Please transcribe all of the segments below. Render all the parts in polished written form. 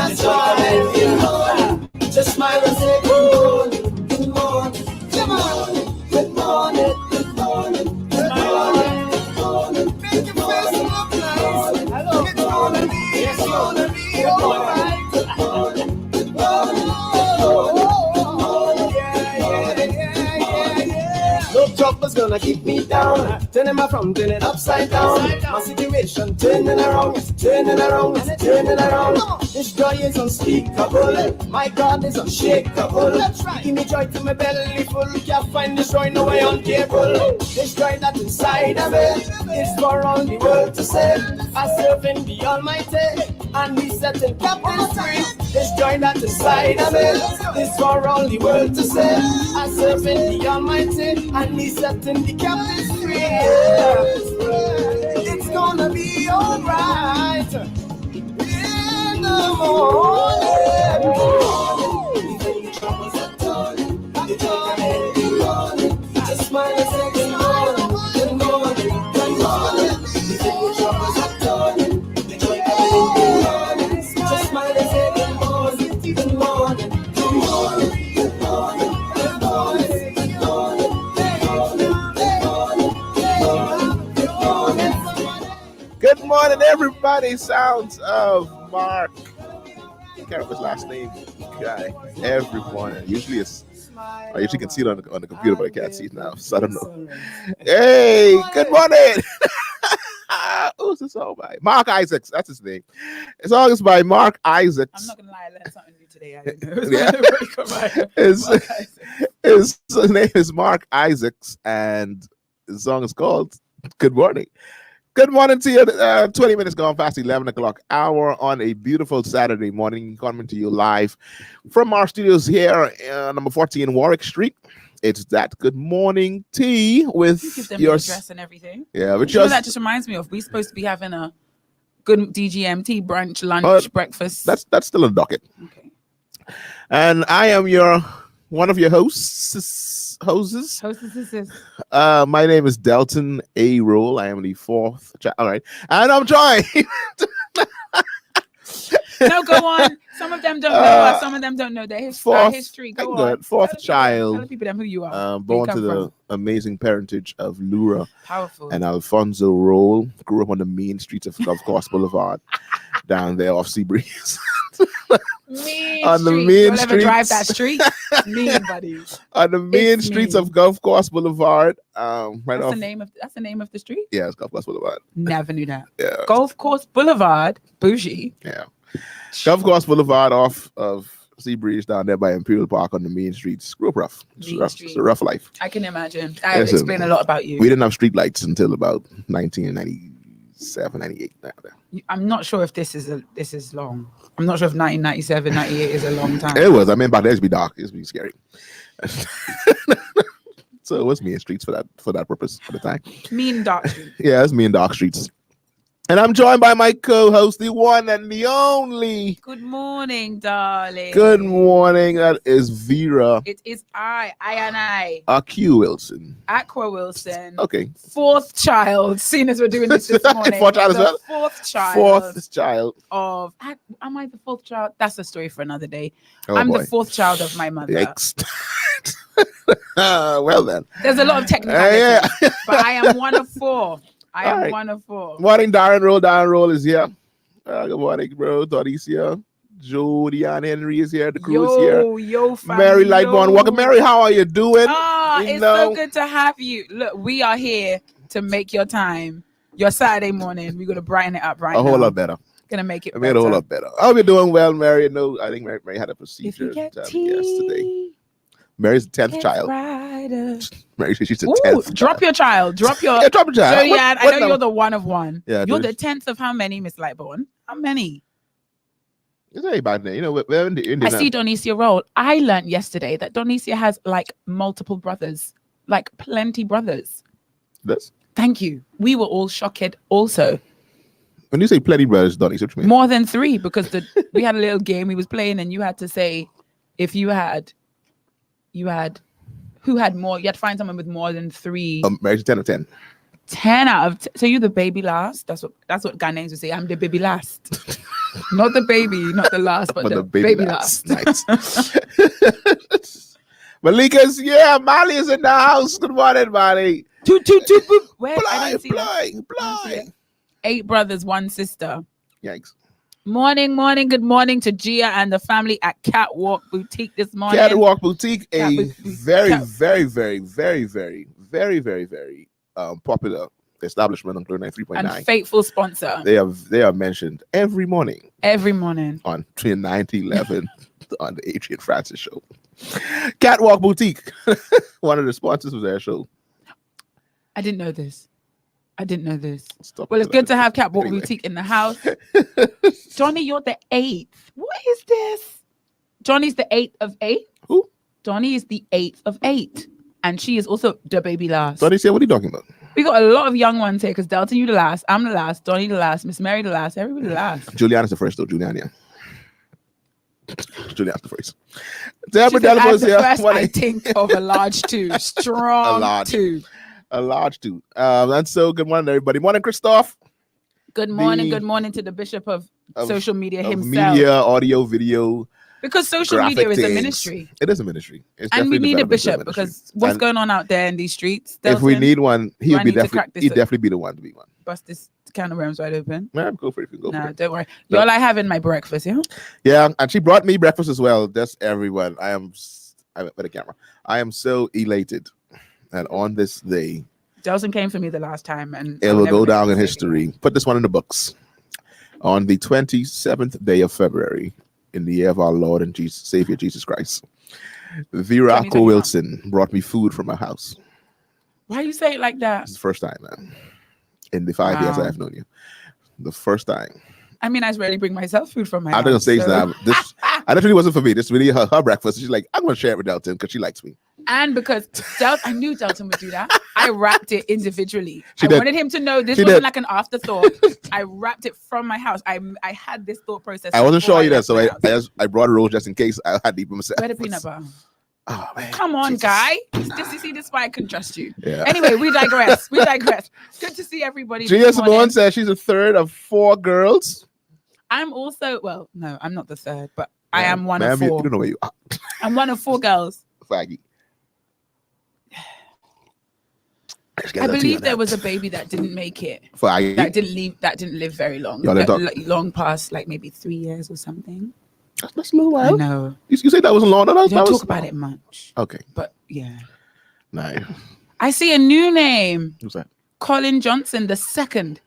Good morning. Just smile and say good morning. Good morning. Come on. Good morning. Good morning. Good morning. Good morning. Make your face look nice. Hello. It's gonna be alright. Good morning. Good morning. No trouble's gonna keep me down. Turning my frown, turn it upside down. My situation turning around, turning around, turning around. This joy is unspeakable. My God is unshakable. That's right. Give me joy to my belly full. Can't find this joy no way on cable. This joy that's inside of it is for all the world to say. I serve in the Almighty, and He setting captives free. This joy that's inside of it is for all the world to say. I serve in the Almighty, and He's setting the captives free. Yeah. It's gonna be alright in the morning. Even the troubles are done. Just smile and say good morning. Good morning. Good morning. Even the troubles are done. The joy coming in the morning. Just smile and say good morning. Good morning. Good morning. Good morning. Good morning. Good morning. Good morning, everybody. Sounds of Mark. I can't remember his last name. Guy. Every morning. Usually I usually can see it on the computer, but I can't see it now, so I don't know. Hey, good morning. Who's the song by? Mark Isaacs. That's his name. The song is by Mark Isaacs. I'm not gonna lie, I learned something new today. I didn't know. His name is Mark Isaacs, and the song is called Good Morning. Good morning to you. 20 minutes gone past 11 o'clock hour on a beautiful Saturday morning, coming to you live from our studios here, number 14 Warwick Street. It's that Good Morning Tea with you give them your the address and everything. Yeah, but that just reminds me of we're supposed to be having a good DGMT brunch, lunch, breakfast. That's still a docket. Okay. And I am one of your hosts. My name is Delton A. Roll. I am the fourth child. All right. And I'm joined. No, go on. Some of them don't know us. Some of them don't know their history. Go on. Fourth child. Tell the people who you are. Born to the amazing parentage of Lura Powerful. and Alfonso Roll. Grew up on the main streets of Gulf Coast Boulevard down there off Seabreeze. On the main streets. Ever drive that street? Mean, buddy. On the main streets of Gulf Coast Boulevard. That's the name of the street? Yeah, it's Gulf Coast Boulevard. Never knew that. Yeah. Gulf Coast Boulevard, bougie. Yeah. Gulf Coast Boulevard off of Seabreeze down there by Imperial Park on the main streets. Grew up rough. It's a rough life. I can imagine. I explain a lot about you. We didn't have street lights until about 1997, 98. I'm not sure if this is long. I'm not sure if 1997, 98 is a long time. It was. I mean, back then it'd be dark. It'd be scary. So it was mean streets for that purpose at the time. Mean dark streets. Yeah, it's mean dark streets. And I'm joined by my co-host, the one and the only. Good morning, darling. Good morning. That is Vera. It is I and I. Aqua Wilson. Aqua Wilson. Okay. Fourth child. Seeing as we're doing this morning. Fourth child as well? Fourth child. Fourth child. Am I the fourth child? That's a story for another day. Oh, I'm boy. the fourth child of my mother. Yikes. Well then. There's a lot of technicalities, but I am one of four. I am one of four. Morning, Darren Roll. Darren Roll is here. Good morning, bro. Dottie's here. Jody and Henry is here. The crew is here. Yo, fam, Mary Lightborn. Welcome, Mary. How are you doing? It's so good to have you. Look, we are here to make your time, your Saturday morning. We're gonna brighten it up right now. A whole lot better. Gonna make it. Made a whole lot better. I hope you're doing well, Mary. No, I think Mary had a procedure yesterday. Mary's the 10th child. Mary, she's the 10th. Drop your child. Drop your child. So yeah, I know you're the one of one. Yeah, you're the 10th of how many, Miss Lightborn? How many? It's very bad there. You know, we're in the Indian. I see Donicia roll. I learned yesterday that Donicia has like multiple brothers, like plenty brothers. Yes. Thank you. We were all shocked also. When you say plenty brothers, Donicia, what you mean? More than 3, because we had a little game we was playing and you had to say if you had who had more. You had to find someone with more than 3. Mary's 10 of 10. 10 out of 10. So you're the baby last. That's what Ghanaians would say. I'm the baby last. Not the baby, not the last, but the baby last. Nice. Malika's, Molly is in the house. Good morning, Molly. Toot, toot, toot, boop. Where? I didn't see Blind. 8 brothers, 1 sister. Yikes. Morning. Good morning to Gia and the family at Catwalk Boutique this morning. Catwalk Boutique, very popular establishment on 3.9 and faithful sponsor. They are mentioned every morning on 9011 on the Adrian Francis show. Catwalk Boutique, one of the sponsors of their show. I didn't know this. Well, it's good to have Catwalk Boutique in the house. Johnny, you're the 8th. What is this? Johnny's the 8th of 8. Who? Johnny is the 8th of 8, and she is also the baby last. Johnny said, "What are you talking about?" We got a lot of young ones here because Delton, you the last, I'm the last, Donnie the last, Miss Mary the last, everybody the last. Juliana's the first though. Juliana's the first. I think of a large 2, strong a large 2. And so good morning, everybody. Morning, Christoph. Good morning to the bishop of social media himself. Media, audio, video. Because social media is a ministry. It is a ministry. And we need a bishop because what's going on out there in these streets? Delton, if we need one, he'd definitely be the one to be one. Bust this can of worms wide open. Yeah, go for it. Go for it. Don't worry. You're all I have in my breakfast, yeah? Yeah, and she brought me breakfast as well. That's everyone. I'm with the camera. I am so elated. And on this day, Delton came for me the last time, and it will go down in history. Put this one in the books. On the 27th day of February, in the year of our Lord and Savior Jesus Christ, Vera Wilson brought me food from her house. Why you say it like that? It's the first time, man. In the 5 years I have known you, the first time. I mean, I rarely bring myself food from my house. I'm gonna say that this. And that really wasn't for me. This really her breakfast. She's like, I'm gonna share it with Delton because she likes me. And because I knew Delton would do that, I wrapped it individually. I wanted him to know this wasn't like an afterthought. I wrapped it from my house. I had this thought process. I wasn't sure you that, so I brought a roll just in case I had to eat myself. Where the peanut butter? Oh, man. Come on, guy. This is why I couldn't trust you. Yeah. Anyway, we digress. Good to see everybody. Gia Simone says she's a third of 4 girls. I'm also, no, I'm not the third, but I am one of 4. You don't know where you are. I'm one of 4 girls. Faggy. I believe there was a baby that didn't make it. Faggy. That didn't live very long. Long past, like maybe 3 years or something. That's a little while. I know. You say that wasn't long. Don't talk about it much. Okay. But yeah. No. I see a new name. Who's that? Colin Johnson the second.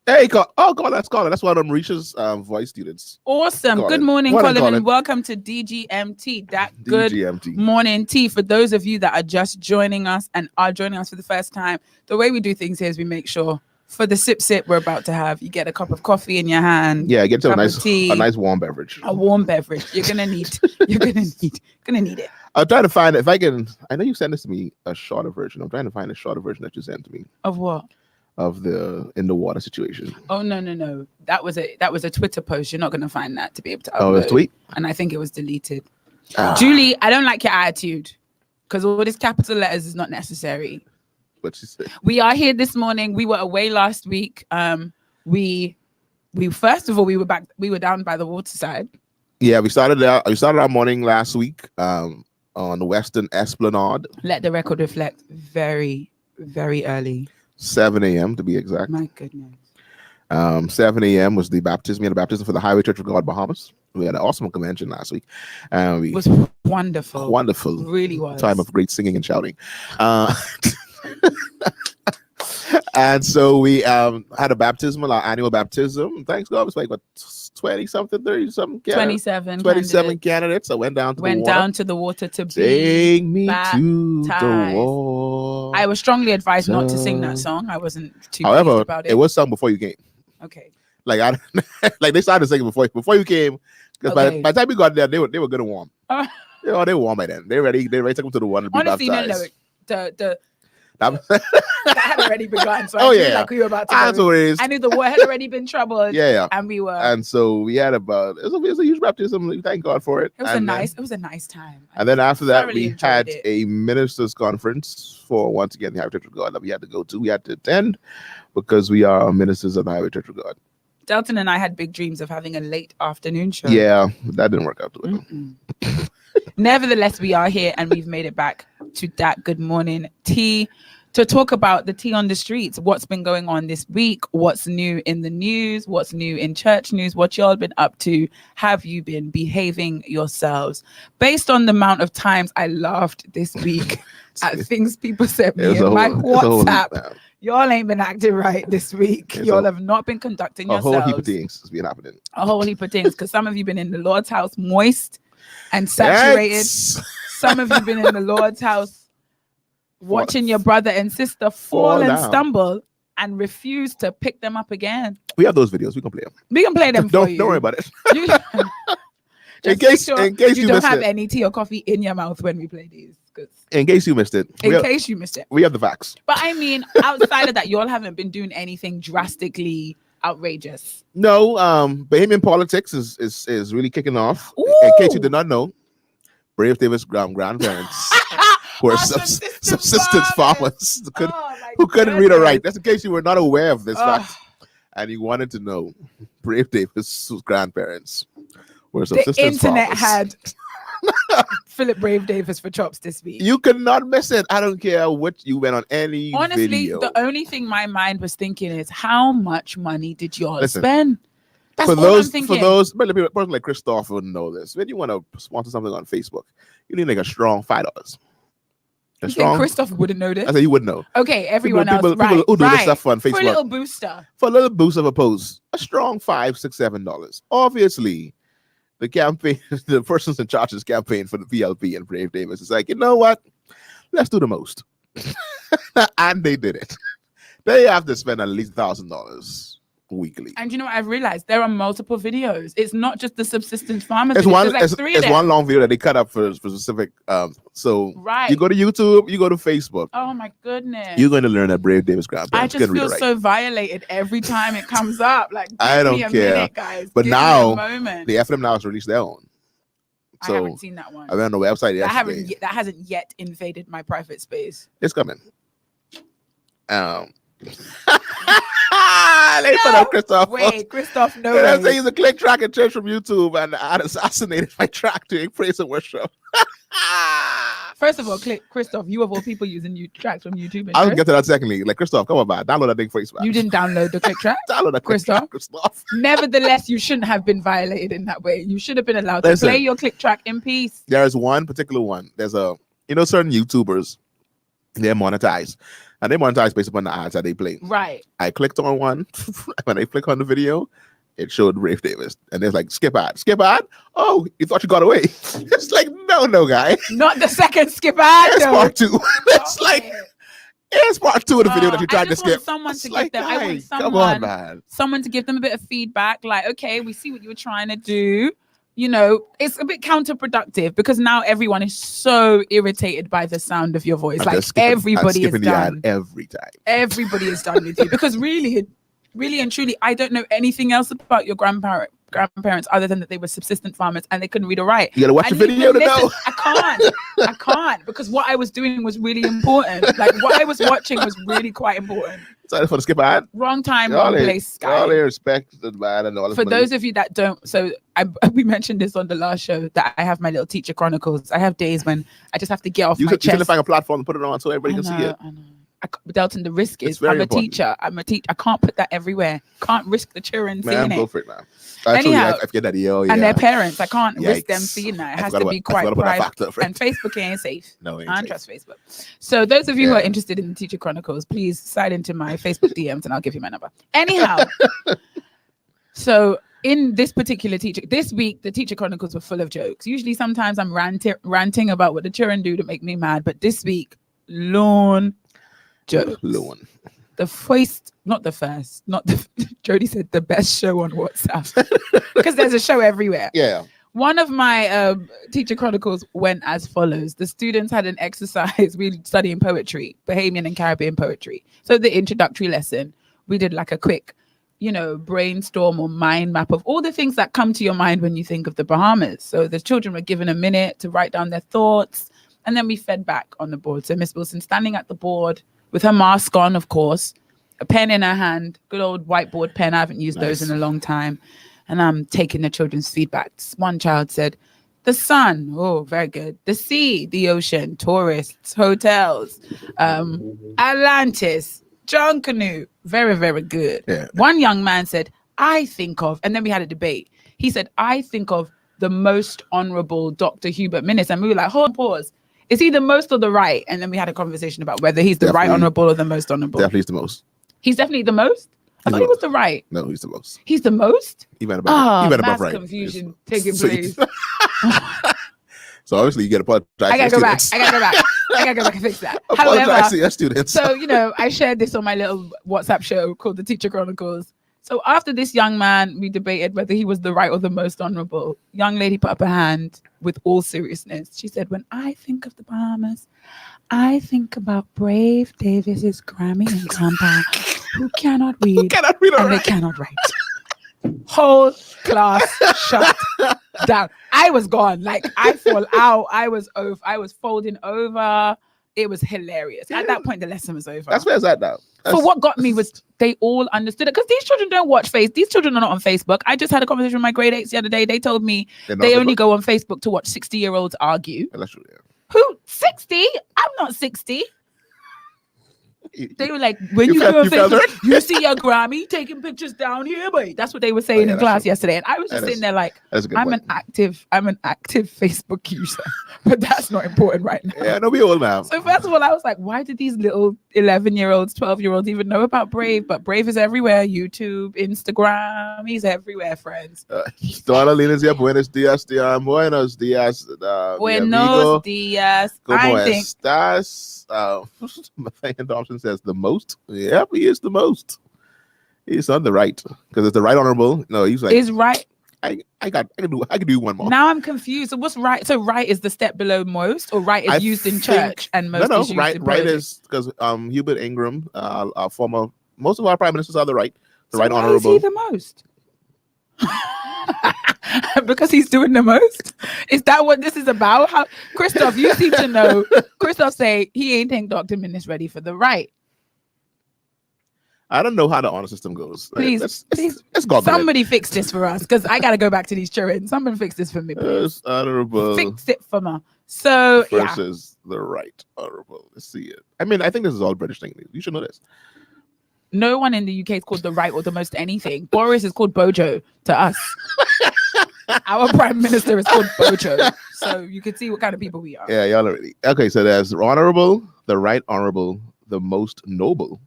Hey, oh God, that's Colin. That's one of them Risha's voice students. Awesome. Colin. Good morning, Colin, and welcome to DGMT. Good morning tea. For those of you that are just joining us and are joining us for the first time, the way we do things here is we make sure for the sip we're about to have, you get a cup of coffee in your hand. Yeah, get a nice warm beverage. A warm beverage. You're gonna need it. I'm trying to find if I can. I know you sent this to me a shorter version. I'm trying to find a shorter version that you sent to me. Of what? Of the in the water situation. Oh no. That was a Twitter post. You're not gonna find that to be able to upload. Oh, a tweet? And I think it was deleted. Julie, I don't like your attitude because all these capital letters is not necessary. What she said. We are here this morning. We were away last week. We first of all we were back. We were down by the waterside. Yeah, we started our morning last week on the Western Esplanade. Let the record reflect. Very, very early. 7 a.m. to be exact. My goodness. 7 a.m. was the baptism. We had a baptism for the Highway Church of God, Bahamas. We had an awesome convention last week. It was wonderful. Wonderful. Really was. Time of great singing and shouting. And so we had a baptism, our annual baptism. Thanks God, it was like what 20-something, 30-something, 27 candidates. I went down to the water to be take me to the water. I was strongly advised not to sing that song. I wasn't too However, pleased about it. It was sung before you came. Okay. Like they started singing before you came. Because by the time we got there, they were gonna warm. They were warm by then. They're ready to come to the water to be baptized. That had already begun. So I feel like we were about to go. I knew the war had already been troubled. Yeah. And we were. And so we had it was a huge baptism. Thank God for it. It was a nice time. And then after that, we had a ministers' conference for once again the Highway Church of God that we had to go to. We had to attend because we are ministers of the Highway Church of God. Delton and I had big dreams of having a late afternoon show. Yeah, that didn't work out too well. Nevertheless, we are here and we've made it back to that Good Morning Tea to talk about the tea on the streets, what's been going on this week, what's new in the news, what's new in church news, what y'all been up to. Have you been behaving yourselves? Based on the amount of times I laughed this week at things people said me in my WhatsApp, y'all ain't been acting right this week. Y'all have not been conducting yourselves. A whole heap of things has been happening. A whole heap of things, because some of you been in the Lord's house moist and saturated. Yes. Some of you been in the Lord's house watching your brother and sister fall and stumble and refuse to pick them up again. We have those videos. We can play them. We can play them for you. Don't worry about it. In case you don't have any tea or coffee in your mouth when we play these. In case you missed it. We have the facts. But I mean, outside of that, y'all haven't been doing anything drastically outrageous. No, Bahamian politics is really kicking off. Ooh. In case you did not know, Brave Davis' grandparents were subsistence farmers who couldn't read or write. That's in case you were not aware of this fact and you wanted to know. Brave Davis' grandparents were subsistence farmers. The internet had Philip Brave Davis for chops this week. You could not miss it. I don't care what you went on any Honestly, video. The only thing my mind was thinking is, how much money did y'all spend? That's for all those, I'm thinking. For those, but a person like Christoph wouldn't know this. When you want to sponsor something on Facebook, you need like a strong $5. You think Christoph wouldn't know this? I said you would know. Okay, everyone else, people who do this stuff on Facebook for a little booster, of a post, a strong $5, $6, $7. Obviously, the campaign, the persons in charge of this campaign for the PLP and Brave Davis is like, you know what? Let's do the most, and they did it. They have to spend at least $1,000 weekly. And you know what I've realized? There are multiple videos. It's not just the subsistence farmers. It's one long video that they cut up for specific. So you go to YouTube, you go to Facebook. Oh my goodness! You're going to learn that Brave Davis grandparents. I just feel so violated every time it comes up. Like, I don't care, minute, guys. But now the FM now has released their own. So I haven't seen that one. I went on the website yesterday. That hasn't yet invaded my private space. It's coming. They put up Christoph. Wait, Christoph, no way. They use a click track and church from YouTube, and I assassinated my track doing praise and worship. First of all, Christoph, you of all people using tracks from YouTube. I'll get to that secondly. Like, Christoph, come on, man. Download that thing for Facebook. You didn't download the click track? Download that Christoph. Nevertheless, you shouldn't have been violated in that way. You should have been allowed to play your click track in peace. There is one particular one. There's certain YouTubers, they're monetized. And they monetize based upon the ads that they play. Right. I clicked on one. When I click on the video, it showed Brave Davis. And it's like, skip ad. Skip ad? Oh, you thought you got away. It's like, no, guy. Not the second skip ad. It's part 2. It's like, it's part 2 of the video that you tried to skip. Someone to give them. I want someone to give them a bit of feedback. Like, okay, we see what you were trying to do. You know, it's a bit counterproductive because now everyone is so irritated by the sound of your voice. Like, everybody is done. Every time. Everybody is done with you because really and truly, I don't know anything else about your grandparents other than that they were subsistence farmers and they couldn't read or write. You gotta watch the video to know. I can't because what I was doing was really important. Like, what I was watching was really quite important. Sorry for the skip ad. Wrong time, wrong place. All the respect to the man and all this. For those of you that don't, so we mentioned this on the last show that I have my little teacher chronicles. I have days when I just have to get off my chest. You should find a platform and put it on so everybody can see it. I know. Delton, the risk is I'm a teacher. I can't put that everywhere. Can't risk the children seeing it. Go for it, man. Anyhow, I forget that. And their parents, I can't risk them seeing that. It has to be quite private. And Facebook ain't safe. No, I don't trust Facebook. So those of you who are interested in the Teacher Chronicles, please slide into my Facebook DMs and I'll give you my number. Anyhow, so in this particular this week, the Teacher Chronicles were full of jokes. Usually, sometimes I'm ranting about what the children do to make me mad, but this week, jokes. The first, not the first, Jody said the best show on WhatsApp because there's a show everywhere. Yeah. One of my Teacher Chronicles went as follows. The students had an exercise. We studying poetry, Bahamian and Caribbean poetry. So the introductory lesson, we did like a quick, brainstorm or mind map of all the things that come to your mind when you think of the Bahamas. So the children were given a minute to write down their thoughts. And then we fed back on the board. So Miss Wilson standing at the board with her mask on, of course, a pen in her hand, good old whiteboard pen. I haven't used those in a long time. And I'm taking the children's feedback. One child said, the sun, oh, very good. The sea, the ocean, tourists, hotels, Atlantis, John Canoe, very, very good. Yeah. One young man said, I think of, and then we had a debate. He said, I think of the most honorable Dr. Hubert Minnis. And we were like, hold on, pause. Is he the most or the right? And then we had a conversation about whether he's the right honorable or the most honorable. Definitely he's the most. He's definitely the most? I thought he was the right. No, he's the most. He's the most? Even above, even mass above right. Confusion taking place. So obviously you get to apologize. I gotta go back. I gotta go back and fix that. Apologize to your students. So, I shared this on my little WhatsApp show called The Teacher Chronicles. So after this young man, we debated whether he was the right or the most honorable. Young lady put up her hand with all seriousness. She said, when I think of the Bahamas, I think about Brave Davis's Grammy and grandpa who cannot read, and they cannot write. Whole class shut down. I was gone. Like I fall out. I was folding over. It was hilarious. At that point, the lesson was over. That's where it's at now. But what got me was they all understood it because these children don't watch These children are not on Facebook. I just had a conversation with my grade 8s the other day. They told me they only go on Facebook to watch 60-year-olds argue. That's true, yeah. Who? 60? I'm not 60. They were like, when you go on Facebook, you see your Grammy taking pictures down here, boy. That's what they were saying in class yesterday. And I was just sitting there like, I'm an active Facebook user, but that's not important right now. Yeah, no, we all now. So first of all, I was like, why did these little 11-year-olds, 12-year-olds even know about Brave? But Brave is everywhere. YouTube, Instagram, he's everywhere, friends. Toda Linesia, buenos dias, buenos dias. Buenos dias. ¿Cómo estás? Nathaniel Dobson says the most. Yep, he is the most. He's on the right because it's the right honorable. No, he's like, is right. I can do one more. Now I'm confused. So what's right? So right is the step below most, or right is used in church and most is used right. In right is because Hubert Ingram, our former, most of our prime ministers are the right. The right why honorable. Is he the most? Because he's doing the most. Is that what this is about? How, Christoph, you seem to know. Christoph say he ain't think Dr. Minnis ready for the right. I don't know how the honor system goes. Please, let's go. Somebody fix this for us because I gotta go back to these children. Somebody fix this for me, please. Honorable. Fix it for me. So versus the right honorable. Let's see it. I mean, I think this is all British thing. You should know this. No one in the UK is called the right or the most anything. Boris is called Bojo to us. Our prime minister is called Bojo. So you can see what kind of people we are. Yeah, y'all already. Okay, so there's honorable, the right honorable, the most noble.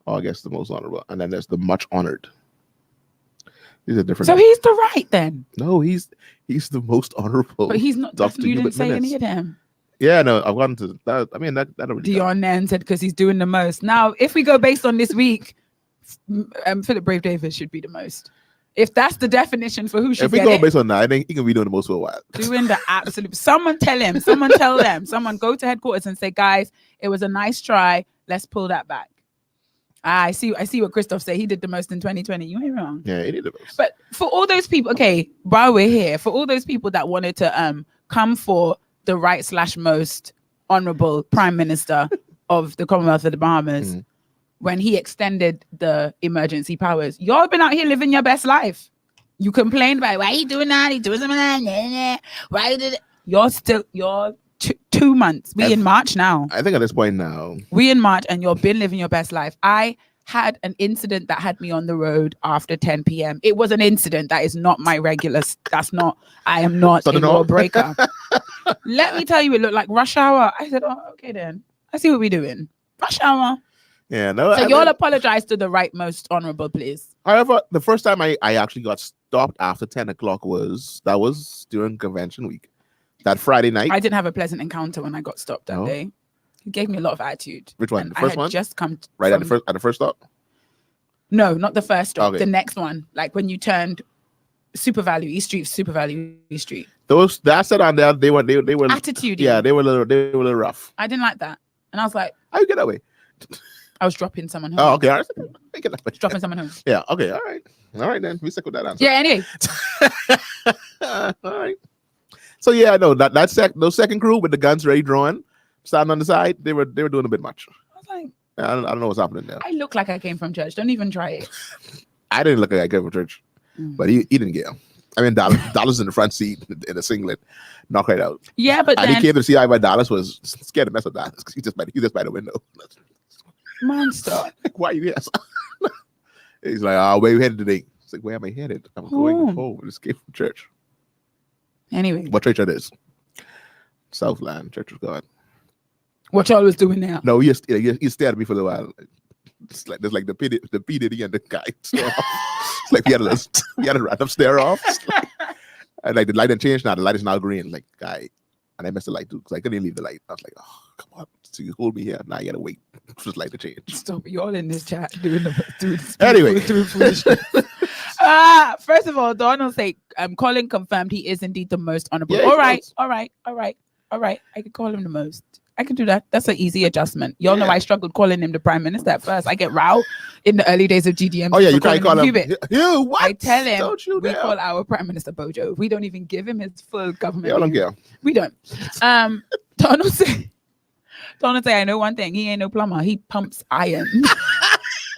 Oh, I guess the most honorable. And then there's the much honored. These are different. So he's the right then? No, he's the most honorable. But he's not. You didn't say any of them. Yeah, no, I've gotten to that. I mean, that already. Dion Nan said because he's doing the most. Now, if we go based on this week, Philip Brave Davis should be the most. If that's the definition for who should get it. If we go based on that, I think he can be doing the most for a while. Doing the absolute. Someone tell him. Someone tell them. Someone go to headquarters and say, guys, it was a nice try. Let's pull that back. I see what Christoph said. He did the most in 2020. You ain't wrong. Yeah, he did the most. But for all those people, okay, while we're here, for all those people that wanted to come for the right/most honorable prime minister of the Commonwealth of the Bahamas, when he extended the emergency powers, y'all been out here living your best life. You complained about why he doing that, he doing something like that. Why did it? You're 2 months. We in March now. I think at this point now. We in March and you've been living your best life. I had an incident that had me on the road after 10 p.m. It was an incident. That is not my regular. I am not a law breaker. Let me tell you, it looked like rush hour. I said, oh, okay then. I see what we're doing. Rush hour. Yeah, no. So y'all apologize to the right most honorable, please. However, the first time I actually got stopped after 10 o'clock was during convention week. That Friday night. I didn't have a pleasant encounter when I got stopped that day. He gave me a lot of attitude. Which one? The first one? Just come right at the first stop? No, not the first stop. Okay. The next one. Like when you turned Super Value East Street, Super Value East Street. Those that said on there, they were attitude. Yeah, they were a little rough. I didn't like that. And I was like, how you get that way? I was dropping someone home. Oh, okay. All right. I get that way. Dropping someone home. Yeah, okay, all right. All right then. We stick with that answer. Yeah, anyway. All right. So yeah, no, those second crew with the guns ready drawn, standing on the side, they were doing a bit much. I was like, I don't know what's happening there. I look like I came from church. Don't even try it. I didn't look like I came from church, but he didn't get him. I mean, Dallas in the front seat in a singlet, knocked right out. Yeah, but and then he came to see I by Dallas was scared to mess with Dallas because he's just by the window. monster. Why are you here? He's like, oh, where you headed today? It's like, where am I headed? I'm going home. I just came from church. Anyway, what church it is? Southland Church of God. What y'all was doing now? No, he stared at me for a little while. It's like there's like the P Diddy and the guy. It's like we had a random stare off. And like the light had changed now. The light is now green. Like guy, and I missed the light too because I couldn't leave the light. I was like, oh come on, so you hold me here. Now you gotta wait for the light to change. Stop! You all in this chat doing anyway. First of all, Donald say, Colin confirmed he is indeed the most honorable. Yeah, all right. I could call him the most. I can do that. That's an easy adjustment. Y'all know I struggled calling him the prime minister at first. I get row in the early days of GDMT. Oh yeah, you can't call him. You what? I tell him we call our prime minister Bojo. We don't even give him his full government. I don't care. We don't. Donald say, I know one thing. He ain't no plumber. He pumps iron.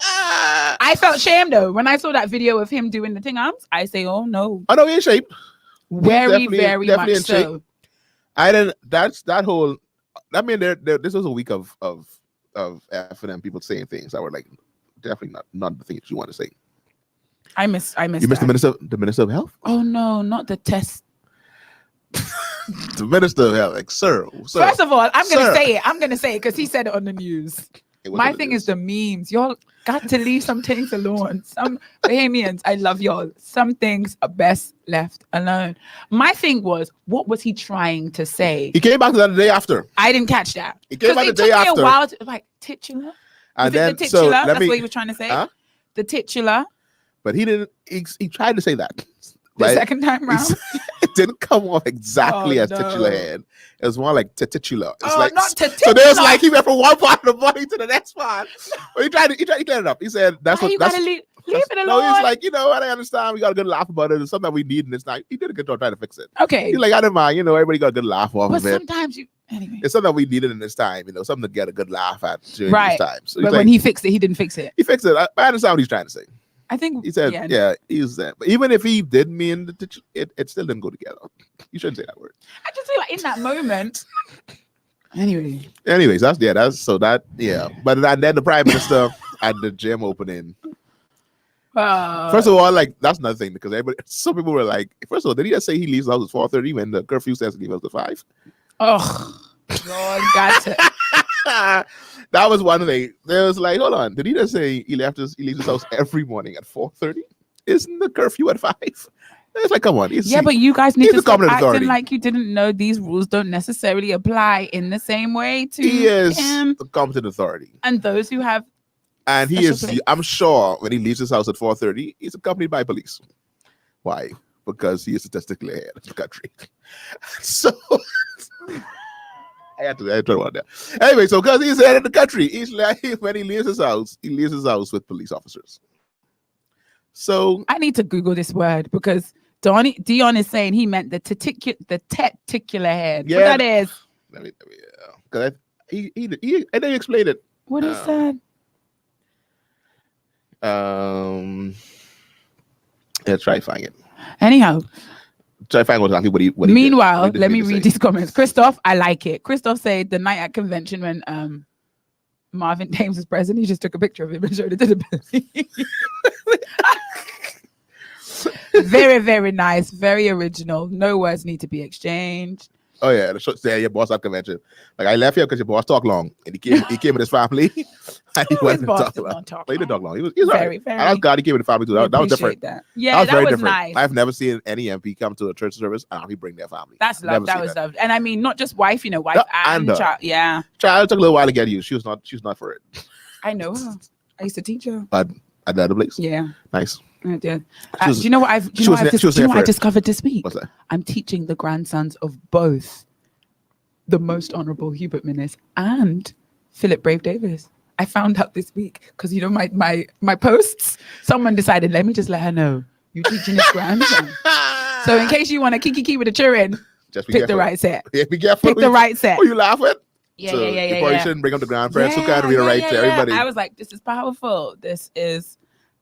I felt shame though when I saw that video of him doing the thing arms. I say, oh no. I know he in shape. Very much so. Shape. I didn't. That's that whole. I mean, this was a week of F&M people saying things that were like definitely not the things you want to say. I miss. You missed the minister of health. Oh no, not the test. The minister of health, like sir. First of all, I'm gonna say it because he said it on the news. My thing is the memes. Y'all got to leave some things alone. Some Bahamians, I love y'all. Some things are best left alone. My thing was, what was he trying to say? He came back to that the day after. I didn't catch that. He came back the day after. It took me a while to, like, titular? And then, the titular? That's what he was trying to say? Huh? The titular? But he didn't, he tried to say that. The second time round? It didn't come off exactly as titular head. It was more like titular. It's like, not titular. So there's like he went from one part of the body to the next part. But he cleared it up. He said that's what you gotta leave it alone. No, he's like, what I understand. We got a good laugh about it. It's something that we need in this time. He did a good job trying to fix it. Okay. He's like, I don't mind, everybody got a good laugh off of it. But sometimes anyway. It's something that we needed in this time, something to get a good laugh at during this time. So but when he fixed it, he didn't fix it. He fixed it. I understand what he's trying to say. I think he said, he used that. But even if he did mean it still didn't go together. You shouldn't say that word. I just feel like in that moment. Anyways, But then the prime minister at the gym opening. First of all, like that's another thing because some people were like, first of all, did he just say he leaves the house at 4:30 when the curfew says he leaves at 5? Oh, God, gotcha. That was one thing. There was like, hold on, did he just say he leaves his house every morning at 4:30? Isn't the curfew at 5? It's like, come on. But you guys need to stop acting like you didn't know these rules don't necessarily apply in the same way to He is the competent authority. And those who have and he is, I'm sure when he leaves his house at 4:30, he's accompanied by police. Why? Because he is statistically ahead of the country. So I had to turn on that. Anyway, so because he's ahead of the country, he's like when he leaves his house with police officers. So I need to Google this word because Dion is saying he meant the testicular head. Yeah. What that is? Because he didn't explain it. What is that? Let's try to find it. Anyhow. Try to find what he Meanwhile, let me read these comments. Christoph, I like it. Christoph said the night at convention when Marvin Dames was present, he just took a picture of him and showed it to the building. Very, very nice. Very original. No words need to be exchanged. Oh yeah, your boss at convention. Like I left here because your boss talked long, and he came with his family. And he went to talk long. He didn't talk long. He was very, right. I was glad he came with the family too. That was different. Yeah, that was nice. I've never seen any MP come to a church service and he bring their family. That's love. That was love. And I mean, not just wife, wife and child. Yeah. Child took a little while to get used. She was not for it. I know her. I used to teach her. But at the other place. Yeah. Nice. I did. Do you know what I've discovered this week? What's that? I'm teaching the grandsons of both the most honorable Hubert Minnis and Philip Brave Davis. I found out this week because my posts. Someone decided, let me just let her know you're teaching his grandson. So in case you want to kiki with the children, just pick the right set. Yeah, be careful. Pick the right set. Who you laugh with? Yeah, So yeah, you probably shouldn't bring up the grandparents who kind of read a right to everybody. I was like, this is powerful. This is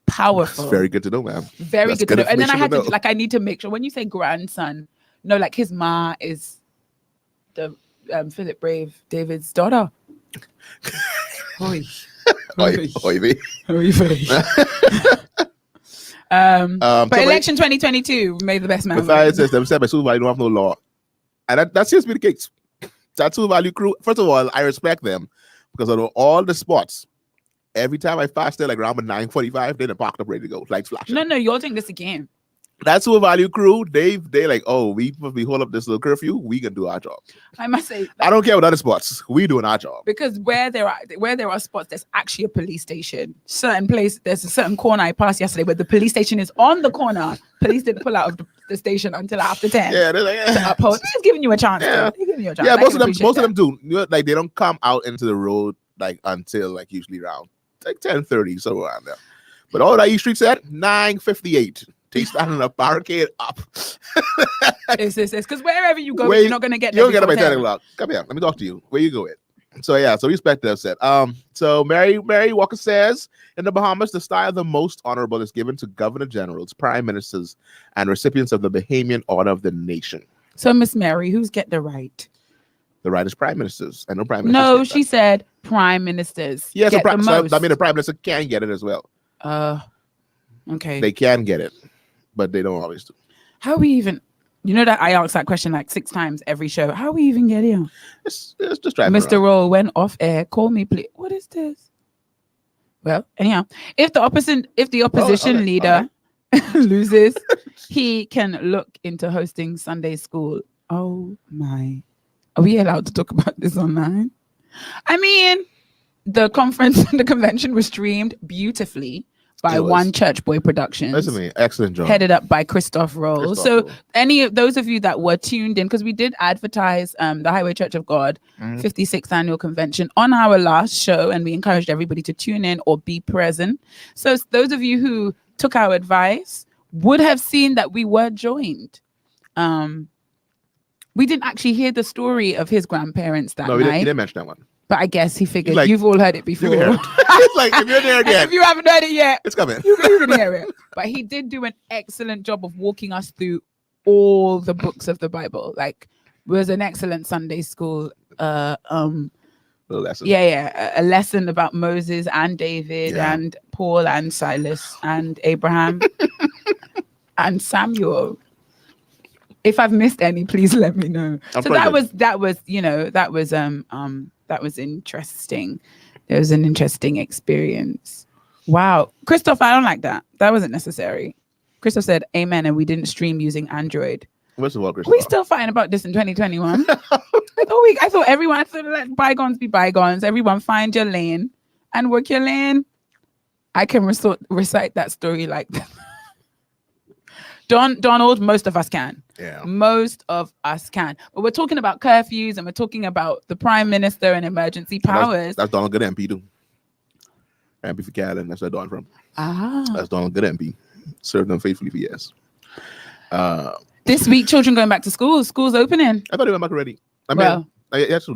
powerful. It's very good to know, man. Very That's good to know. And then I had know. to, like, I need to make sure when you say grandson, no, like his ma is the Philip Brave, David's daughter. Oy. But election 2022 made the best man. Besides, them said by Super Value don't have no law, and that seems to be the case. That Super Value crew. First of all, I respect them because of all the spots. Every time I pass there, like around 9:45, they're parked up ready to go, lights flashing. No, you're doing this again. That's Super Value crew. They like, oh, we hold up this little curfew. We can do our job. I must say, I don't care what other spots. We doing our job because where there are spots, there's actually a police station. Certain place, there's a certain corner I passed yesterday where the police station is on the corner. Police didn't pull out of the station until after 10. Yeah, they're like, to uphold. They're giving you a chance. Yeah, they're giving you a chance. Yeah, most of them do. You know, like they don't come out into the road like until like usually around like 10:30, so around there. But all that East Street said 9:58. They standing a barricade up. It's because wherever you go, you're not gonna get. You'll get up by 10 o'clock. Come here, let me talk to you. Where you going? So yeah, so respect that said. So Mary Walker says in the Bahamas, the style the most honorable is given to governor generals, prime ministers, and recipients of the Bahamian Order of the Nation. So Miss Mary, who's get the right? The right is prime ministers, and no prime ministers. No, she said prime ministers. Yes, yeah, so I mean the prime minister can get it as well. Okay. They can get it, but they don't always do. How we even? You know that I asked that question like 6 times every show. How we even get here? It's just driving Mr. around. Roll went off air. Call me, please. What is this? Well, anyhow, if the opposition leader loses, he can look into hosting Sunday school. Oh my! Are we allowed to talk about this online? I mean, the convention was streamed beautifully by One Church Boy Productions. Listen to me, excellent job. Headed up by Christoph Roll. So any of those of you that were tuned in, because we did advertise the Highway Church of God 56th annual convention on our last show, and we encouraged everybody to tune in or be present. So those of you who took our advice would have seen that we were joined. We didn't actually hear the story of his grandparents that night. He didn't mention that one. But I guess he figured like, you've all heard it before. You can hear it. It's like if you're there again. If you haven't heard it yet, it's coming. You can hear it. But he did do an excellent job of walking us through all the books of the Bible. Like, it was an excellent Sunday school little lesson. A lesson about Moses and David and Paul and Silas and Abraham and Samuel. If I've missed any, please let me know. So that was interesting. It was an interesting experience. Wow. Christoph, I don't like that. That wasn't necessary. Christoph said amen, and we didn't stream using Android. First of all, Christoph, we still fighting about this in 2021. I thought everyone said let bygones be bygones. Everyone find your lane and work your lane. I can recite that story like that. Donald, most of us can. Yeah. Most of us can. But we're talking about curfews and we're talking about the prime minister and emergency powers. That's Donald Good MP too. MP for Callan. That's where Don from. That's Donald Good MP. Served them faithfully for years. This week, children going back to school. School's opening. I thought they went back already. I mean, this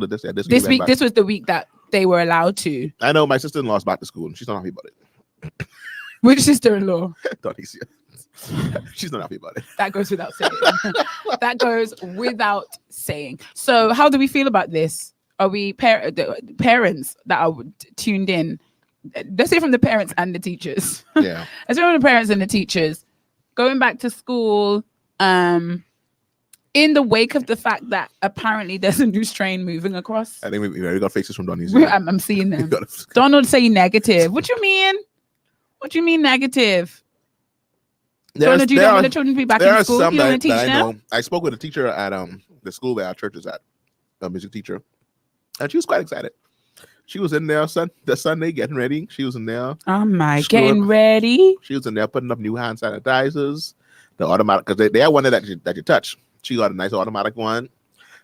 week, this was the week that they were allowed to. I know my sister-in-law's back to school and she's not happy about it. Which sister-in-law? Donisia. She's not happy about it. That goes without saying. That goes without saying. So how do we feel about this? Are we parents that are tuned in? Let's say from the parents and the teachers. Yeah. Let's say from the parents and the teachers going back to school in the wake of the fact that apparently there's a new strain moving across. I think we got faces from Donisia. I'm seeing them. Donald say negative. What you mean? What you mean negative? Do you want the children to be back in school? You want to teach them? I spoke with a teacher at the school where our church is at, a music teacher, and she was quite excited. She was in there the Sunday getting ready. She was in there. Oh my, getting ready. She was in there putting up new hand sanitizers, the automatic, because they had one that you touch. She got a nice automatic one.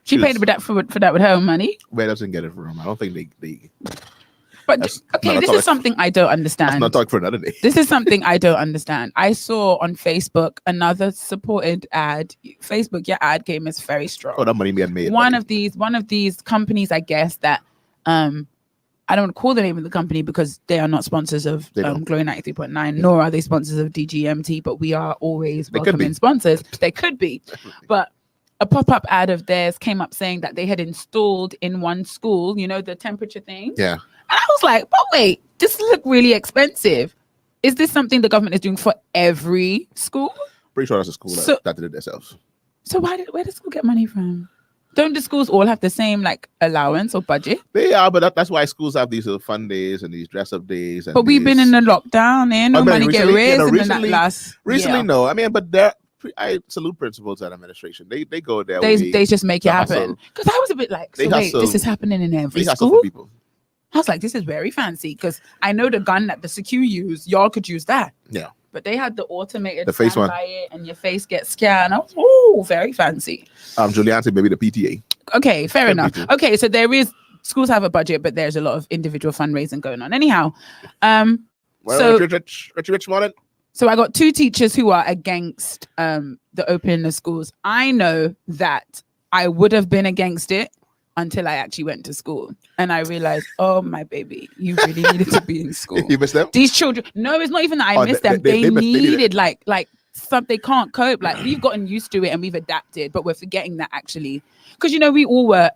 She paid for that with her own money. Where doesn't get it from? I don't think they. But this is something I don't understand. Let's not talk for another day. This is something I don't understand. I saw on Facebook another supported ad. Facebook, your ad game is very strong. Oh, that money being made. One of these companies, I guess, that I don't want to call the name of the company because they are not sponsors of Glow 93.9, nor are they sponsors of DGMT, but we are always welcoming sponsors. They could be. But a pop-up ad of theirs came up saying that they had installed in one school, you know, the temperature thing. Yeah. And I was like, but wait, this look really expensive. Is this something the government is doing for every school? Pretty sure that's a school that did it themselves. So where does school get money from? Don't the schools all have the same like allowance or budget? They are, but that's why schools have these fun days and these dress up days. And but we've been in the lockdown, and no money get raised in that last. Recently, no. I mean, but I salute principals and administration. They go there. They just make it happen. Because I was a bit like, this is happening in every school. I was like, this is very fancy because I know the gun that the secure use, y'all could use that. Yeah. But they had the automated the face one by it and your face gets scanned. I was, very fancy. Julianne said maybe the PTA. Okay, fair enough. Okay, so schools have a budget, but there's a lot of individual fundraising going on. Anyhow, Rich morning. So I got 2 teachers who are against the opening of schools. I know that I would have been against it until I actually went to school. And I realized, oh, my baby, you really needed to be in school. You missed them? These children, no, it's not even that I missed them. They needed like something. They can't cope. Like, we've gotten used to it and we've adapted, but we're forgetting that actually. Because, you know, we all were,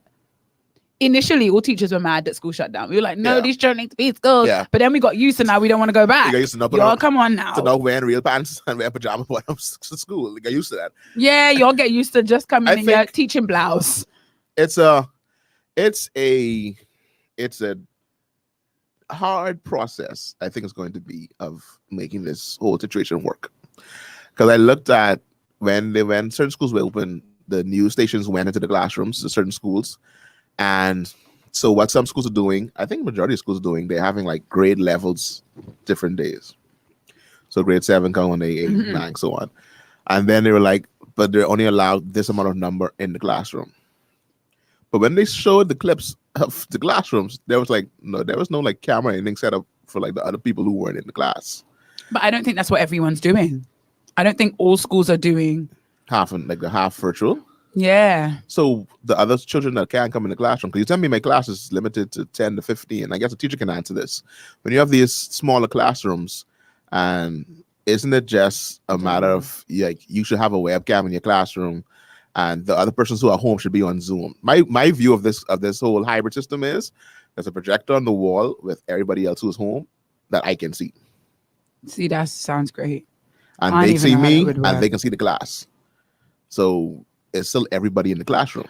initially, all teachers were mad that school shut down. We were like, no, these children need to be in school. Yeah. But then we got used to now we don't want to go back. Y'all come on now. To not wearing real pants and wearing pajama bottoms to school. They got used to that. Yeah, y'all get used to just coming in your teaching blouse. It's a hard process, I think it's going to be, of making this whole situation work. Because I looked at when certain schools were open, the news stations went into the classrooms to certain schools. And so what some schools are doing, I think the majority of schools are doing, they're having like grade levels different days. So grade 7 come on day 8, 9, so on. And then they were like, but they're only allowed this amount of number in the classroom. But when they showed the clips of the classrooms, there was no like camera or anything set up for like the other people who weren't in the class. But I don't think that's what everyone's doing. I don't think all schools are doing half virtual. Yeah. So the other children that can't come in the classroom, because you tell me my class is limited to 10 to 15. I guess a teacher can answer this. When you have these smaller classrooms, and isn't it just a matter of like you should have a webcam in your classroom, and the other persons who are home should be on Zoom? My view of this whole hybrid system is there's a projector on the wall with everybody else who's home that I can see. See, that sounds great. And they see me, and they can see the class. So it's still everybody in the classroom.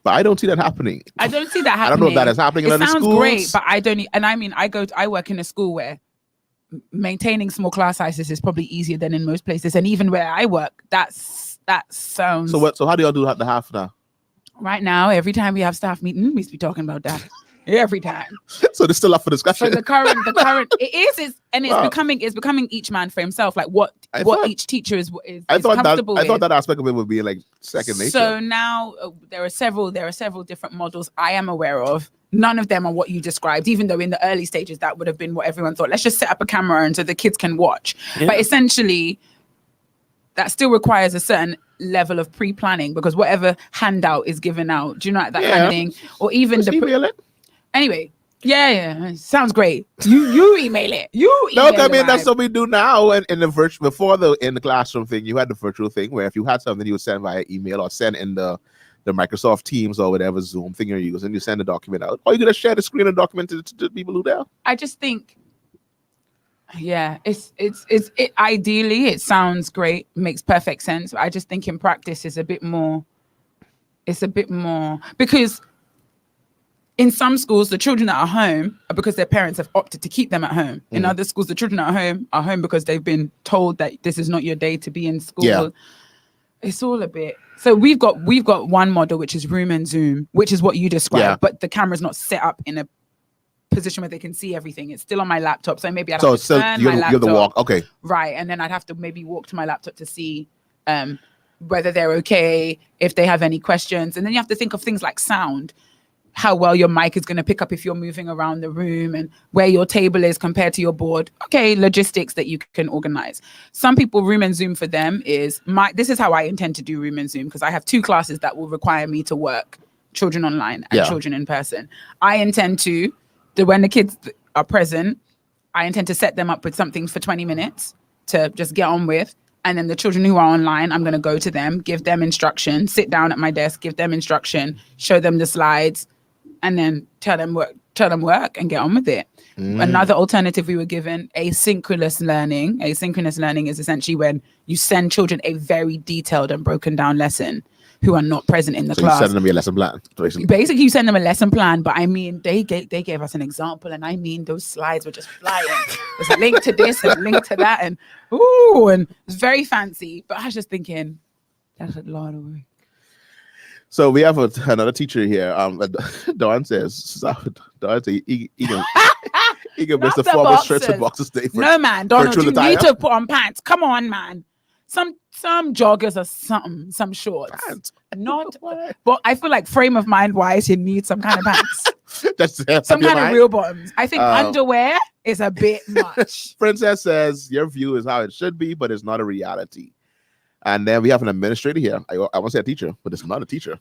But I don't see that happening. I don't see that happening. I don't know if that is happening in other schools. It sounds great, but I don't. And I mean, I work in a school where maintaining small class sizes is probably easier than in most places. And even where I work, that sounds. So how do y'all do the half now? Right now, every time we have staff meeting, we be talking about that. Every time. So they're still up for discussion. So the current it's becoming each man for himself. Like what each teacher is comfortable with. I thought that aspect of it would be like second nature. So now there are several different models I am aware of. None of them are what you described, even though in the early stages that would have been what everyone thought. Let's just set up a camera and so the kids can watch. Yeah. But essentially, that still requires a certain level of pre-planning because whatever handout is given out, do you know that kind of thing? Or even anyway, yeah, sounds great. You email it. That's what we do now. And in the in the classroom thing, you had the virtual thing where if you had something, you would send via email or send in the Microsoft Teams or whatever Zoom thing you're using. You send the document out, or you're gonna share the screen and document to the people who there. I just think, it's ideally it sounds great, makes perfect sense. I just think in practice it's a bit more because. In some schools, the children that are home are because their parents have opted to keep them at home. In other schools, the children that are home because they've been told that this is not your day to be in school. Yeah. It's all a bit. So we've got one model, which is Room and Zoom, which is what you described, but the camera's not set up in a position where they can see everything. It's still on my laptop. So maybe I'd have to turn my laptop. You're the walk. Okay. Right. And then I'd have to maybe walk to my laptop to see whether they're okay, if they have any questions. And then you have to think of things like sound. How well your mic is going to pick up if you're moving around the room and where your table is compared to your board. Okay, logistics that you can organize. Some people, Room and Zoom for them is this is how I intend to do Room and Zoom because I have 2 classes that will require me to work children online and children in person. I intend to, when the kids are present, I intend to set them up with something for 20 minutes to just get on with. And then the children who are online, I'm going to go to them, give them instruction, sit down at my desk, give them instruction, show them the slides, and then tell them work and get on with it. Another alternative we were given, asynchronous learning. Asynchronous learning is essentially when you send children a very detailed and broken down lesson who are not present in the class. You send them a lesson plan. Basically, you send them a lesson plan, but I mean, they gave us an example, and I mean, those slides were just flying. There's a link to this and a link to that, and it's very fancy. But I was just thinking, that's a lot of work. So we have another teacher here. Dawn says, he can miss the formal shirts and boxes day. No, man, Donald, you need to put on pants. Come on, man. Some joggers or something, some shorts. Pants. Not, but I feel like frame of mind wise, you need some kind of pants. Some kind of real bottoms. I think underwear is a bit much. Princess says, your view is how it should be, but it's not a reality. And then we have an administrator here. I want to say a teacher, but it's not a teacher.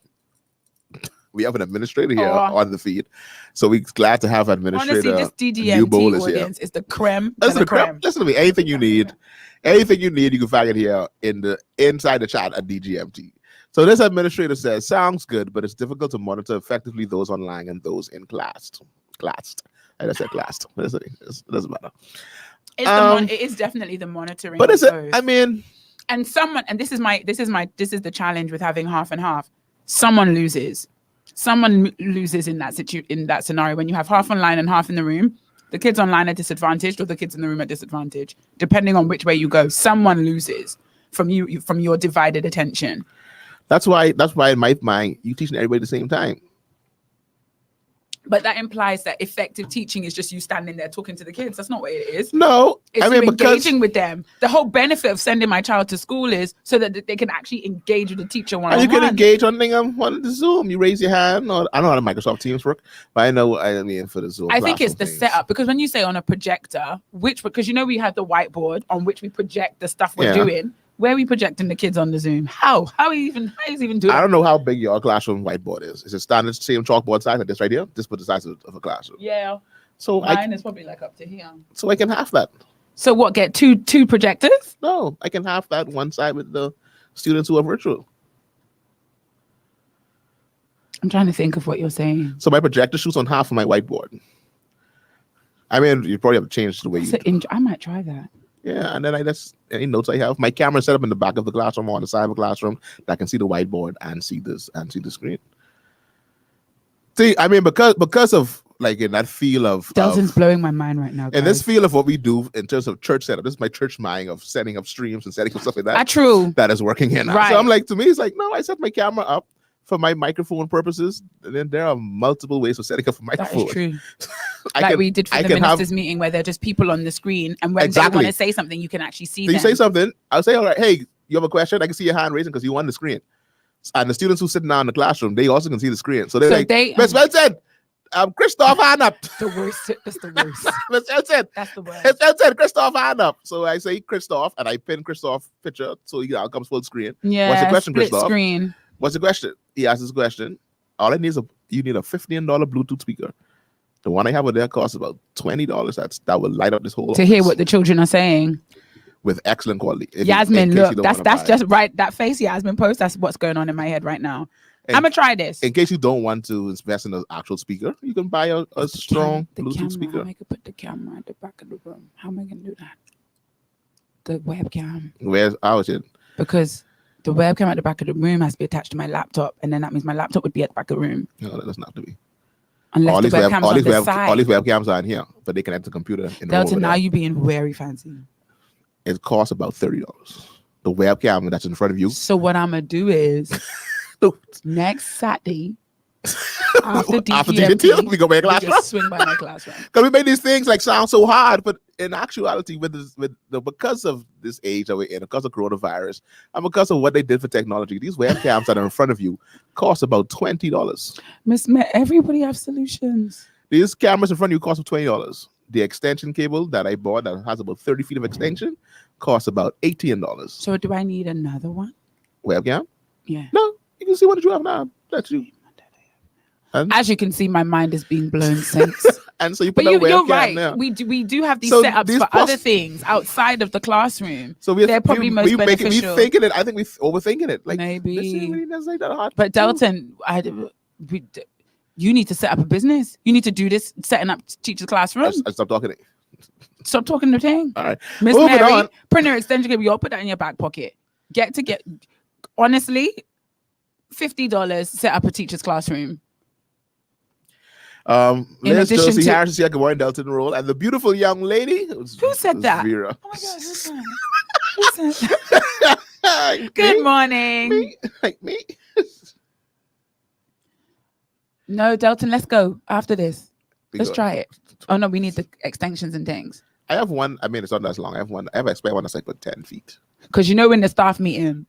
We have an administrator here on the feed. So we're glad to have administrator. Honestly, this DGMT audience is the creme. Listen to me. Anything you need, you can find it here inside the chat at DGMT. So this administrator says, sounds good, but it's difficult to monitor effectively those online and those in class. I just said class. It doesn't matter. It is definitely the monitoring. But is it? I mean. And this is the challenge with having half and half. Someone loses in that scenario when you have half online and half in the room. The kids online are disadvantaged, or the kids in the room are disadvantaged, depending on which way you go. Someone loses from your divided attention. That's why in my mind, you teaching everybody at the same time. But that implies that effective teaching is just you standing there talking to the kids. That's not what it is. No, it's engaging with them. The whole benefit of sending my child to school is so that they can actually engage with the teacher one-on-one. And you can engage on the Zoom. You raise your hand. Or I don't know how the Microsoft Teams work, but I mean for the Zoom. I think it's the setup, because when you say on a projector, because we have the whiteboard on which we project the stuff we're doing. Where are we projecting the kids on the Zoom? How is even doing? I don't know how big your classroom whiteboard is. Is it standard same chalkboard size like this right here? This put the size of a classroom. Yeah. So mine is probably like up to here. So I can half that. So what? Get two projectors? No, I can half that one side with the students who are virtual. I'm trying to think of what you're saying. So my projector shoots on half of my whiteboard. I mean, you probably have to change the way I might try that. Yeah, and then any notes I have. My camera set up in the back of the classroom or on the side of the classroom that I can see the whiteboard and see the screen. See, I mean, because of like in that feel of Delton's blowing my mind right now. And this feel of what we do in terms of church setup. This is my church mind of setting up streams and setting up stuff like that. True. That is working here now. Right. So I'm like, to me, it's like, no, I set my camera up for my microphone purposes, and then there are multiple ways of setting up a microphone. That is true. We did for the ministers' meeting, where they're just people on the screen, and when they want to say something, you can actually see them. You say something, I'll say, all right, hey, you have a question? I can see your hand raising because you on the screen. And the students who sitting down in the classroom, they also can see the screen. So they're Miss Wilson, Christoph, hand up. The worst. That's the worst. Miss Wilson. That's the worst. Miss Wilson, Christoph, hand up. So I say Christoph, and I pin Christoph's picture, so he comes full screen. Yeah. What's the question, Christoph? Screen. What's the question? He asks this question. All I need is you need a $15 Bluetooth speaker. The one I have over there costs about $20. That will light up this whole to hear what the children are saying with excellent quality. Yasmin, look, that's just right. That face Yasmin post. That's what's going on in my head right now. I'm gonna try this. In case you don't want to invest in an actual speaker, you can buy a strong Bluetooth speaker. I could put the camera at the back of the room. How am I gonna do that? The webcam. Where's ours? Because the webcam at the back of the room has to be attached to my laptop, and then that means my laptop would be at the back of the room. No, that doesn't have to be. Unless the webcam's on the side. All these webcams are in here, but they connect to the computer. Delton, now you being very fancy. It costs about $30. The webcam that's in front of you. So what I'm gonna do is next Saturday after DGMT, we go back classroom. Just swing by my classroom. Because we made these things like sound so hard, but in actuality, because of this age that we're in, because of coronavirus, and because of what they did for technology, these webcams that are in front of you cost about $20. Miss Met, everybody have solutions. These cameras in front of you cost $20. The extension cable that I bought that has about 30 feet of extension costs about $18. So do I need another one? Webcam? Yeah. No, you can see what you have now. That's you. As you can see, my mind is being blown since. And so you But put that you're webcam right. there. We do have these So setups these for other things outside of the classroom. So they're probably most beneficial. We thinking it. I think we overthinking it. Like Maybe. this isn't really necessarily that hard. But Delton, you need to set up a business. You need to do this, setting up teachers' classroom. I stop talking. Stop talking the thing. All right. Miss Moving Mary, on. printer extension cable, you all put that in your back pocket. Honestly, $50, set up a teacher's classroom. Liz Josie Harrison, see, I can wear Delton role, and the beautiful young lady. Who said that? Vera. Oh my God, who said that? Good morning. Me? Like me? No, Delton, let's go after this. Let's Good. try it. Oh no, we need the extensions and things. I have one. I mean, it's not that long. I have a spare one that's like for 10 feet. Because in the staff meeting,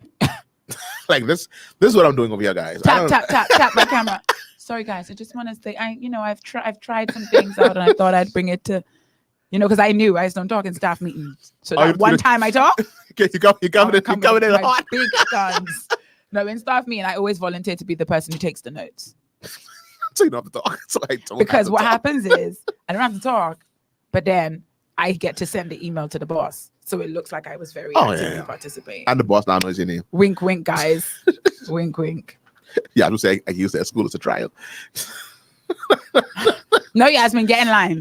Like this is what I'm doing over here, guys. tap my camera. Sorry guys, I just want to say I've tried some things out and I thought I'd bring it to because I knew I just don't talk in staff meetings. So that one time I talk. Okay, you coming in hot. Big guns. No, in staff meeting I always volunteer to be the person who takes the notes. So you don't have to talk. So I don't Because what talk. happens is I don't have to talk, but then I get to send the email to the boss. So it looks like I was very actively participating. And the boss now knows your name. Wink, wink, guys. Wink, wink. Yeah, I'm just saying I use that school as a trial. No, Yasmin, get in line.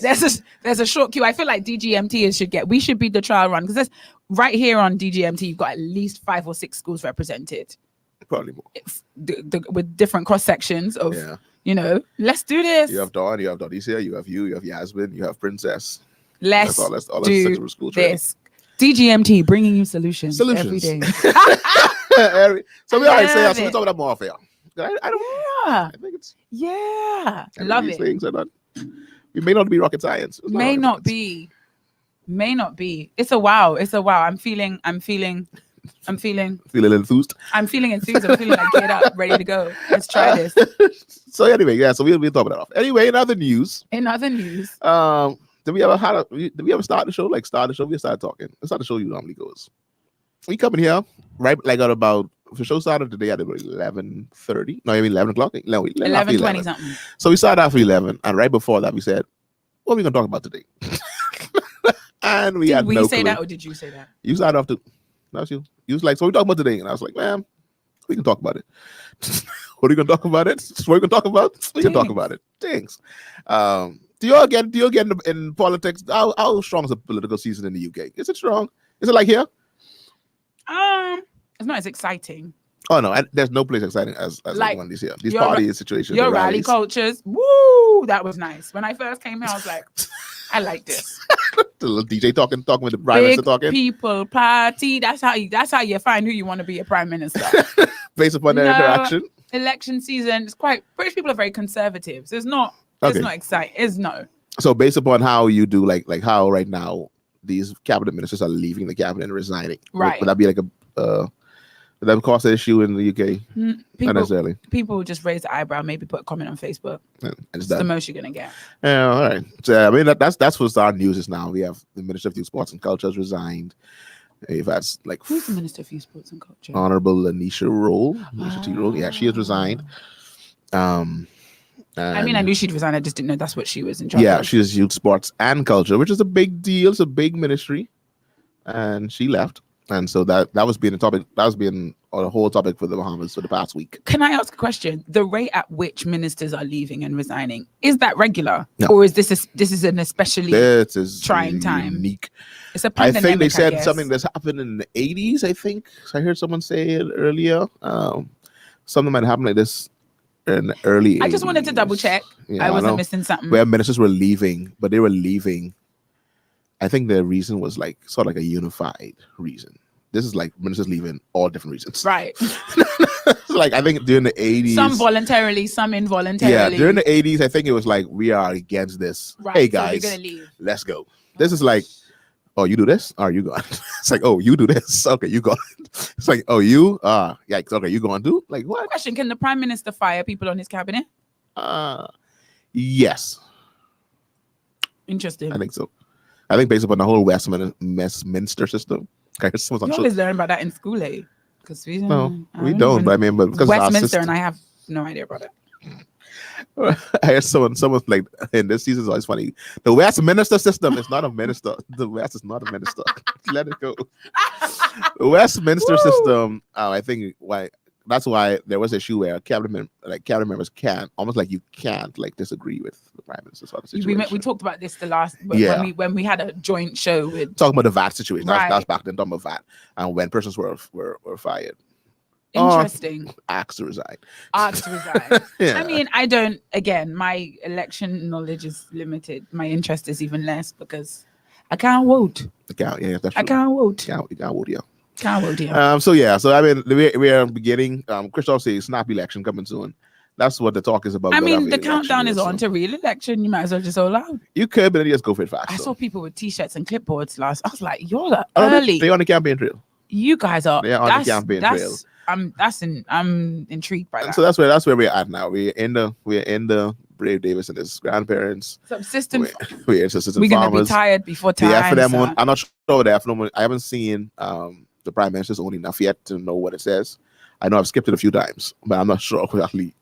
There's a short queue. I feel like DGMT we should be the trial run because there's right here on DGMT. You've got at least 5 or 6 schools represented. Probably more. With different cross sections of let's do this. You have Dawn, you have Donicia, you have Yasmin, you have Princess. Let's do school this. DGMT bringing you solutions every day. So we already say, so we're talking about more fair. I think it's love it. Things are not. We may not be rocket science. May not be. It's a wow. I'm feeling Feel a little enthused. I'm feeling enthused. I'm feeling like get up, ready to go. Let's try this. So anyway, so we'll talk about that off. Anyway, in other news. Did we ever start the show? We started talking. That's how the show normally goes. We come in here right like at about the show started today at about 11:30. No, I mean 11 o'clock. 11:20 something. So we started after 11, and right before that we said, "What are we gonna talk about today?" And we had no clue. Say that, or did you say that? You started off to. That was you. You was like, "So we talking about today?" And I was like, "Man, we can talk about it." What are you gonna talk about it? What are you gonna talk about? We can talk about it. Thanks. Do you all get in politics? How strong is the political season in the UK? Is it strong? Is it like here? It's not as exciting. Oh no, there's no place exciting as like one this year. These party situations. Your rally cultures. Woo! That was nice. When I first came here, I was like, I like this. The little DJ talking with the prime minister talking. People party. That's how you find who you want to be a prime minister. Based upon their interaction. Election season is British people are very conservative. So it's not exciting. It's no. So based upon how you do like how right now these cabinet ministers are leaving the cabinet and resigning. Right. Would that be like would that cause an issue in the UK? Not necessarily. People just raise the eyebrow, maybe put a comment on Facebook. It's the most you're gonna get. Yeah, all right. So I mean that's what our news is now. We have the Minister of Youth, Sports and Culture has resigned. If that's like who's the Minister of Youth, Sports and Culture? Honorable Lanisha Roll. Yeah, she has resigned. I mean, I knew she'd resign. I just didn't know that's what she was in charge of. Yeah, she's Youth, Sports and Culture, which is a big deal. It's a big ministry, and she left. And so that was being a topic. That was being a whole topic for the Bahamas for the past week. Can I ask a question? The rate at which ministers are leaving and resigning, is that regular, no. or is this an especially trying time? Unique. It's a pandemic. I think they said something that's happened in the 80s. I think I heard someone say it earlier. Something might happen like this in the early 80s. I just wanted to double check. I wasn't missing something. Where ministers were leaving, but they were leaving. I think the reason was like sort of like a unified reason. This is like ministers leaving all different reasons. Right. Like I think during the 80s. Some voluntarily, some involuntarily. Yeah, during the 80s, I think it was like, we are against this. Right. Hey guys, so let's go. This is like, oh, you do this? Are you gone? It's like, oh, you do this. Okay, you gone. It's like, oh, you? Yeah, okay, you going to do? Like what? Question, can the Prime Minister fire people on his cabinet? Yes. Interesting. I think so. I think based upon the whole Westminster system. You always learn about that in school, eh? Because we don't. But I mean, but because Westminster, and I have no idea about it. I heard someone's like, in this season is always funny. The Westminster system is not a minister. The West is not a minister. Let it go. The Westminster system, I think that's why there was an issue where cabinet members can't, almost like you can't like disagree with the prime minister sort of situation. We talked about this the last when we had a joint show with talking about the VAT situation. Right. That's back then, talking about VAT and when persons were fired. Interesting. Asked to resign. Yeah. I mean, I don't. Again, my election knowledge is limited. My interest is even less because I can't vote. I can't vote. You can't vote. Yeah. Can't vote. Yeah. So I mean, we are beginning. Christoph says snap election coming soon. That's what the talk is about. I mean, the countdown is on to real election. You might as well just all out. You could, but then you just go for it fast. I saw people with t-shirts and clipboards last. I was like, you're early. They're on the campaign trail. You guys are. They're on the campaign trail. I'm intrigued by that. So that's where we're at now. We're in the Brave Davis and his grandparents. Subsistent. We're subsistent We're gonna farmers. be tired before time. The FNM, I'm not sure what the FNM. I haven't seen the Prime Minister's own enough yet to know what it says. I know I've skipped it a few times, but I'm not sure exactly.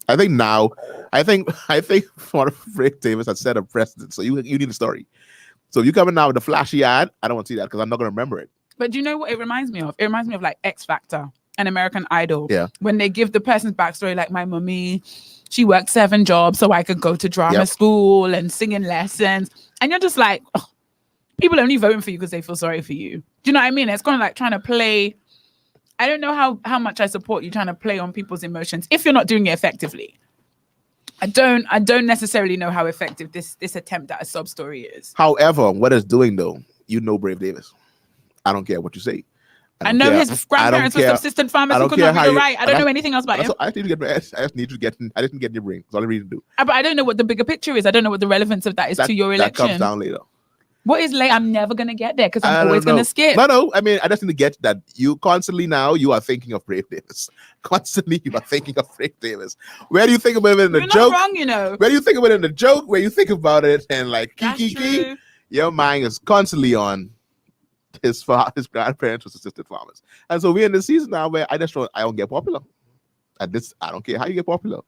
I think for Brave Davis had set a precedent. So you need a story. So if you coming now with the flashy ad, I don't want to see that because I'm not gonna remember it. But do you know what it reminds me of? It reminds me of like X Factor and American Idol. Yeah. When they give the person's backstory, like my mommy, she worked 7 jobs so I could go to drama school and singing lessons. And you're just like, oh, people are only voting for you because they feel sorry for you. Do you know what I mean? It's kind of like trying to play. I don't know how much I support you trying to play on people's emotions if you're not doing it effectively. I don't necessarily know how effective this attempt at a sub story is. However, what it's doing though, Brave Davis. I don't care what you say. I know his grandparents were subsistent farmers who could not read or write. I don't know anything else about him. I didn't get in your brain. That's all I need to do. But I don't know what the bigger picture is. I don't know what the relevance of that is to your election. That comes down later. What is late? I'm never going to get there because I'm always going to skip. No. I mean, I just need to get that you constantly now you are thinking of Brave Davis. Constantly you are thinking of Brave Davis. Where do you think about it in the joke? You're not wrong, you know. Where do you think about it in the joke? Where you think about it and like kiki? Your mind is constantly on his grandparents were assistant farmers. And so we're in the season now where I don't get popular. I don't care how you get popular.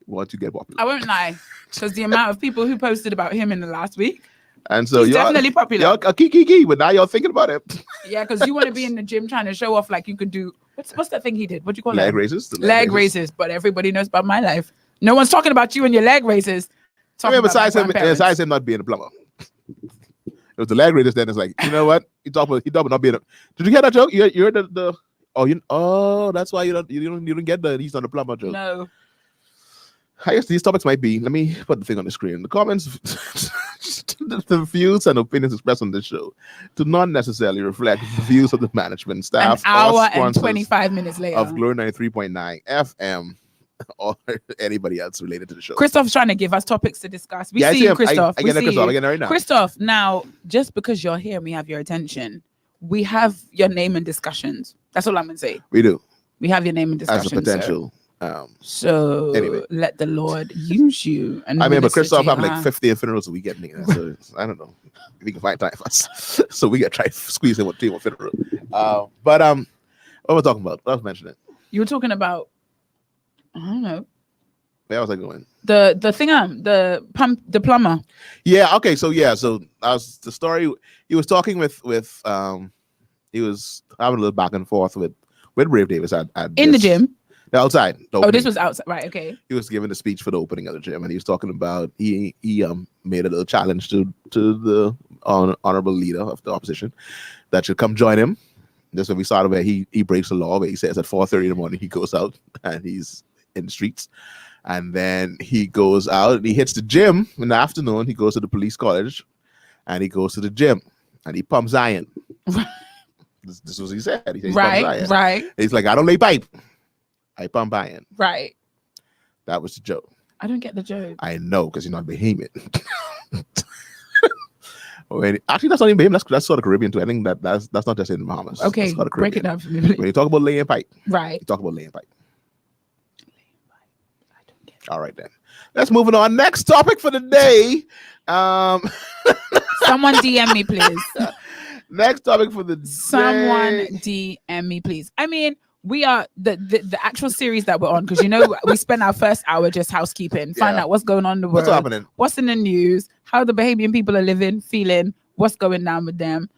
Once you get popular. I won't lie. Because the amount of people who posted about him in the last week. And so he's definitely popular. You're a kiki, but now you're thinking about it. Yeah, because you want to be in the gym trying to show off like you could do what's that thing he did? What do you call it? Leg raises. Leg raises, but everybody knows about my life. No one's talking about you and your leg raises. Besides him not being a plumber. It was the leg raises. Then it's like, you know what? He talked about not being a. Did you hear that joke? You're the that's why you don't get the he's not a plumber joke. No. I guess these topics might be. Let me put the thing on the screen. The comments, the views and opinions expressed on this show do not necessarily reflect the views of the management, staff, an hour and 25 minutes later of Glory 93.9 FM or anybody else related to the show. Christoph's trying to give us topics to discuss. We see you, Christoph. I get Christoph right now. Christoph, now, just because you're here and we have your attention, we have your name in discussions. That's all I'm going to say. We do. We have your name in discussions. As a potential. So anyway, let the Lord use you. And I mean, but Christoph have like 50 funerals a week getting it. So I don't know if we can find time for us. So we gotta try to squeeze in one funeral. But what we're talking about? I was mentioning it. You were talking about I don't know. Where was I going? The the plumber. Yeah. Okay. So that was the story. He was talking with he was having a little back and forth with Brave Davis at in the gym. Outside. This was outside, right? Okay. He was giving the speech for the opening of the gym, and he was talking about he made a little challenge to the honorable leader of the opposition that should come join him. That's when we started where he breaks the law, where he says at 4:30 in the morning he goes out and he's in the streets, and then he goes out and he hits the gym in the afternoon. He goes to the police college, and he goes to the gym and he pumps iron. This is what he said. He said he pumps iron. Right. And he's like, I don't lay pipe. I pump iron. Right. That was the joke. I don't get the joke. I know, because you're not Bahamian. Actually, that's not even Bahamian. That's sort of Caribbean too. I think that's not just in the Bahamas. Okay, break it down for me. When you talk about laying pipe, right? You talk about laying pipe. I don't get it. All right then. Let's move on. Next topic for the day. Someone DM me, please. Next topic for the day. Someone DM me, please. I mean, we are the actual series that we're on, because we spend our first hour just housekeeping, find out what's going on in the world, what's happening, what's in the news, how the Bahamian people are living, feeling, what's going down with them.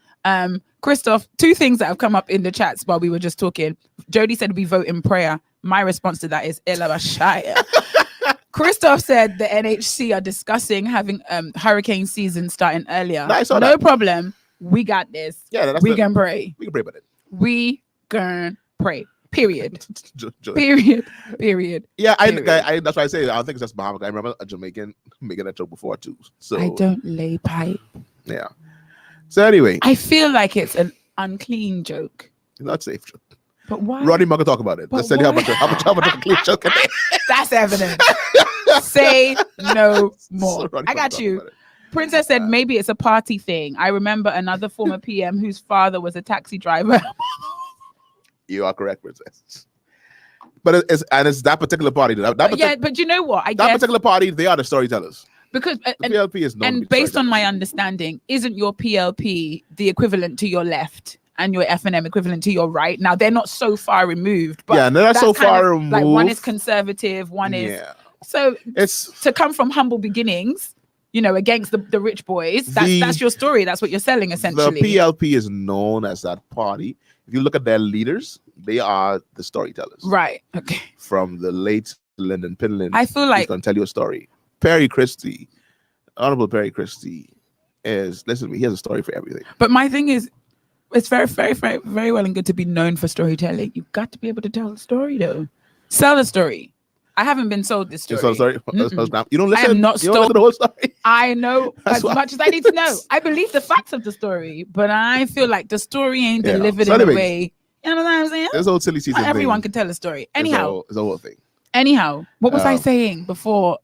Christoph, two things that have come up in the chats while we were just talking. Jody said we vote in prayer. My response to that is Elabashaya. Christoph said the NHC are discussing having hurricane season starting earlier. No problem. We got this. Yeah, we can pray. We can pray about it. We can pray. Period. Period. Yeah, I that's why I say I don't think it's just Bahamas. I remember a Jamaican making that joke before too. So I don't lay pipe. Yeah. So anyway, I feel like it's an unclean joke. It's not safe joke. But why? Rodney Mugger talk about it. Let's tell you how much a clean joke it is. That's evident. Say no more. So I got you. Princess said maybe it's a party thing. I remember another former PM whose father was a taxi driver. You are correct, Princess. But it's that particular party. But you know what? I guess particular party, they are the storytellers. Because the PLP is known and based on my understanding, isn't your PLP the equivalent to your left and your FNM equivalent to your right? Now they're not so far removed, but they're not so far removed. Like one is conservative, one is so. It's to come from humble beginnings, against the rich boys. That's your story. That's what you're selling essentially. The PLP is known as that party. If you look at their leaders, they are the storytellers. Right. Okay. From the late Lyndon Pinlin, I feel like he's gonna tell you a story. Perry Christie, Honorable Perry Christie, listen to me, he has a story for everything. But my thing is, it's very, very, very, very well and good to be known for storytelling. You've got to be able to tell the story, though. Sell the story. I haven't been sold this story. You don't listen. I am not you don't listen to the whole story. I know as much as I need to know. I believe the facts of the story, but I feel like the story ain't delivered in a way. You know what I'm saying? This whole silly season. Not everyone can tell a story. Anyhow, it's a whole thing. Anyhow, what was I saying before?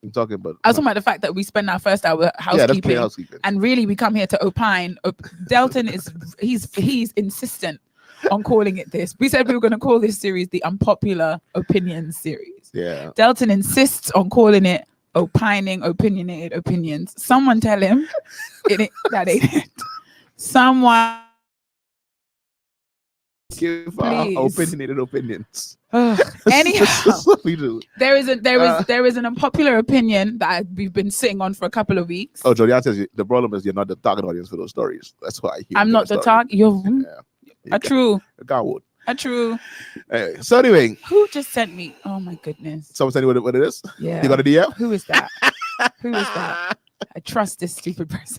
I'm talking about. I was talking about the fact that we spend our first hour housekeeping, and really we come here to opine. Delton he's insistent on calling it this. We said we were going to call this series the Unpopular Opinions series. Yeah. Delton insists on calling it Opining, Opinionated Opinions. Someone tell him that ain't it. Someone give opinionated opinions. Anyhow, we do. There is an unpopular opinion that we've been sitting on for a couple of weeks. Oh, Jody, says the problem is you're not the target audience for those stories. That's why I'm not the target. You're true. True. So anyway, who just sent me? Oh my goodness! Someone sent you what it is. Yeah. You got a DM? Who is that? Who is that? I trust this stupid person.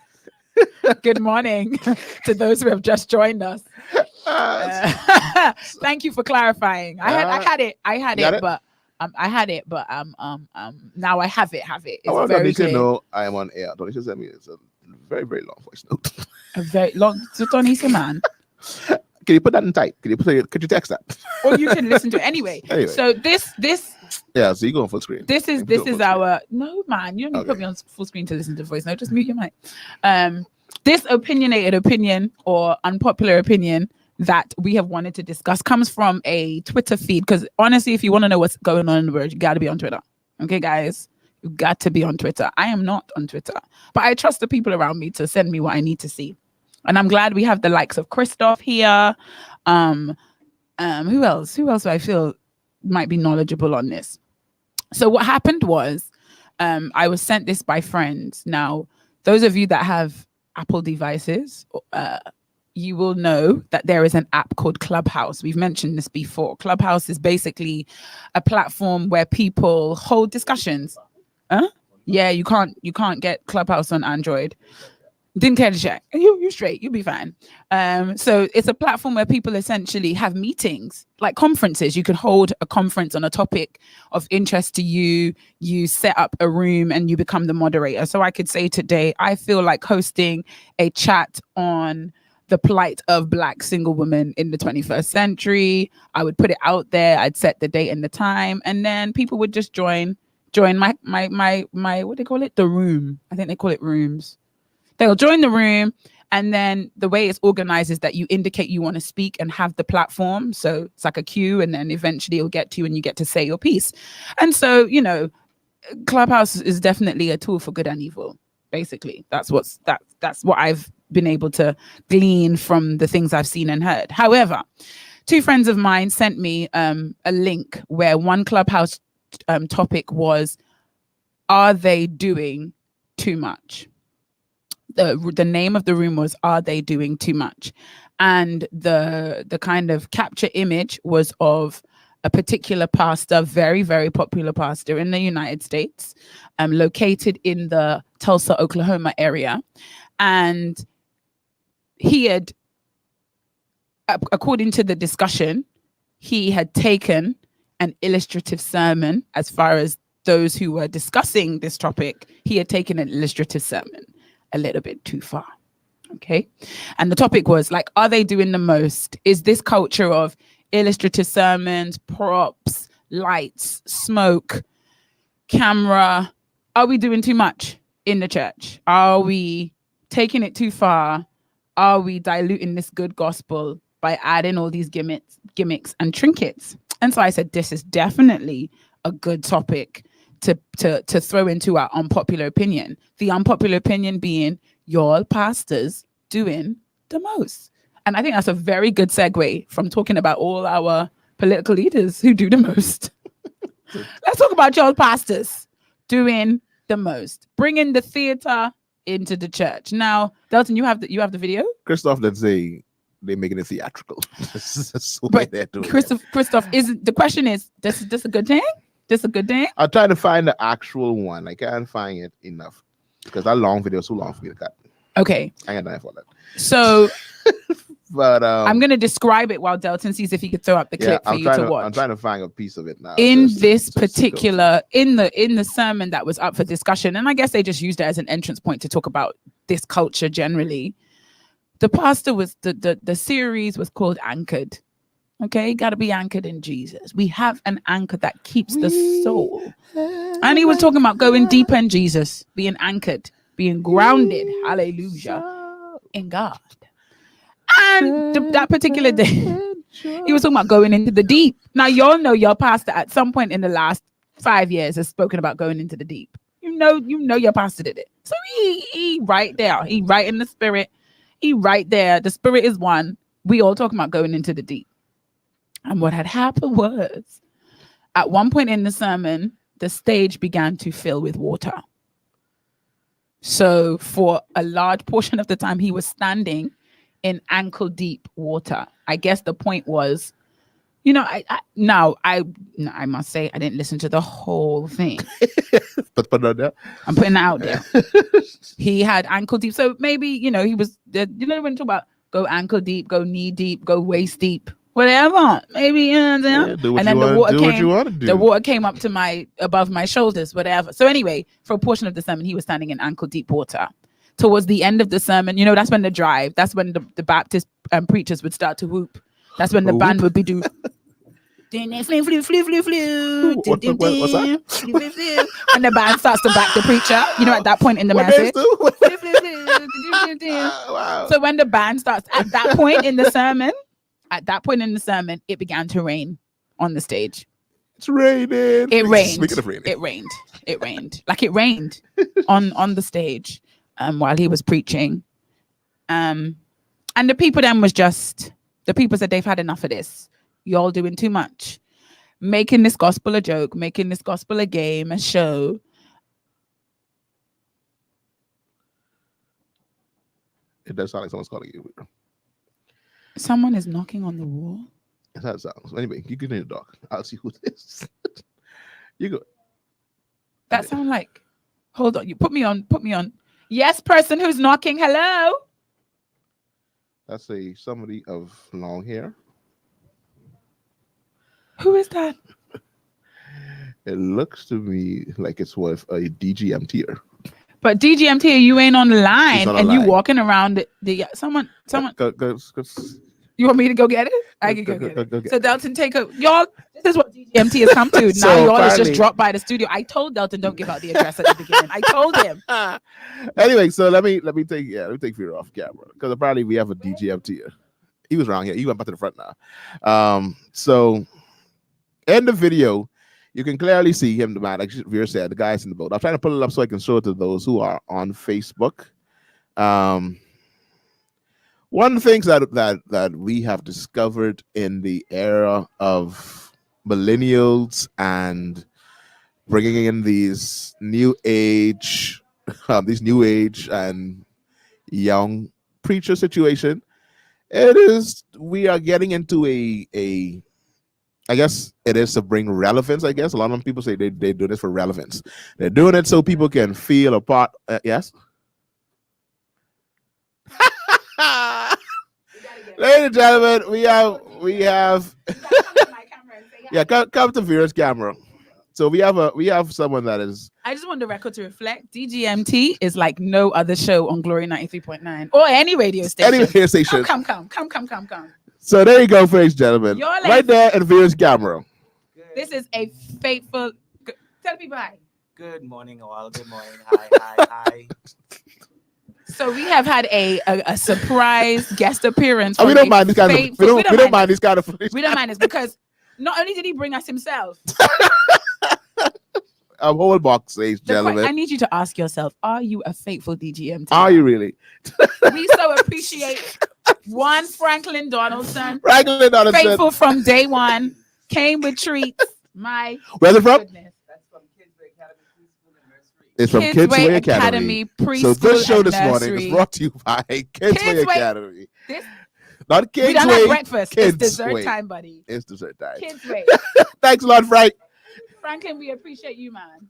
Good morning to those who have just joined us. Thank you for clarifying. I had it, but now I have it. It's I very need clear. to know I am on air. Don't you send me? It's a very, very long voice note. A very long. So Tony's a man. Can you put that in type? Could you text that? Or you can listen to it anyway. So this. Yeah, so you go on full screen. This is our no man. You don't need to put me on full screen to listen to the voice. No, just mute your mic. This opinionated opinion or unpopular opinion that we have wanted to discuss comes from a Twitter feed. Because honestly, if you want to know what's going on in the world, you got to be on Twitter. Okay, guys, you got to be on Twitter. I am not on Twitter, but I trust the people around me to send me what I need to see. And I'm glad we have the likes of Christoph here. Who else do I feel might be knowledgeable on this? So what happened was I was sent this by friends. Now, those of you that have Apple devices, you will know that there is an app called Clubhouse. We've mentioned this before. Clubhouse is basically a platform where people hold discussions. Yeah, you can't get Clubhouse on Android. Didn't care to check. You straight. You'll be fine. So it's a platform where people essentially have meetings, like conferences. You could hold a conference on a topic of interest to you. You set up a room and you become the moderator. So I could say today, I feel like hosting a chat on the plight of Black single women in the 21st century. I would put it out there. I'd set the date and the time, and then people would just join my what do they call it? The room. I think they call it rooms. They'll join the room, and then the way it's organized is that you indicate you want to speak and have the platform. So it's like a queue, and then eventually it'll get to you and you get to say your piece. And so, Clubhouse is definitely a tool for good and evil. Basically, that's what I've been able to glean from the things I've seen and heard. However, two friends of mine sent me a link where one Clubhouse topic was, are they doing too much? The name of the room was, are they doing too much? And the kind of capture image was of a particular pastor, very, very popular pastor in the United States, located in the Tulsa, Oklahoma area. And he had, according to the discussion, he had taken an illustrative sermon. As far as those who were discussing this topic, he had taken an illustrative sermon a little bit too far. Okay. And the topic was like, are they doing the most? Is this culture of illustrative sermons, props, lights, smoke, camera, are we doing too much in the church? Are we taking it too far? Are we diluting this good gospel by adding all these gimmicks and trinkets? And so I said, this is definitely a good topic to throw into our unpopular opinion. The unpopular opinion being, your pastors doing the most. And I think that's a very good segue from talking about all our political leaders who do the most. Let's talk about your pastors doing the most, bringing the theater into the church. Now, Delton, you have the video. Christoph, let's say they're making it theatrical. But Christoph, the question is, this a good thing? This a good thing? I'll try to find the actual one. I can't find it enough because that long video is too long for me to cut. Okay. I got time for that. So, but I'm going to describe it while Delton sees if he could throw up the clip for you to watch. I'm trying to find a piece of it now. In this particular, in the sermon that was up for discussion, and I guess they just used it as an entrance point to talk about this culture generally. The pastor was the series was called Anchored. Okay, got to be anchored in Jesus. We have an anchor that keeps the soul. And he was talking about going deeper in Jesus, being anchored, being grounded, hallelujah, in God. And that particular day, he was talking about going into the deep. Now, y'all know your pastor at some point in the last 5 years has spoken about going into the deep. You know your pastor did it. So he right there. He right in the spirit. He right there. The spirit is one. We all talking about going into the deep. And what had happened was, at one point in the sermon, the stage began to fill with water. So for a large portion of the time, he was standing in ankle deep water. I guess the point was, I must say I didn't listen to the whole thing. But put it out there. I'm putting it out there. He had ankle deep. So maybe, he was, when you talk about go ankle deep, go knee deep, go waist deep, whatever. Maybe, and then the water came up to above my shoulders, whatever. So anyway, for a portion of the sermon, he was standing in ankle deep water. Towards the end of the sermon, that's when that's when the Baptist preachers would start to whoop. That's when the band would be doing. What's that? When the band starts to back the preacher, at that point in the message. Wow. So when the band starts at that point in the sermon, it began to rain on the stage. It's raining. It rained. Speaking of raining. It rained. Like it rained on the stage while he was preaching. And the people then the people said they've had enough of this. Y'all doing too much. Making this gospel a joke, making this gospel a game, a show. It does sound like someone's calling you. Someone is knocking on the wall. That sounds. Anyway, you can in the dark. I'll see who it is. You go. That sound like. Hold on. You put me on. Yes, person who's knocking. Hello. That's somebody of long hair. Who is that? It looks to me like it's with a DGMTer. But DGMT, you ain't on the line, and you walking around the someone. Go. You want me to go get it? I can go get it. So Delton, y'all. This is what DGMT has come to. Now y'all is just dropped by the studio. I told Delton don't give out the address at the beginning. I told him. Anyway, so let me take Vera off camera because apparently we have a DGMT. He was around here. He went back to the front now. So in the video, you can clearly see him, like Vera said, the guy's in the boat. I'm trying to pull it up so I can show it to those who are on Facebook. One of the things that we have discovered in the era of millennials and bringing in these new age and young preacher situation, we are getting into a I guess it is to bring relevance. I guess a lot of people say they do this for relevance. They're doing it so people can feel a part. Yes. Ladies and gentlemen, we have yeah, come to Vera's camera. So we have someone that is. I just want the record to reflect DGMT is like no other show on Glory 93.9 or any radio station. Any radio station. Come. So there you go, ladies and gentlemen. Right there in Vera's camera. This is a faithful. Tell people hi. Good morning, all. Good morning. Hi. So we have had a surprise guest appearance. We don't mind this kind of. We don't mind this kind of. We don't mind this because not only did he bring us himself. A whole box, ladies and gentlemen. I need you to ask yourself: are you a faithful DGMT? Are you really? We so appreciate one Franklin Donaldson. Faithful from day one. Came with treats. Where's it from? Goodness. It's from Kidsway Academy. Preschool so this show this nursery. morning is brought to you by Kidsway Academy. Not Kidsway. We don't have breakfast. Kidsway. It's dessert time, buddy. It's dessert time. Kidsway. Thanks a lot, Frank. Franklin, we appreciate you, man.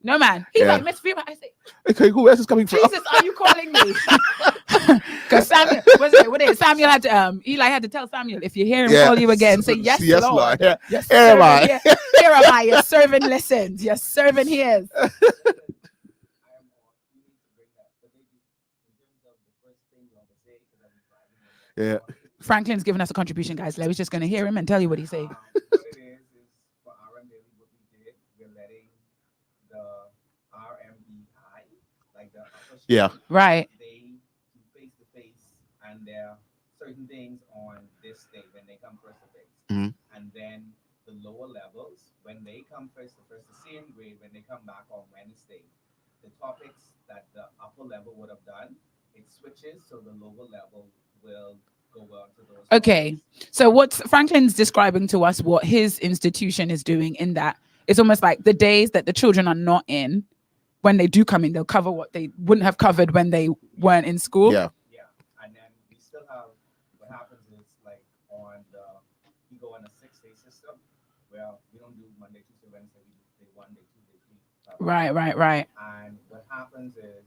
No, man. He's like, Miss Vera. I say, okay, who else is coming from? Jesus, are you calling me? Because Samuel, Samuel had to, Eli had to tell Samuel, if you hear him call you again, say, yes, Lord. Here Yes, am I. Here am I. Your servant listens. Your servant hears. Yeah. Franklin's giving us a contribution, guys. Larry's just going to hear him and tell you what he say. What it is for RM Daily, what we did, we're letting the RMB high, like the upper Right. they do face to face, and there are certain things on this day when they come first to face, and then the lower levels when they come first to first, the same grade when they come back on Wednesday, the topics that the upper level would have done, it switches so the lower level will go on to those. Okay, so what Franklin's describing to us, what his institution is doing in that, it's almost like the days that the children are not in, when they do come in, they'll cover what they wouldn't have covered when they weren't in school. Yeah. And then we still have, what happens is like we go on a 6-day system where we don't do Monday, Tuesday, Wednesday, we do day 1, day 2, day 3. Right. And what happens is,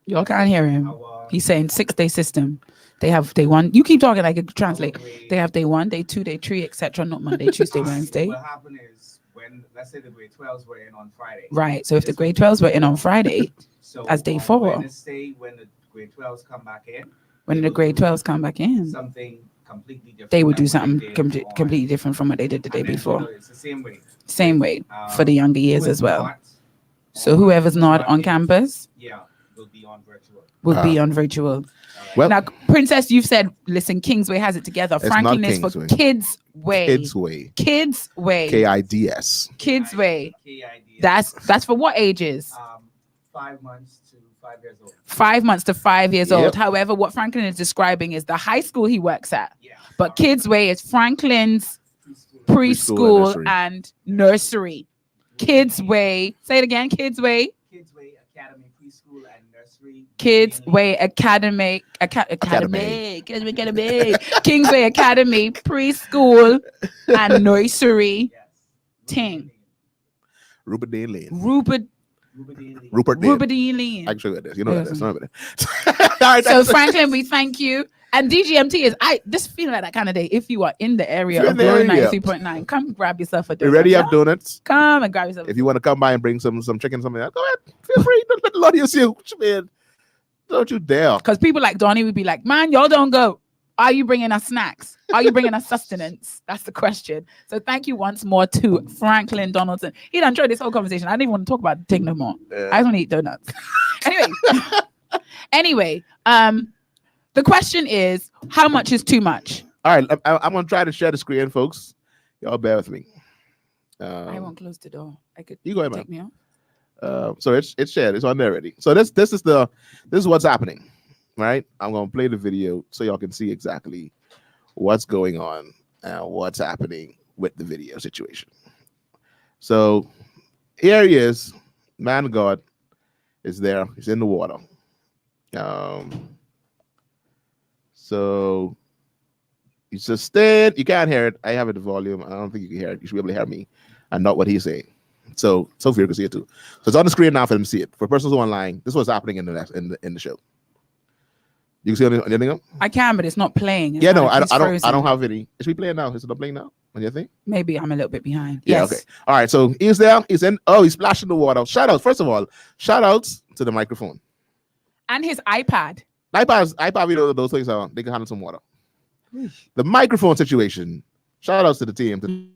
Y'all can't hear him. He's saying 6-day system. They have day 1. You keep talking, I can translate. They have day 1, day 2, day 3, etc. Not Monday, Tuesday, Wednesday. What happened is when, let's say the grade 12s were in on Friday. Right. So if the grade 12s were in on Friday, so as day 4. Wednesday, when the grade 12s come back in. Something completely different. They would do something completely different from what they did the day before. It's the same way. Same way for the younger years as well. So whoever's not on campus, will be on virtual. Be on virtual. Well, now, Princess, you've said, listen, Kingsway has it together. Franklin is for Kidsway. Kidsway. KIDS. Kidsway. That's for what ages? 5 months to 5 years old. 5 months to 5 years old. However, what Franklin is describing is the high school he works at. But Kidsway is Franklin's preschool and nursery. Kidsway. Say it again. Kidsway. Kidsway Academy Preschool and Nursery. Kidsway Academy. Kingsway Academy Preschool and Nursery. Ting. Rupert Dean Lane. Actually, it is. You know that's not it. So Franklin, we thank you. And DGMT is this feeling like that kind of day. If you are in the area of Glory 93.9, come grab yourself a donut. We already have donuts. Come and grab yourself. If you want to come by and bring some chicken, something like that, go ahead. Feel free. Don't let the Lord use you, man. Don't you dare. Because people like Donnie would be like, man, y'all don't go. Are you bringing us snacks? Are you bringing us sustenance? That's the question. So thank you once more to Franklin Donaldson. He done enjoyed this whole conversation. I didn't even want to talk about the thing no more. I just want to eat donuts. Anyway, the question is, how much is too much? All right, I'm going to try to share the screen, folks. Y'all bear with me. I won't close the door. You go ahead, take man. Me off. So it's shared. It's on there already. So this is what's happening. right? I'm gonna play the video so y'all can see exactly what's going on and what's happening with the video situation. So here he is, man of God is there. He's in the water. So you sustain. You can't hear it. I have it the volume. I don't think you can hear it. You should be able to hear me and not what he's saying. So Sophia can see it too. So it's on the screen now for them to see it. For persons who are online, this is what's happening in the show. You can see anything else? I can, but it's not playing. Yeah, no, I don't have any. Is we playing now? Is it not playing now on your thing? Maybe I'm a little bit behind. Yeah, yes. Okay. All right. So he's there. He's in. Oh, he's splashing the water. Shout out. First of all, shout outs to the microphone. And his iPad. iPad, you know, those things they can handle some water. The microphone situation. Shout outs to the team.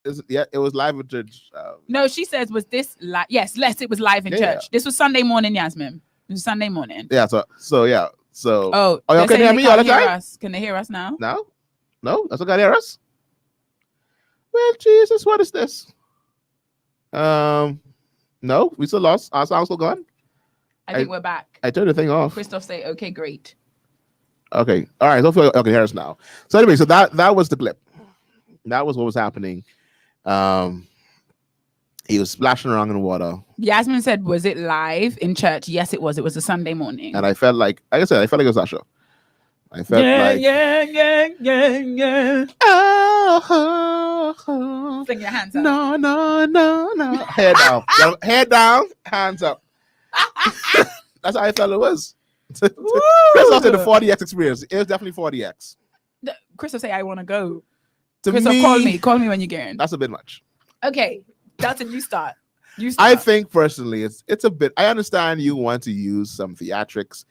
It was live at church. No, she says, was this live? Yes, it was live in church. This was Sunday morning, Yasmin. It was Sunday morning. Yeah, so yeah. So y'all can hear me all the time? Can they hear us now? No, that's okay. Hear us? Well, Jesus, what is this? No, we still lost. Our sound's still gone. I think we're back. I turned the thing off. Christoph say, okay, great. Okay, all right. Hopefully y'all can hear us now. So anyway, so that was the clip. That was what was happening. He was splashing around in the water. Yasmin said, was it live in church? Yes, it was. It was a Sunday morning. And I felt like I said, it was Usher. I felt like yeah. Oh, Fling your hands up. No. Head down, hands up. That's how I felt it was. Christoph said the 40x experience. It was definitely 40x. Christoph say, I want to go. To Christoph, me, call me when you get in. That's a bit much. Okay, Delton, you start. I think personally, it's a bit. I understand you want to use some theatrics.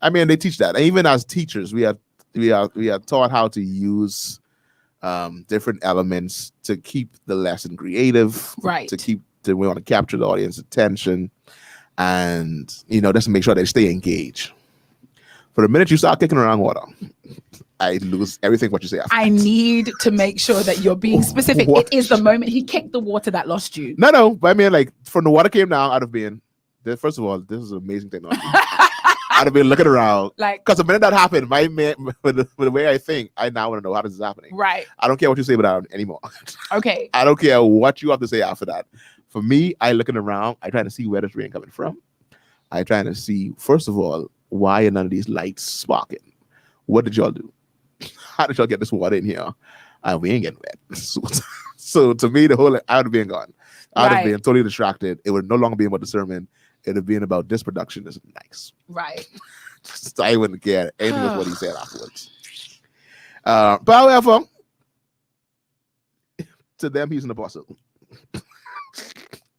I mean, they teach that. And even as teachers, we are taught how to use different elements to keep the lesson creative. Right. We want to capture the audience attention, and just to make sure they stay engaged. For the minute you start kicking around water, I lose everything what you say after. I need to make sure that you're being specific. It is the moment he kicked the water that lost you. No, but I mean, like, from the water came down out of being. First of all, this is amazing technology. I'd have been looking around, like, because the minute that happened, with the way I think, I now want to know how this is happening. Right. I don't care what you say about it anymore. Okay. I don't care what you have to say after that. For me, I looking around, I trying to see where this rain coming from. I trying to see, first of all, why are none of these lights sparking? What did y'all do? How did y'all get this water in here? And we ain't getting wet. So to me, I would have been gone. I would have been totally distracted. It would no longer be about the sermon. It would have been about this production is nice. Right. So I wouldn't care anything of what he said afterwards. But however, to them, he's an apostle.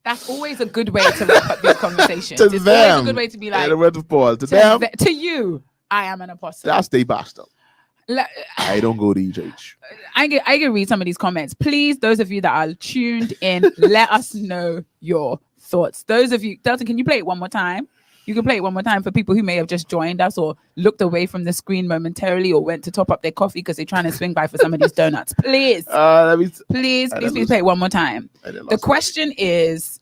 That's always a good way to wrap up these conversations. To it's them, always a good way to be like, a word of Paul. To them, to you, I am an apostle. That's the pastor. I don't go to church. I can read some of these comments. Please, those of you that are tuned in, let us know your thoughts. Those of you, Delton, can you play it one more time? You can play it one more time for people who may have just joined us or looked away from the screen momentarily or went to top up their coffee because they're trying to swing by for some of these donuts. Please, please play it one more time. The question is,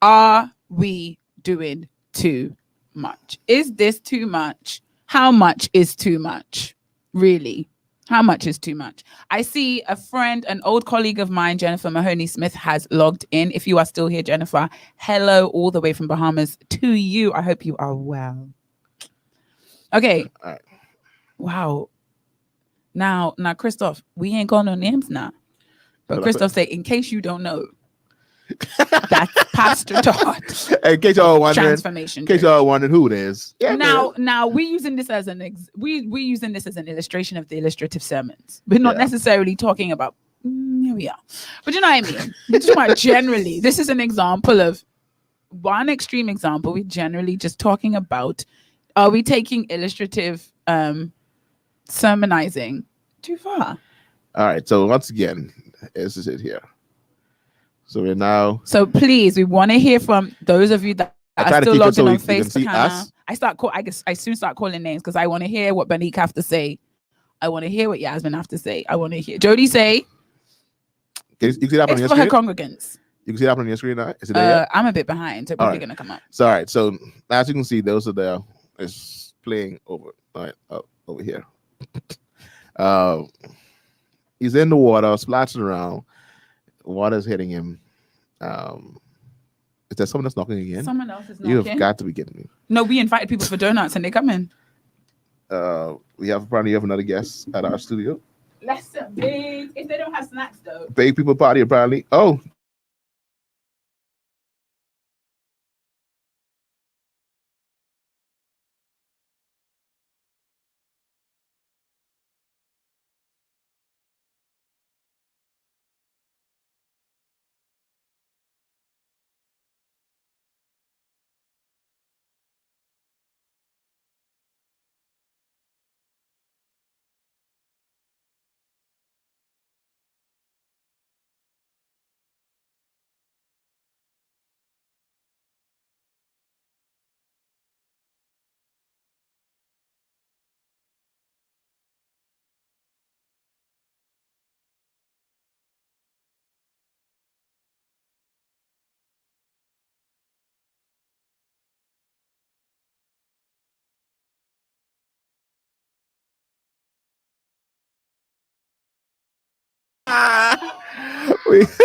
are we doing too much? Is this too much? How much is too much? Really? How much is too much? I see a friend, an old colleague of mine, Jennifer Mahoney Smith, has logged in. If you are still here, Jennifer, hello all the way from Bahamas to you. I hope you are well. Okay. All right. Wow. Now, Christoph, we ain't got no names now. But Christoph say, in case you don't know, that's Pastor Todd. In case y'all wondering, Transformation. In case y'all wondering who it is. Yeah, now we're using this as we're using this as an illustration of the illustrative sermons. We're not necessarily talking about here we are. But you know what I mean? We're talking about generally. This is an example of one extreme example. We're generally just talking about, are we taking illustrative sermonizing too far? All right. So once again, this is it here. So we're now. So please, we want to hear from those of you that are still logged in on Facebook. I soon start calling names because I want to hear what Banique have to say. I want to hear what Yasmin have to say. I want to hear Jody say. You see that on your for screen? Her congregants. You can see that on your screen now. Is it there yet? I'm a bit behind, so probably gonna come up. So all right. So as you can see, those are there. It's playing over. All right, over here. He's in the water, splashing around. Water's hitting him. Is there someone that's knocking again? Someone else is knocking. You've got to be kidding me. No, we invited people for donuts and they come in. We probably have another guest at our studio. Listen, big. If they don't have snacks though. Big people party apparently. Oh.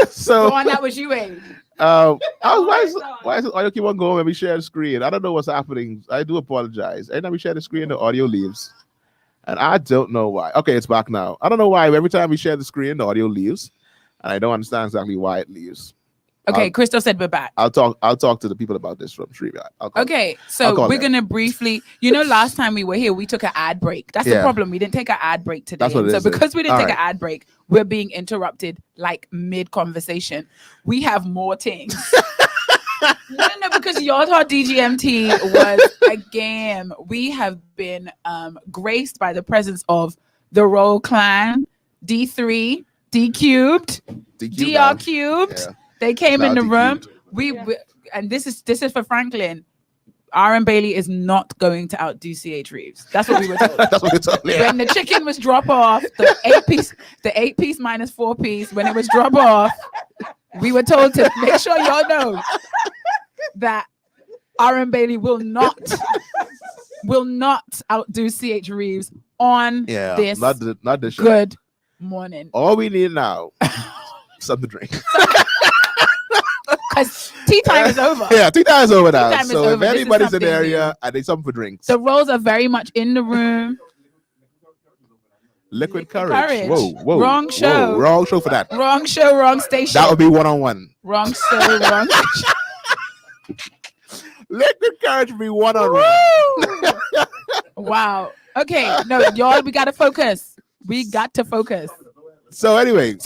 So on that was you, Abe. Why is the audio keep on going when we share the screen? I don't know what's happening. I do apologize. Every time we share the screen, the audio leaves. And I don't know why. Okay, it's back now. I don't know why. Every time we share the screen, the audio leaves. And I don't understand exactly why it leaves. Okay, Christoph said we're back. I'll talk to the people about this from StreamYard. Okay, so we're gonna briefly, last time we were here, we took an ad break. That's the problem. We didn't take an ad break today. That's what it is. So because we didn't take an ad break, we're being interrupted like mid-conversation. We have more things. No, because y'all thought DGMT was a game. We have been graced by the presence of the Roll Clan, D3, D Cubed, DR Cubed. Yeah. They came in the room. We and this is for Franklin. R.M. Bailey is not going to outdo C.H. Reeves. That's what we were told. That's what we were told. Yeah. When the chicken was drop off, the 8-piece minus 4-piece, when it was drop off, we were told to make sure y'all know that R.M. Bailey will not outdo C.H. Reeves on this not this show. Good morning. All we need now something to drink. Because tea time is over. Yeah, tea time is over now. So if anybody's in the area, I need something for drinks. The rolls are very much in the room. Liquid courage. Whoa. Wrong show. Whoa, wrong show for that. Wrong show, wrong station. That would be one-on-one. Wrong show, wrong station. Liquid courage would be one-on-one. Wow. Okay. No, y'all, we got to focus. We got to focus. So anyway.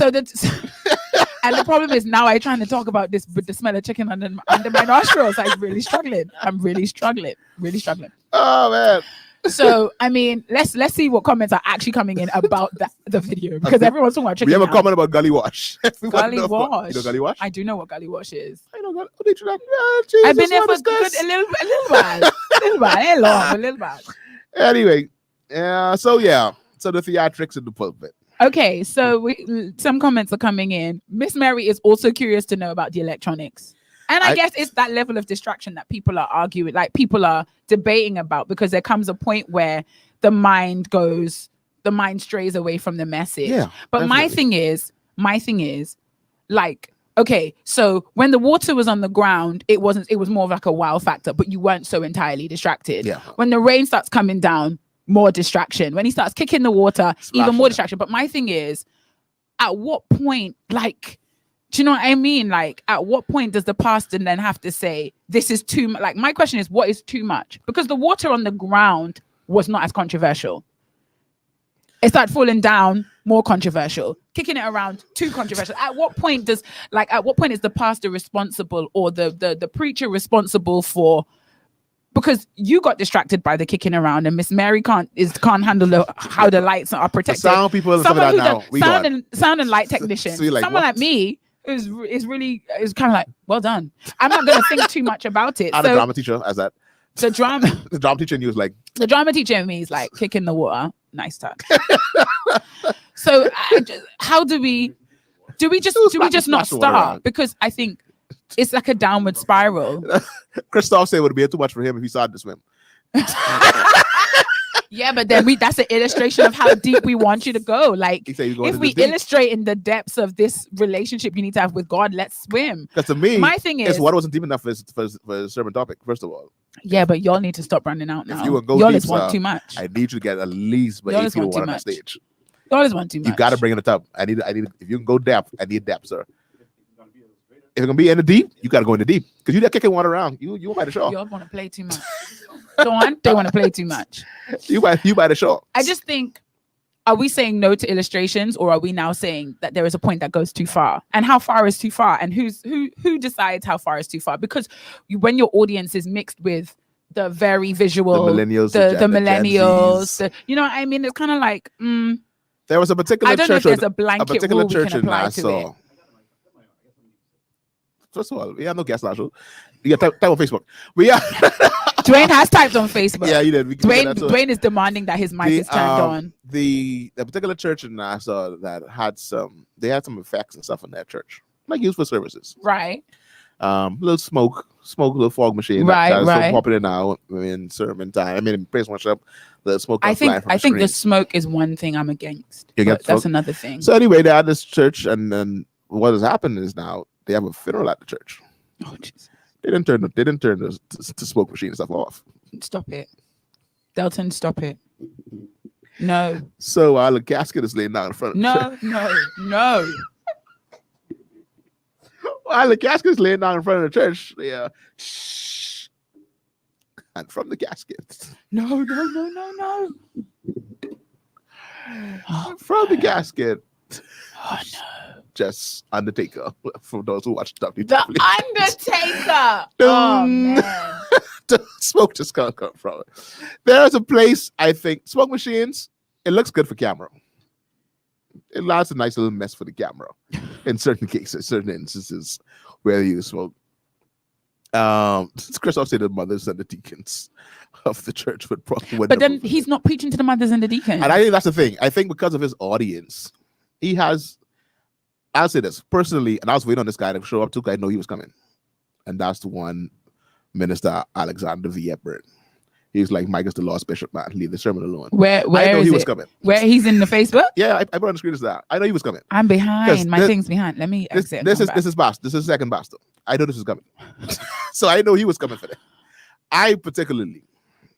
And the problem is now I'm trying to talk about this with the smell of chicken under my nostrils. I'm really struggling. Really struggling. Oh man. So I mean, let's see what comments are actually coming in about the video, because everyone's talking about chicken. We have a comment about gully wash. Gully wash. You know gully wash? I do know what gully wash is. I know gully. I've been there for a little while. Ain't long, a little while. Anyway, so the theatrics in the pulpit. Okay, so some comments are coming in. Miss Mary is also curious to know about the electronics. And I guess it's that level of distraction that people are arguing, like people are debating about, because there comes a point where the mind strays away from the message. Yeah, but definitely. my thing is, like, okay, so when the water was on the ground, it was more of like a wow factor, but you weren't so entirely distracted. Yeah. When the rain starts coming down, more distraction. When he starts kicking the water, even more distraction. But my thing is, at what point, like, do you know what I mean? Like, at what point does the pastor then have to say, this is too much? Like, my question is, what is too much? Because the water on the ground was not as controversial. It started falling down, more controversial. Kicking it around, too controversial. At what point is the pastor responsible, or the preacher responsible for? Because you got distracted by the kicking around, and Miss Mary can't handle how the lights are protected. The sound people and stuff like that now. Sound and light technician. So like, someone like me is kind of like, well done. I'm not going to think too much about it. I'm a drama teacher, as that. The drama teacher in you was like, the drama teacher in me is like, kicking the water. Nice touch. So how do we just not start? Because I think it's like a downward spiral. Christoph said it would be too much for him if he started to swim. Yeah, but then that's an illustration of how deep we want you to go. Like, if we illustrate in the depths of this relationship you need to have with God, let's swim. Because to me, my thing is, water wasn't deep enough for a sermon topic, first of all. Yeah, but y'all need to stop running out now. If you would go y'all deep, want too much. I need you to get at least 8 feet of water on that stage. Y'all just want too much. You got to bring in the tub. I need. If you can go depth, I need depth, sir. If it's gonna be in the deep, you gotta go in the deep, because you're not kicking water around. You by the shore. Y'all want to play too much. Go on. They want to play too much. You by the shore. I just think, are we saying no to illustrations, or are we now saying that there is a point that goes too far? And how far is too far? And who decides how far is too far? Because when your audience is mixed with the very visual, the millennials, the millennials, you know what I mean? It's kind of like, there was a particular I don't church. Know if there's a blanket rule we can apply to it. First of all, we have no guest last show. You got type on Facebook. Dwayne has typed on Facebook. Yeah, you did. Dwayne is demanding that his mic is turned on. The particular church in Nassau that had some effects and stuff in that church, like used for services. Right. Little smoke, little fog machine. Right. So popular now in sermon time. I mean, in praise worship, the smoke. I think the smoke is one thing I'm against. That's another thing. So anyway, they had this church, and then what has happened is now they have a funeral at the church. Oh, Jesus. They didn't turn the smoke machine and stuff off. Stop it, Delton. Stop it. No. So while the casket is laying down in front of the church. No. While the casket is laying down in front of the church, shh. And from the casket. No. From the casket. Oh no. Just Undertaker, for those who watch WWE. The Undertaker. Oh man. The smoke just can't come from it. There's a place, I think, smoke machines, it looks good for camera. It allows a nice little mess for the camera in certain cases, certain instances where you smoke. Christoph said the mothers and the deacons of the church would probably. But then he's not preaching to the mothers and the deacons. And I think that's the thing. I think because of his audience, he has. I'll say this personally, and I was waiting on this guy to show up too. I know he was coming, and that's the one Minister Alexander V. Hepburn. He was like, "Mike is the lost bishop, man. Leave the sermon alone." Where I know is he was it? coming. Where he's in the Facebook? Yeah, I put on the screen that. I know he was coming. I'm behind. My thing's behind. Let me exit. This is second bastard. I know this is coming, so I know he was coming for that. I particularly.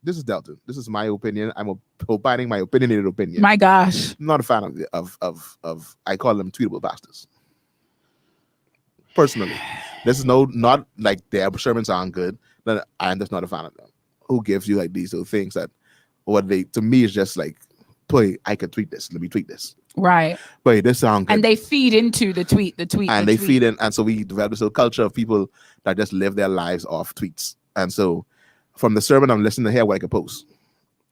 This is Delton. This is my opinion. I'm opining my opinionated opinion. My gosh. I'm not a fan of I call them tweetable bastards. Personally. This is not like their sermons aren't good. I'm just not a fan of them. Who gives you like these little things that what they to me is just like, boy, I could tweet this. Let me tweet this. Right. But this sounds good. And they feed into the tweet. And they feed in, and so we develop this whole culture of people that just live their lives off tweets. And so from the sermon I'm listening to hear what I can post.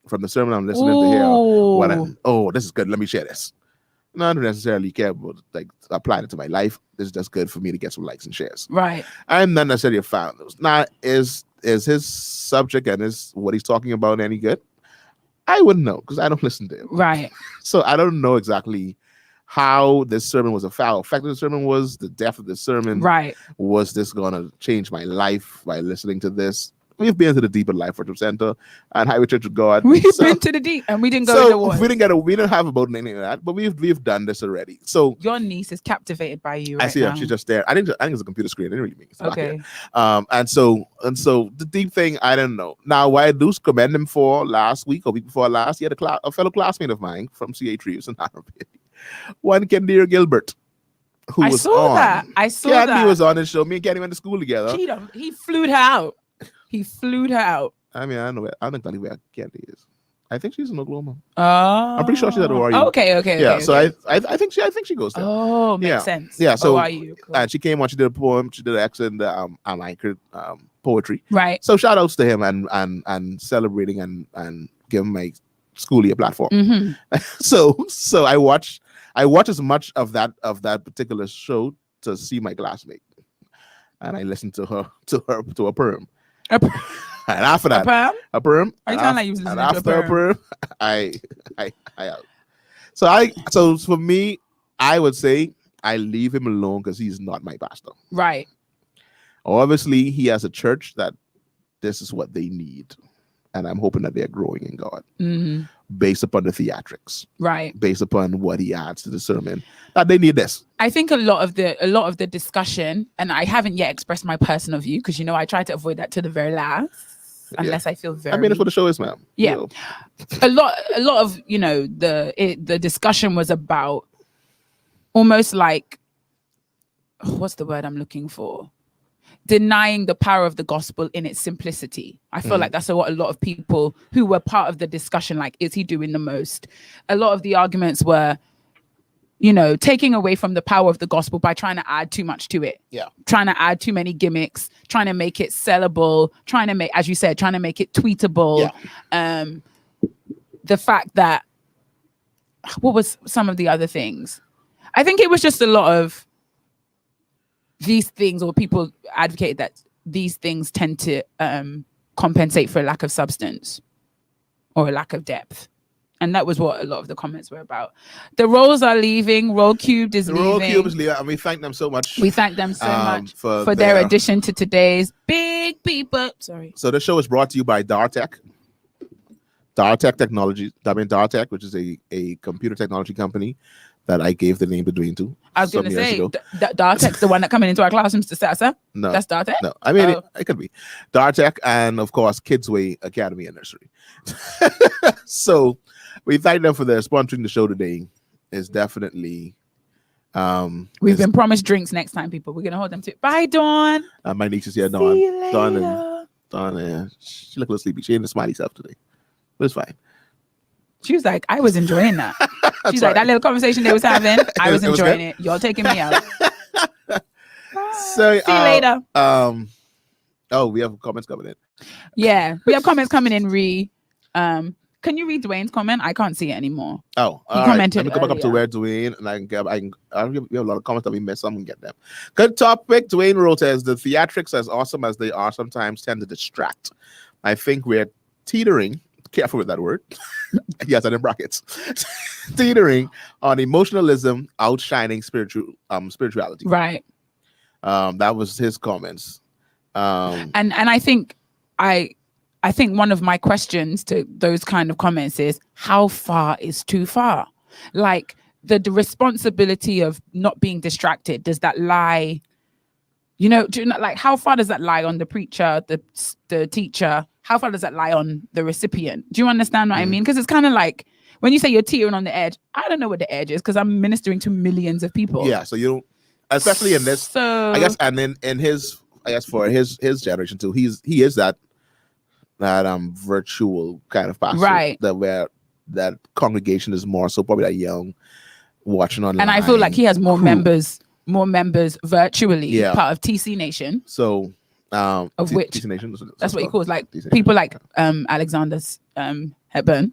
From the sermon I'm listening to hear this is good. Let me share this. No, I don't necessarily care about like applying it to my life. This is just good for me to get some likes and shares. Right. I'm not necessarily a fan of those. Now, is his subject and what he's talking about any good? I wouldn't know because I don't listen to him. Right. So I don't know exactly how this sermon was how effective the sermon was, the depth of the sermon. Right. Was this going to change my life by listening to this? we've been to the Deep in Life Worship Center and Highway Church of God. We've been to the deep, and we didn't go in the water. We didn't have about any of that, but we've done this already. So your niece is captivated by you. Right I see now. her. She's just there. I think it's a computer screen. I didn't really mean it. Okay. And so the deep thing, I don't know. Now, what I do commend him for last week or week before last, he had a fellow classmate of mine from CA3 was in Harvard. One Kendira Gilbert. I saw that. Candy was on his show. Me and Candy went to school together. He flew her out. He flew her out. I mean, I don't know. I don't know where Candy is. I think she's in Oklahoma. Oh, I'm pretty sure she's at ORU. Okay. Yeah. Okay. So I think she goes there. Oh, makes sense. Yeah. So ORU. Cool. And she came on. She did a poem. She did an excellent anchored poetry. Right. So shout outs to him and celebrating and giving my schoolie a platform. Mm-hmm. So I watch as much of that particular show to see my classmate, and I listened to a poem. And after that, a perm. Are you kind of like you was listening to a perm? I out. So for me, I would say I leave him alone because he's not my pastor. Right. Obviously, he has a church that this is what they need, and I'm hoping that they're growing in God, based upon the theatrics, right? Based upon what he adds to the sermon, that they need this. I think a lot of the discussion, and I haven't yet expressed my personal view because I try to avoid that to the very last. Unless I feel very. I mean, that's what the show is, ma'am. Yeah, a lot of the discussion was about almost like, what's the word I'm looking for? Denying the power of the gospel in its simplicity. I feel like that's what a lot of people who were part of the discussion, like, is he doing the most? A lot of the arguments were, taking away from the power of the gospel by trying to add too much to it. Yeah. Trying to add too many gimmicks, trying to make it sellable, trying to make, as you said, trying to make it tweetable. Yeah. The fact that, what was some of the other things? I think it was just a lot of these things, or people advocate that these things tend to compensate for a lack of substance or a lack of depth. And that was what a lot of the comments were about. The roles are leaving. Roll Cubed is leaving. Roll Cube is leaving, and we thank them so much. We thank them so much for their addition to today's Big People. Sorry. So the show is brought to you by Dartech. Dartech Technology. Dartech, which is a computer technology company that I gave the name Bedouin to. I was going to say, Dartech's the one that coming into our classrooms to Sasa? No. That's Dartech? No. I mean, it could be. Dartech and, of course, Kidsway Academy and Nursery. So we thank them for their sponsoring the show today. It's definitely... We've been promised drinks next time, people. We're going to hold them to it. Bye, Dawn. My niece is here, Dawn. Dawn, she looked a little sleepy. She ain't a smiley self today. But it's fine. She was like, I was enjoying that. She's like, that little conversation they was having, I was enjoying it. Y'all taking me out. So, see you later. We have comments coming in. Yeah, we have comments coming in. Can you read Dwayne's comment? I can't see it anymore. Oh, he commented. Let me go back up to where Dwayne, and we have a lot of comments that we missed. I'm gonna get them. Good topic. Dwayne wrote, as the theatrics, as awesome as they are, sometimes tend to distract. I think we're teetering. Careful with that word. Yes, and in brackets. Teetering on emotionalism outshining spirituality. Right. That was his comments. And I think one of my questions to those kind of comments is, how far is too far? Like the responsibility of not being distracted, does that lie? Like how far does that lie on the preacher, the teacher? How far does that lie on the recipient? Do you understand what I mean? Because it's kind of like when you say you're teetering on the edge, I don't know what the edge is because I'm ministering to millions of people. Yeah, so you don't, especially in this, I guess, and in his, I guess for his generation too, he is that virtual kind of pastor, right? That congregation is more so probably that young watching online, and I feel like he has more members virtually, part of TC Nation. So. Of which TC Nation, that's what he calls, like people like Alexander Hepburn,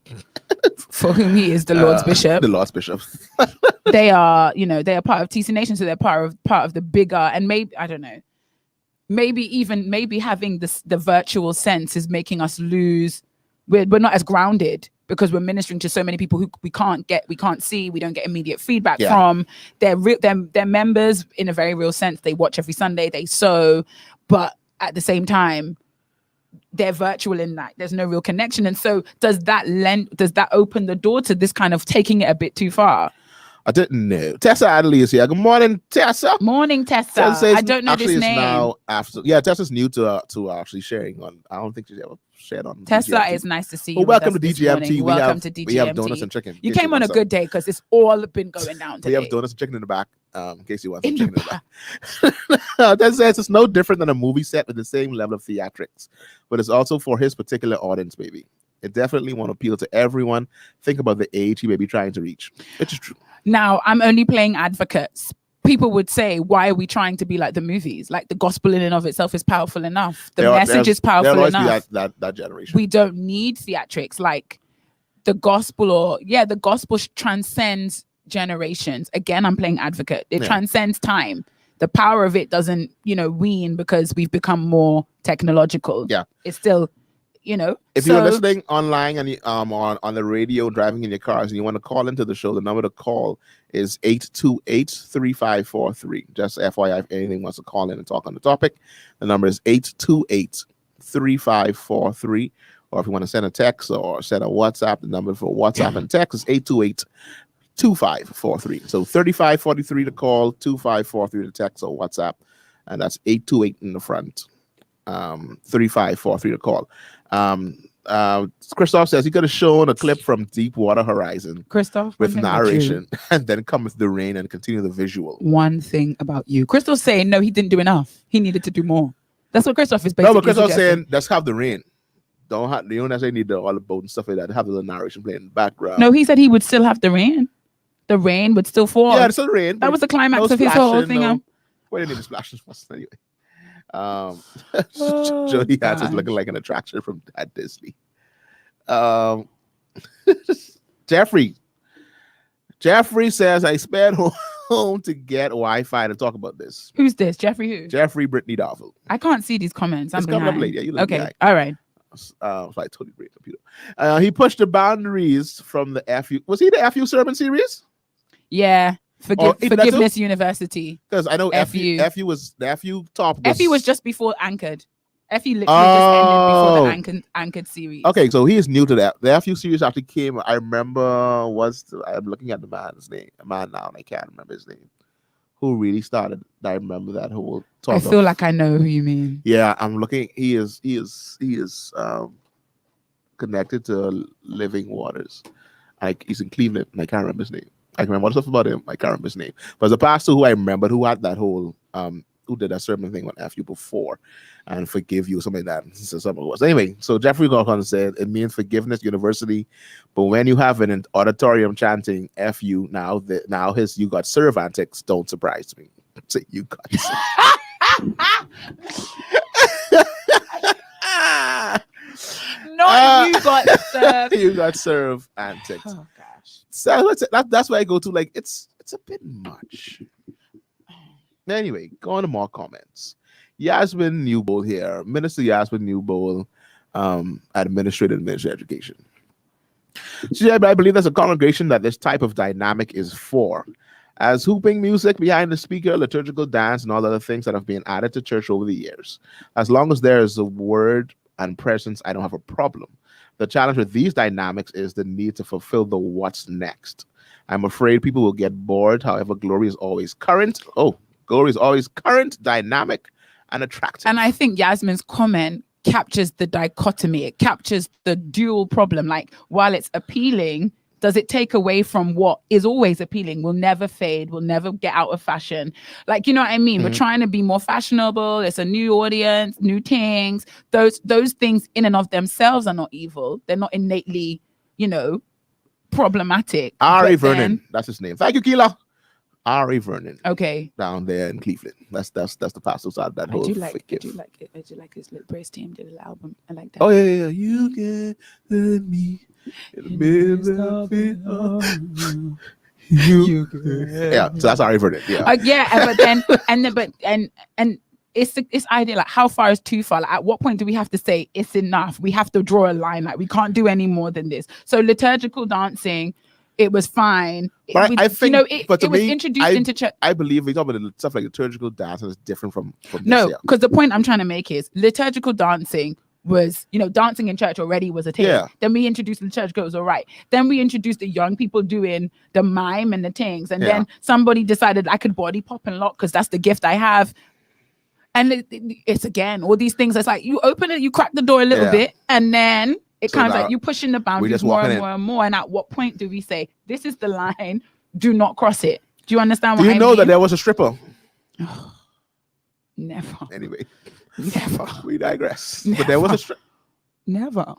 for whom he is the Lord's Bishop. The Lord's Bishop. They are part of TC Nation, so they're part of the bigger, and maybe I don't know, maybe having the virtual sense is making us lose. We're not as grounded because we're ministering to so many people who we can't see, we don't get immediate feedback from. They're members in a very real sense. They watch every Sunday, they sow, but at the same time, they're virtual in that there's no real connection. And so does that open the door to this kind of taking it a bit too far? I didn't know. Tessa Adley is here. Good morning, Tessa. Morning, Tessa. I don't know this name. Now after, yeah, Tessa's new to actually sharing on. I don't think she's ever shared on. Tessa, DGMT. It's nice to see you. Well, welcome to DGMT. Welcome to DGMT. We have donuts and chicken. You came on a good day because it's all been going down today. We have donuts and chicken in the back. In case you want some chicken in the back. That says it's no different than a movie set with the same level of theatrics, but it's also for his particular audience, baby. It definitely won't appeal to everyone. Think about the age he may be trying to reach, which is true. Now, I'm only playing advocates. People would say, why are we trying to be like the movies? Like the gospel in and of itself is powerful enough. The message is powerful enough. That generation. We don't need theatrics. Like the gospel the gospel transcends generations. Again, I'm playing advocate. It transcends time. The power of it doesn't, wane because we've become more technological. Yeah. It's still... if you're listening online and on the radio, driving in your cars, and you want to call into the show, the number to call is 828-3543. Just FYI, if anything wants to call in and talk on the topic, the number is 828-3543. Or if you want to send a text or send a WhatsApp, the number for WhatsApp and text is 828-2543. So 3543 to call, 2543 to text or WhatsApp, and that's 828 in the front. 3543 to call. Christoph says he could have shown a clip from Deepwater Horizon, Christoph, with narration, and then come with the rain and continue the visual. One thing about you, Christoph's saying no, he didn't do enough. He needed to do more. That's what Christoph is basically. No, but Christoph's saying let's have the rain. You don't necessarily need all the boat and stuff like that. Have the narration playing in the background. No, he said he would still have the rain. The rain would still fall. Yeah, it's still rain. That was the climax of his whole thing. Well, you need to splash anyway. Jody Hatch is looking like an attraction from at Disney. Jeffrey says I sped home to get Wi-Fi to talk about this. Who's this? Jeffrey who? Jeffrey Brittany Darville. I can't see these comments. I'm coming up later. You look okay. behind. All right. So I totally great computer. He pushed the boundaries from the FU. Was he the FU sermon series? Yeah. Forgiveness University. Because I know FU was the FU top. FU was just before Anchored. FU literally just ended before the Anchored series. Okay, so he is new to that. The FU series actually came. I remember I'm looking at the man's name. A man now, and I can't remember his name. Who really started? I remember that whole talk. I feel like I know who you mean. Yeah, I'm looking. He is connected to Living Waters. He's in Cleveland, and I can't remember his name. I can remember all the stuff about him. I can't remember his name. But the pastor who I remembered who had that whole who did that sermon thing on FU before and forgive you, something like that. So something was. Anyway, so Jeffrey Gorkon said it means Forgiveness University, but when you have an auditorium chanting FU now his you got serve antics don't surprise me. So you got Not you got serve. You got serve antics. Oh gosh. So that's where I go to. Like it's a bit much. Anyway, go on to more comments. Yasmin Newbold here, Minister Yasmin Newbold, Administrative Ministry of Education. She said, I believe there's a congregation that this type of dynamic is for. As hooping music behind the speaker, liturgical dance, and all other things that have been added to church over the years. As long as there is a word and presence, I don't have a problem. The challenge with these dynamics is the need to fulfill the what's next. I'm afraid people will get bored. However, glory is always current. Glory is always current, dynamic, and attractive. And I think Yasmin's comment captures the dichotomy. It captures the dual problem. Like, while it's appealing, does it take away from what is always appealing? Will never fade, will never get out of fashion. Like, you know what I mean? We're trying to be more fashionable. It's a new audience, new things. Those things in and of themselves are not evil. They're not innately, problematic. Ari Vernon, that's his name. Thank you, Keela. Ari Vernon. Okay. Down there in Cleveland. That's the pastor side of that whole I do like it. I do like his little Brace team did a little album. I like that. Oh yeah. You get me in the middle of it all. Yeah, so that's Ari Vernon. Yeah. But then and it's this idea, like, how far is too far? Like, at what point do we have to say it's enough? We have to draw a line. Like, we can't do any more than this. So liturgical dancing, it was fine. But I think, it was introduced into church. I believe we talk about stuff like liturgical dancing is different from no, because the point I'm trying to make is liturgical dancing was, dancing in church already was a thing. Yeah. Then we introduced the church girls, all right. Then we introduced the young people doing the mime and the things. And then somebody decided I could body pop and lock because that's the gift I have. And it's again, all these things. It's like you open it, you crack the door a little bit, and then it kind of like you pushing the boundaries more and more and more. And at what point do we say, this is the line, do not cross it? Do you understand what I mean? Do you know that there was a stripper? Never. Anyway. Never. We digress. Never. But there was a stripper. Never.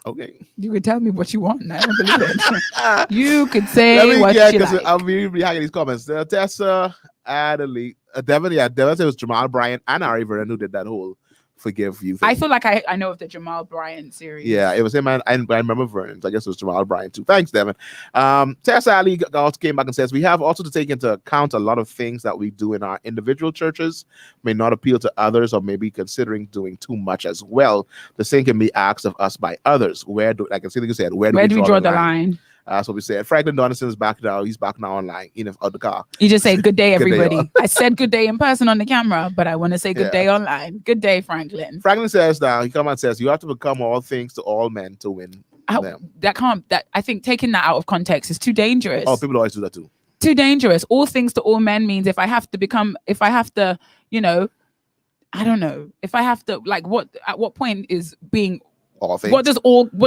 Okay. You could tell me what you want. I don't believe it. You could say what you like. I'll be behind these comments. Tessa, Adelie, Devin said it was Jamal Bryant and Ari Vernon who did that whole forgive you thing. I feel like I know of the Jamal Bryant series. Yeah, it was him and I remember Vernon. I guess it was Jamal Bryant too. Thanks, Devin. Tessa Ali also came back and says, we have also to take into account a lot of things that we do in our individual churches may not appeal to others or maybe considering doing too much as well. The same can be asked of us by others. Where do we draw the line? That's what we said. Franklin Donaldson is back now. He's back now online in the car. You just say good day, everybody. I said good day in person on the camera, but I want to say good day online. Good day, Franklin. Franklin says now, he comes and says, you have to become all things to all men to win them. I think taking that out of context is too dangerous. Oh, people always do that too. Too dangerous. All things to all men means if I have to, I don't know. If I have to, at what point is being all things? What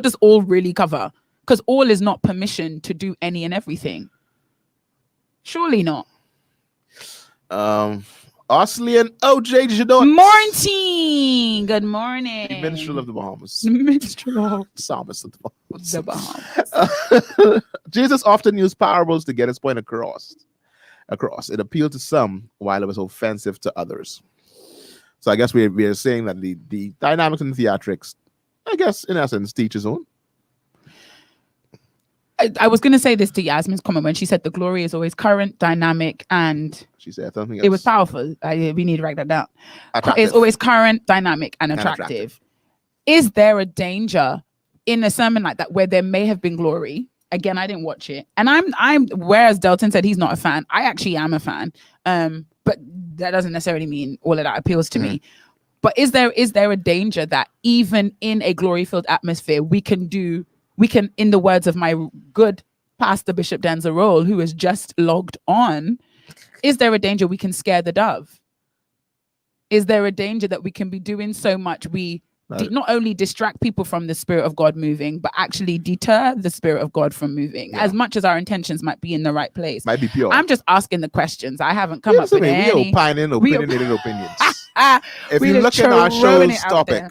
does all really cover? Because all is not permission to do any and everything. Surely not. Osley and OJ, did you know? Morning. Good morning. The minstrel of the Bahamas. The minstrel. Psalmist of the Bahamas. The Bahamas. Jesus often used parables to get his point across. It appealed to some while it was offensive to others. So I guess we are saying that the dynamics and theatrics, I guess, in essence, teach his own. I was going to say this to Yasmin's comment when she said the glory is always current, dynamic, and she said something else. It was powerful. We need to write that down. Attractive. It's always current, dynamic, and attractive. Is there a danger in a sermon like that where there may have been glory? Again, I didn't watch it, and I'm whereas Delton said he's not a fan, I actually am a fan. But that doesn't necessarily mean all of that appeals to me. But is there a danger that even in a glory-filled atmosphere, we can, in the words of my good pastor, Bishop Denzel Roll, who is just logged on, is there a danger we can scare the dove? Is there a danger that we can be doing so much we not only distract people from the Spirit of God moving, but actually deter the Spirit of God from moving, as much as our intentions might be in the right place? Might be pure. I'm just asking the questions. I haven't come up with any. Opinionated opinions. If you look at our show's topic,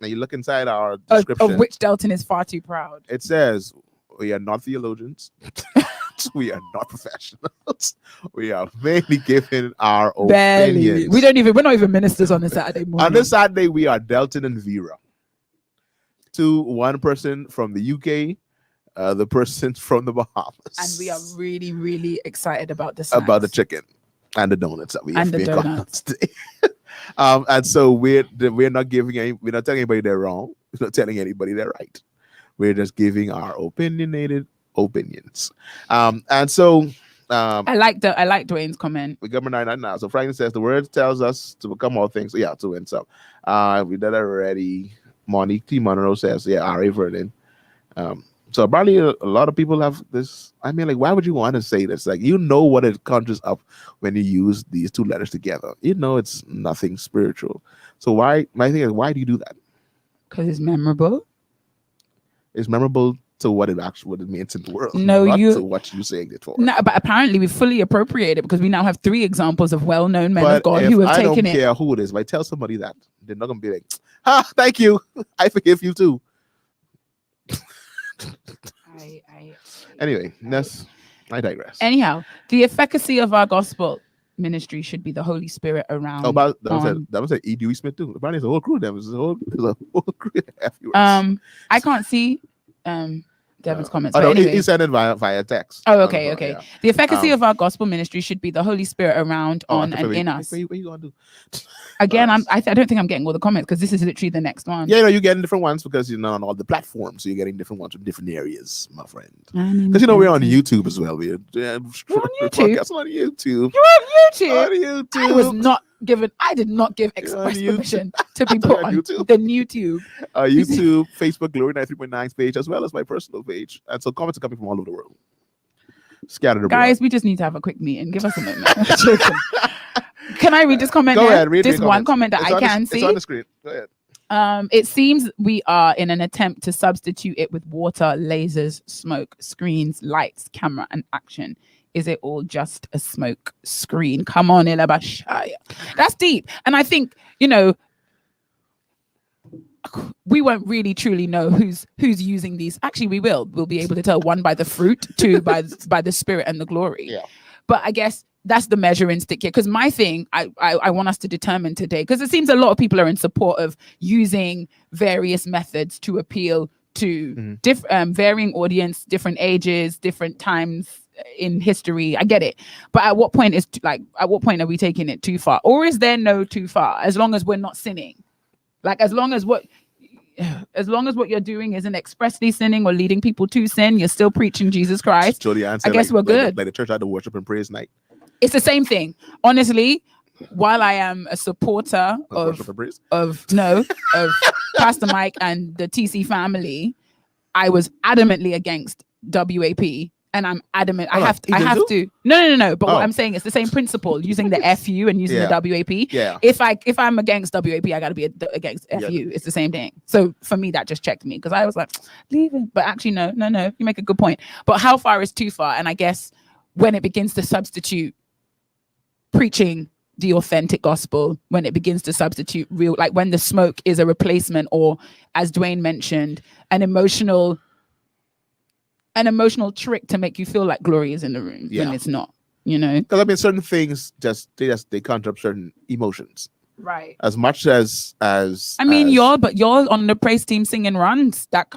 now you look inside our description, of which Delton is far too proud. It says, we are not theologians. We are not professionals. We are mainly giving our opinions. We're not even ministers on a Saturday morning. On this Saturday, we are Delton and Vera. One person from the UK, the person from the Bahamas. And we are really, really excited about this. About the chicken and the donuts that we have today. And so we're not telling anybody they're wrong. We're not telling anybody they're right. We're just giving our opinionated opinions. And so I like Dwayne's comment. We got number 9 now. So Franklin says the word tells us to become all things. Yeah, to win some. We did that already. Monique T. Monroe says, Ari Vernon. So probably a lot of people have this. I mean, like, why would you want to say this? Like, you know what it conjures up when you use these two letters together. You know it's nothing spiritual. So my thing is, why do you do that? Because it's memorable. It's memorable to what it means in the world. No, not to what you're saying it for. No, but apparently we fully appropriate it because we now have 3 examples of well-known men of God who have taken it. I don't care who it is. If I tell somebody that, they're not gonna be like, thank you. I forgive you too. Anyway, I digress. Anyhow, the efficacy of our gospel ministry should be the Holy Spirit around. Oh, but that was E. Dewey Smith too. Apparently, it's a whole crew. There's a whole crew. I can't see Devin's comments. No, anyway. he sent it via text. Oh, okay. Yeah. The efficacy of our gospel ministry should be the Holy Spirit around, and in us. What you gonna do? Again, I don't think I'm getting all the comments because this is literally the next one. Yeah, you're getting different ones because on all the platforms, so you're getting different ones from different areas, my friend. Because we're on YouTube as well. We're on YouTube. You're on YouTube. On YouTube. I was not did not give express YouTube. permission to be put on YouTube. the YouTube. YouTube, Facebook, Glory 93.9 page, as well as my personal page. And so comments are coming from all over the world. Scattered abroad. Guys, we just need to have a quick meeting. Give us a moment. Can I read this comment? Go here? ahead, read this the one comments. comment that I can see. It's on the screen. Go ahead. It seems we are in an attempt to substitute it with water, lasers, smoke, screens, lights, camera, and action. Is it all just a smoke screen? Come on, Ilabashaya. That's deep. And I think, we won't really truly know who's using these. Actually, we will. We'll be able to tell, one by the fruit, two by the spirit and the glory. Yeah. But I guess that's the measuring stick here. Because my thing, I want us to determine today, because it seems a lot of people are in support of using various methods to appeal to varying audience, different ages, different times in history. I get it. But at what point are we taking it too far? Or is there no too far, as long as we're not sinning? Like, as long as what you're doing isn't expressly sinning or leading people to sin, you're still preaching Jesus Christ. Jody-Ann said, I guess we're good. Like the church had to worship and praise night. It's the same thing. Honestly, while I am a supporter of Pastor Mike and the TC family, I was adamantly against WAP. And I'm adamant. I have to. No. But what I'm saying is the same principle, using the FU and using the WAP. Yeah. If I'm against WAP, I got to be against FU. It's the same thing. So for me, that just checked me, because I was like, leave it. But actually, no. You make a good point. But how far is too far? And I guess when it begins to substitute preaching the authentic gospel, when it begins to substitute real, like when the smoke is a replacement, or, as Dwayne mentioned, an emotional trick to make you feel like glory is in the room when it's not, Because I mean, certain things they conjure up certain emotions, right? As much as you're on the praise team singing runs, that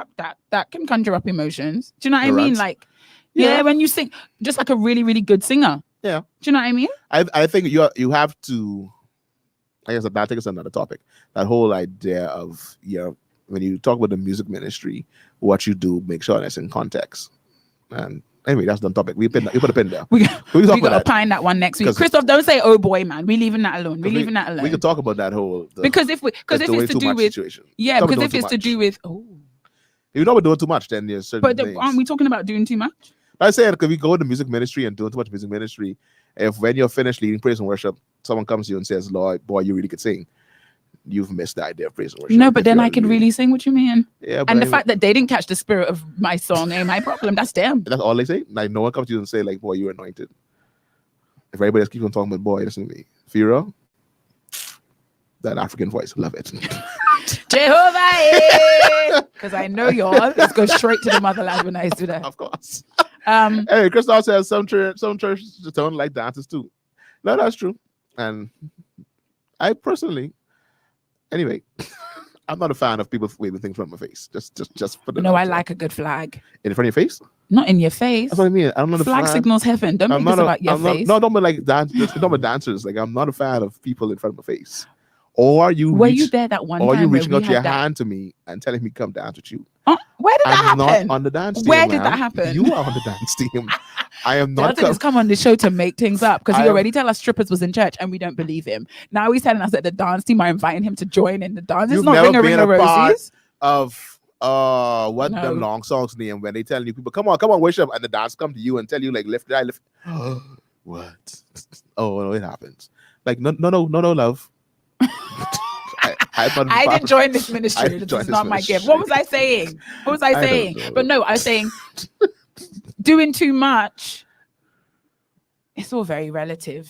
can conjure up emotions. Do you know what I mean? Runs? Like, when you sing, just like a really, really good singer. Yeah. Do you know what I mean? I think you have to. I guess that takes us another topic. That whole idea of when you talk about the music ministry, what you do, make sure that's in context. And anyway, that's the topic. You put a pin there. We got to opine that one next week. Christoph, don't say, oh boy, man. We're leaving that alone. We could talk about that whole. Because if it's to do with situation. Yeah, because if it's to do with if you know we're doing too much, then there's certain things. Aren't we talking about doing too much? I say, because we go into music ministry and doing too much music ministry, if when you're finished leading praise and worship, someone comes to you and says, Lord, boy, you really could sing, you've missed the idea of praise and worship. No, but then I could really sing. What you mean? Yeah, and the fact that they didn't catch the spirit of my song ain't my problem. That's them. That's all they say. Like, no one comes to you and say, like, boy, you're anointed. If everybody else keeps on talking about, boy, listen to me, Vera, that African voice, love it. Jehovah, because I know y'all. Let's go straight to the motherland when I do that. Of course. Hey, Christoph says some churches don't like dances too. No, that's true. And I personally, anyway, I'm not a fan of people waving things from my face. Just for the. No, I like a good flag in front of your face. Not in your face. That's what I mean. I'm not a flag fan. signals heaven. Don't make this about your face. No, don't be like dancers. Don't be dancers. Like, I'm not a fan of people in front of my face. Or you there that one time? Or you reaching out your hand to me and telling me come dance with you. Where did that happen? I'm not on the dance team. Where did that happen? You are on the dance team. I am not. Delton has come on the show to make things up, because he already tell us strippers was in church and we don't believe him. Now he's telling us that the dance team are inviting him to join in the dance. It's not Ring of Roses. Of the long songs name when they tell you people come on worship, and the dance come to you and tell you like lift. What? Oh no, it happens. Like no love. I didn't join this ministry. This is not my gift. What was I saying? But no, I was saying doing too much. It's all very relative.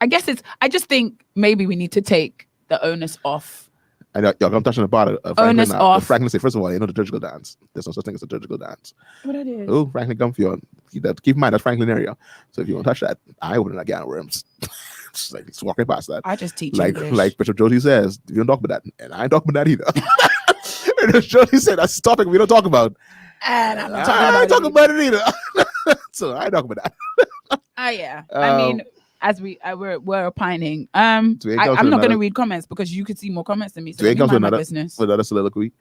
I just think maybe we need to take the onus off. I know I'm touching the part of onus off. Franklin say, first of all, you know the liturgical dance. There's no such thing as a liturgical dance. What it is? Oh, Franklin come for you. Keep in mind that's Franklin area. So if you want to touch that, I wouldn't have gotten worms. It's walking past that. I just teach English. Like Bishop Jody says, you don't talk about that, and I ain't talking about that either. Jody said that's a topic we don't talk about, and I'm not talking about it either. So I ain't talking about that. Yeah. I mean, as we're opining. I'm not going to read comments because you could see more comments than me. So comes with another soliloquy.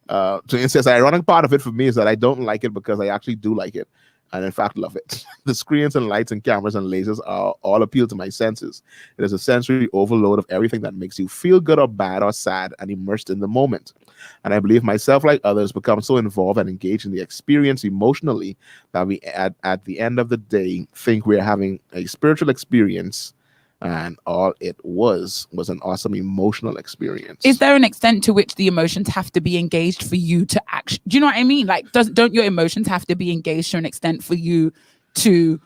So it says the ironic part of it for me is that I don't like it because I actually do like it. and in fact love it. The screens and lights and cameras and lasers are all appeal to my senses. It is a sensory overload of everything that makes you feel good or bad or sad and immersed in the moment. And I believe myself, like others, become so involved and engaged in the experience emotionally that we at the end of the day think we're having a spiritual experience, and all it was an awesome emotional experience. Is there an extent to which the emotions have to be engaged for you to act? Do you know what I mean? Like, don't your emotions have to be engaged to an extent for you to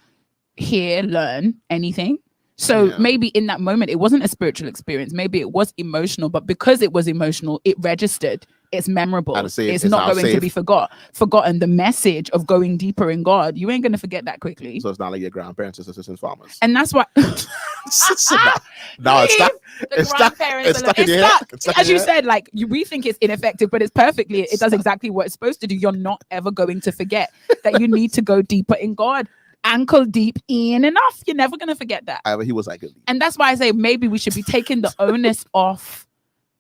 hear, learn anything? So maybe in that moment, it wasn't a spiritual experience. Maybe it was emotional, but because it was emotional, it registered. It's memorable. It's not going to be forgotten. The message of going deeper in God, you ain't going to forget that quickly. So it's not like your grandparents, sisters, and farmers. And that's why. No, it's stuck. It's stuck in your head. As you said, like we think it's ineffective, but it's perfectly. It does exactly what it's supposed to do. You're not ever going to forget that you need to go deeper in God. Ankle deep in enough. You're never going to forget that. He was ankle deep. And that's why I say maybe we should be taking the onus off,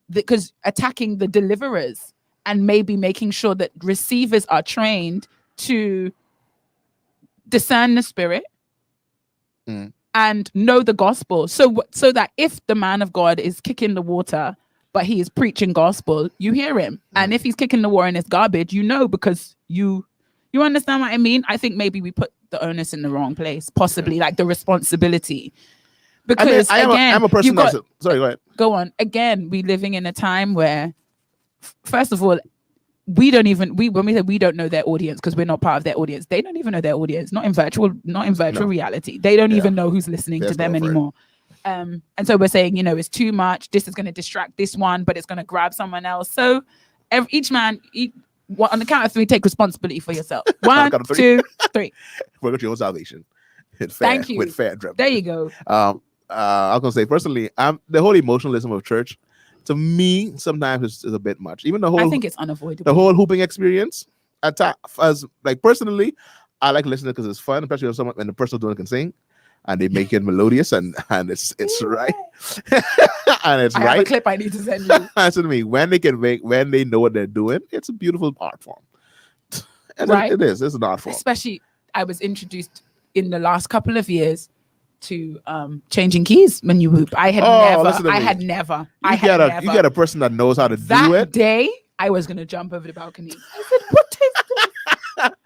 because attacking the deliverers and maybe making sure that receivers are trained to discern the spirit and know the gospel. So that if the man of God is kicking the water, but he is preaching gospel, you hear him. And if he's kicking the water and it's garbage, you know, because you understand what I mean? I think maybe we put the onus in the wrong place, possibly like the responsibility. Because I'm a person sorry, go ahead. Go on. Again, we living in a time where, first of all, when we say we don't know their audience because we're not part of their audience, they don't even know their audience, not in virtual reality. They don't even know who's listening to them anymore. And so we're saying, you know, it's too much. This is going to distract this one, but it's going to grab someone else. So each man, on the count of 3, take responsibility for yourself. 1, 2, 3. Work out your own salvation. Thank you. With fair drip. There you go. I was gonna say personally, the whole emotionalism of church, to me, sometimes is a bit much. Even I think it's unavoidable. The whole hooping experience, as like personally, I like listening because it's fun, especially when the person doing it can sing, and they make it melodious and it's right, and it's I have a clip I need to send you. Answer to me when they know what they're doing. It's a beautiful art form. And right? It's an art form. Especially, I was introduced in the last couple of years to changing keys when you whoop. I had never. You get a person that knows how to do it. That day, I was gonna jump over the balcony. I said, "What is this?"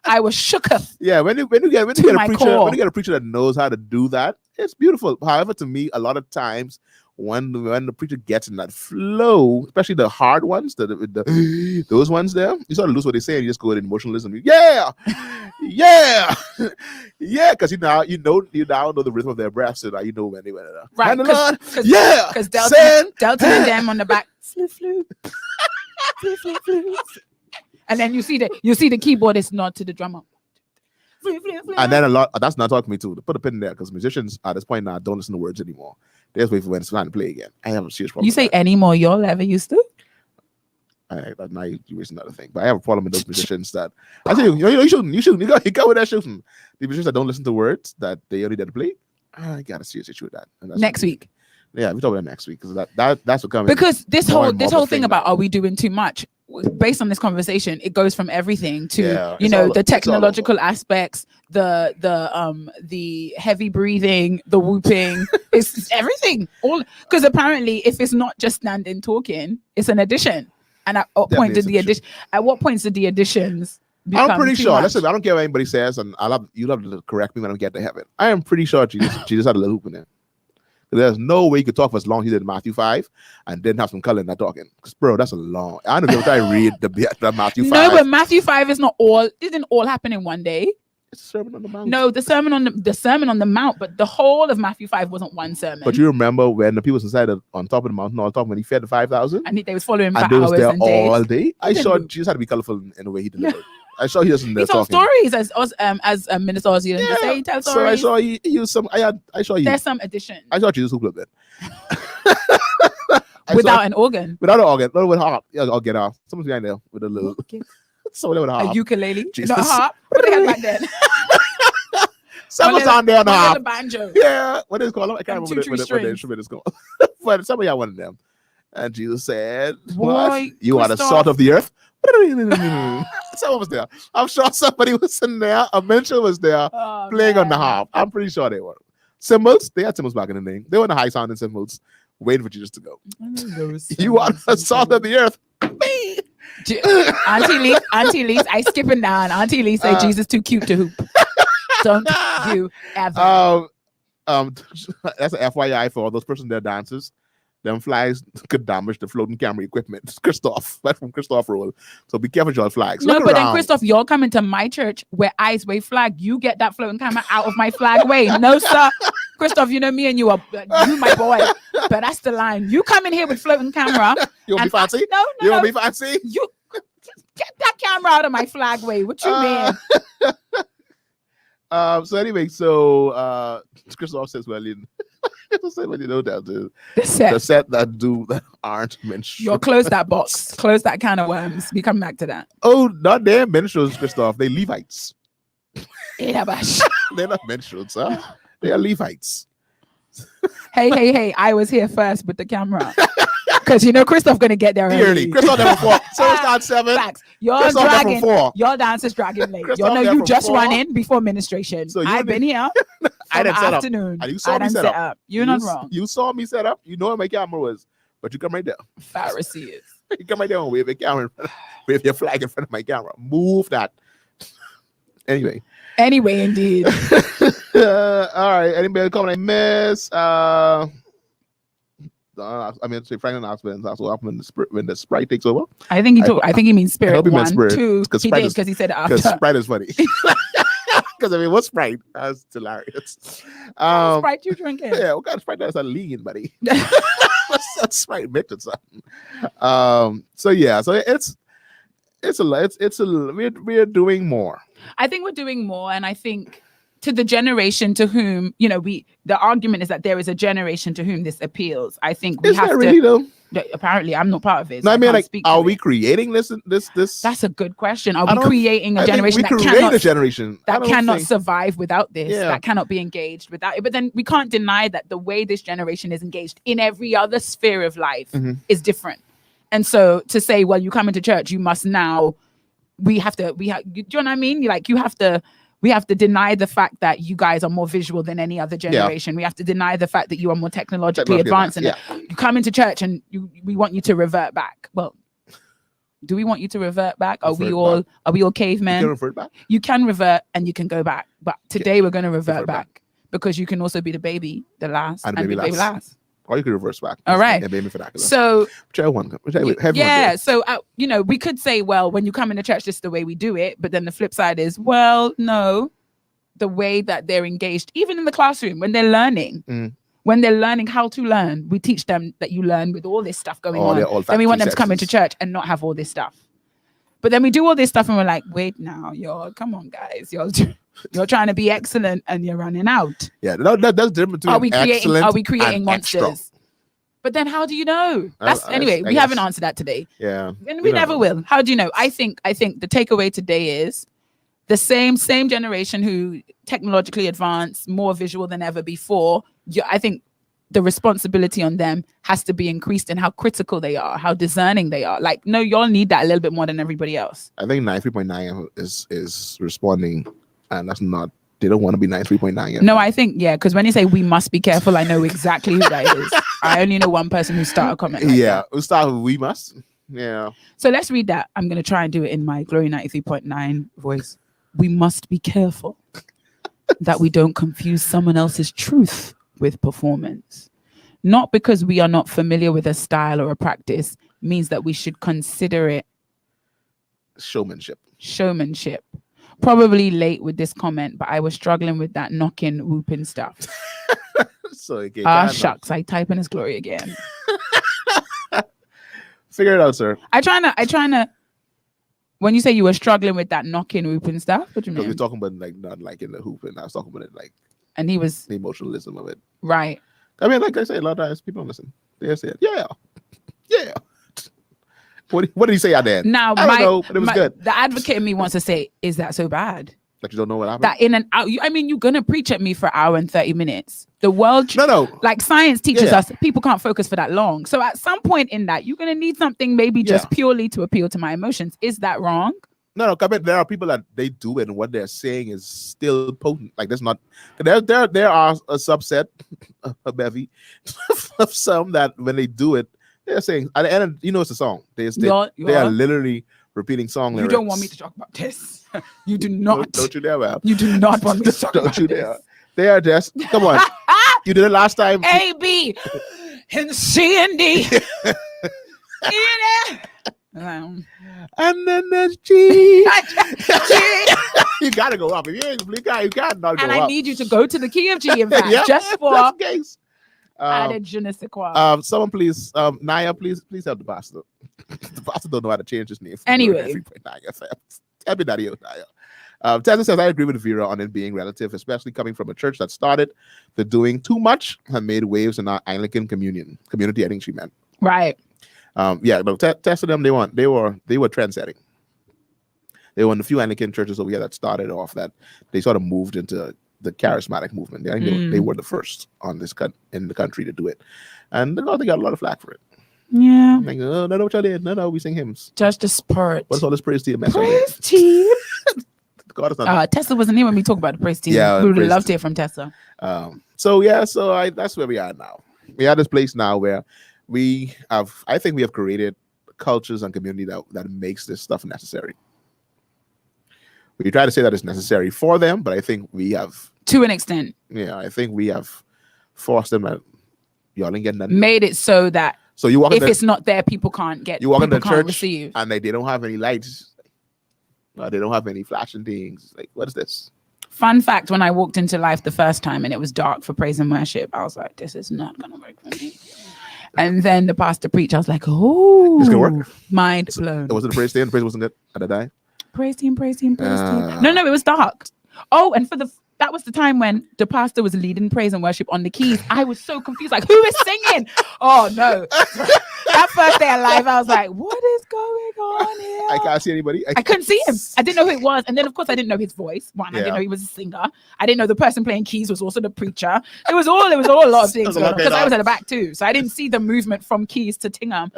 I was shooketh. Yeah, when you get a preacher that knows how to do that, it's beautiful. However, to me, a lot of times when the preacher gets in that flow, especially the hard ones, those ones there, you sort of lose what they say and you just go with emotionalism. Yeah, because you now know the rhythm of their breath, so that you know when they went it. Right, because Delton and them on the back, and then you see the keyboardist nod to the drummer. And then that's not talking to me too. Put a pin in there, because musicians at this point now don't listen to words anymore. They just wait for when it's time to play again. I have a serious problem. You say any more y'all ever used to? Now you raise another thing, but I have a problem with those musicians that I say you shouldn't. You got with that shooting. The musicians that don't listen to words that they only did to play. I got a serious issue with that. Next week. Yeah, we talk about next week because that's what coming. Because this whole thing about are we doing too much? Based on this conversation, it goes from everything to the technological aspects, the heavy breathing, the whooping. It's everything. All because apparently, if it's not just standing talking, it's an addition. And at what point did the addition? At what points did the additions? I'm pretty sure. Listen, I don't care what anybody says, and you'll have to correct me when I get to heaven. I am pretty sure Jesus had a little hoop in there. There's no way you could talk for as long as he did Matthew 5 and then have some color in that talking. Because, bro, that's a long. I don't know if I read the Matthew 5. No, but Matthew 5 is not all. It didn't all happen in one day. It's a sermon on the mount. No, the sermon on the mount, but the whole of Matthew 5 wasn't one sermon. But you remember when the people inside on top of the mountain all talking when he fed the 5,000? And they was following him for hours and days. And they was there all day. I saw Jesus had to be colorful in the way he delivered. I saw he doesn't. He told stories as Minister Ozzy used to say. He tells stories. So I saw he used some. I saw you. There's some addition. I saw Jesus hoop a bit. Without an organ. Without an organ. No, with harp. Yeah, I'll get off. Someone's behind there with a little. Someone with a harp. A ukulele. Not a harp. What they had back then? Someone's on there on the harp. A banjo. Yeah. What is it called? I can't remember what the instrument is called. But somebody had one of them. And Jesus said, "Boy, you are the salt of the earth, Someone was there. I'm sure somebody was in there. A mentor was there playing on the harp. I'm pretty sure they were. Cymbals, they had cymbals back in the day. They were the high sounding cymbals, waiting for Jesus to go. You are the salt of the earth. Auntie Lee, I skipping down. Auntie Lee say Jesus too cute to hoop. Don't you ever. That's an FYI for all those persons that dancers. Them flags could damage the floating camera equipment. Christoph, that's from Christoph Roll. So be careful with your flags. No, Look but around. then Christoph, y'all come into my church where eyes wave flag. You get that floating camera out of my flag way. No, sir. Christoph, you know me and you are my boy. But that's the line. You come in here with floating camera. You want to be fancy? No. You want to be fancy? You get that camera out of my flag way. What you mean? So anyway, so Christoph says, well, you know that the set that aren't minstrels. You'll close that box. Close that can of worms. We come back to that. Oh, not damn minstrels, Christoph. They Levites. They're not minstrels, huh? They are Levites. Hey, I was here first with the camera. Because you know Christoph gonna get there early. Christoph never fought. So it's not 7. Facts. Y'all dragging. Y'all dancers dragging late. Y'all know you just run in before administration. So I've been here. I didn't set afternoon. up. You saw me set up. You're not wrong. You saw me set up. You know where my camera was. But you come right there. Pharisees. You come right there and wave your camera. Wave your flag in front of my camera. Move that. Anyway, indeed. All right. Anybody comment I miss? I mean, say Franklin Osborne also up when the Sprite takes over. I think he means Spirit. I hope he meant Spirit. 2. He did because he said after. Because Sprite is funny. Because I mean, what's Sprite? That's hilarious. Sprite you drinking? Yeah, what kind of Sprite? That's a lean, buddy. That's Sprite mixed or something. So yeah, so we're doing more. I think we're doing more, and I think to the generation to whom, you know, the argument is that there is a generation to whom this appeals. I think we have to. Really though? Apparently, I'm not part of it. So no, I mean, like, are we creating this? That's a good question. Are we creating a generation that cannot survive without this? Yeah. That cannot be engaged without it. But then we can't deny that the way this generation is engaged in every other sphere of life is different. And so to say, well, you come into church, you must now. Do you know what I mean? Like we have to deny the fact that you guys are more visual than any other generation. Yeah. We have to deny the fact that you are more technologically advanced. And you come into church and we want you to revert back. Well, do we want you to revert back? Are we all cavemen? You can revert back. You can revert and you can go back. But today we're going to revert back because you can also be the baby, the last, and the baby last. Or you could reverse back. All right. So, so we could say, well, when you come into church, this is the way we do it. But then the flip side is, well, no, the way that they're engaged, even in the classroom, when they're learning, how to learn, we teach them that you learn with all this stuff going on. Then we want them to come into church and not have all this stuff. But then we do all this stuff and we're like, wait now, come on, guys, you're trying to be excellent and you're running out. Yeah, that's different between Are we creating monsters? Extra. But then how do you know? We haven't answered that today. Yeah. And we never will. How do you know? I think the takeaway today is the same generation who technologically advanced, more visual than ever before. I think the responsibility on them has to be increased in how critical they are, how discerning they are. Like, no, y'all need that a little bit more than everybody else. I think 93.9 is responding. And that's not, they don't want to be 93.9 yet. No, I think, because when you say we must be careful, I know exactly who that is. I only know one person who started a comment. Who started we must. Yeah. So let's read that. I'm going to try and do it in my Glory 93.9 voice. We must be careful that we don't confuse someone else's truth with performance. Not because we are not familiar with a style or a practice means that we should consider it showmanship. Probably late with this comment, but I was struggling with that knocking, whooping stuff. So shucks, I type in His glory again. Figure it out, sir. I trying to. When you say you were struggling with that knocking, whooping stuff, what do you mean? You're talking about not like in the hooping. I was talking about it like. And he was the emotionalism of it. Right. I mean, like I say, a lot of times people don't listen. They say, yeah. What did he say out there? Now, I don't know, but it was good. The advocate in me wants to say, is that so bad? That you don't know what happened? That in and out. I mean, you're gonna preach at me for an hour and 30 minutes. The world, no. Like science teaches us, people can't focus for that long. So at some point in that, you're gonna need something maybe just purely to appeal to my emotions. Is that wrong? No. There are people that they do it, and what they're saying is still potent. Like there's not. There are a subset, a bevy, of some that when they do it, they're saying at the end of, it's a song. They are literally repeating song lyrics. You don't want me to talk about this. You do not. Don't you dare, man. You do not want me to talk about you this. Dare. They are just, come on. You did it last time. A, B, and C, and D. And then there's G. You got to go up. If you ain't, you can't not go and up. I need you to go to the key of G, in fact, just for added je ne sais quoi. Someone please, Naya, please help the pastor. The pastor don't know how to change his name. Anyway. Help me, Naya. Tessa says, I agree with Vera on it being relative, especially coming from a church that started the doing too much and made waves in our Anglican community. I think she meant. Right. Tessa them, they were trend-setting. They were in a few Anglican churches over here that started off that they sort of moved into the charismatic movement. They were the first on this in the country to do it. And they got a lot of flack for it. Yeah. Like, no, what y'all did? No, we sing hymns. Just the spirit. What's all this praise team? Praise team. God is not. Tessa wasn't here when we talk about the praise team. Yeah, we would have loved to hear from Tessa. So that's where we are now. We are this place now where I think we have created cultures and community that makes this stuff necessary. We try to say that it's necessary for them, but I think we have, to an extent. Yeah, I think we have forced them that y'all ain't getting nothing. Made it so that you walk it's not there, people can't get. You walk in the church receive. and they don't have any lights. They don't have any flashing things. Like, what is this? Fun fact: when I walked into life the first time and it was dark for praise and worship, I was like, "This is not gonna work for me." And then the pastor preached. I was like, "Oh, this could work." Mind blown. Was it a praise team? The praise wasn't good at the time. Praise team. No, it was dark. Oh, and that was the time when the pastor was leading praise and worship on the keys. I was so confused. Like, who is singing? Oh no. That first day of life, I was like, what is going on here? I can't see anybody. I couldn't see him. I didn't know who it was. And then, of course, I didn't know his voice. I didn't know he was a singer. I didn't know the person playing keys was also the preacher. It was all a lot of things. Because I was at the back too. So I didn't see the movement from keys to Tingham.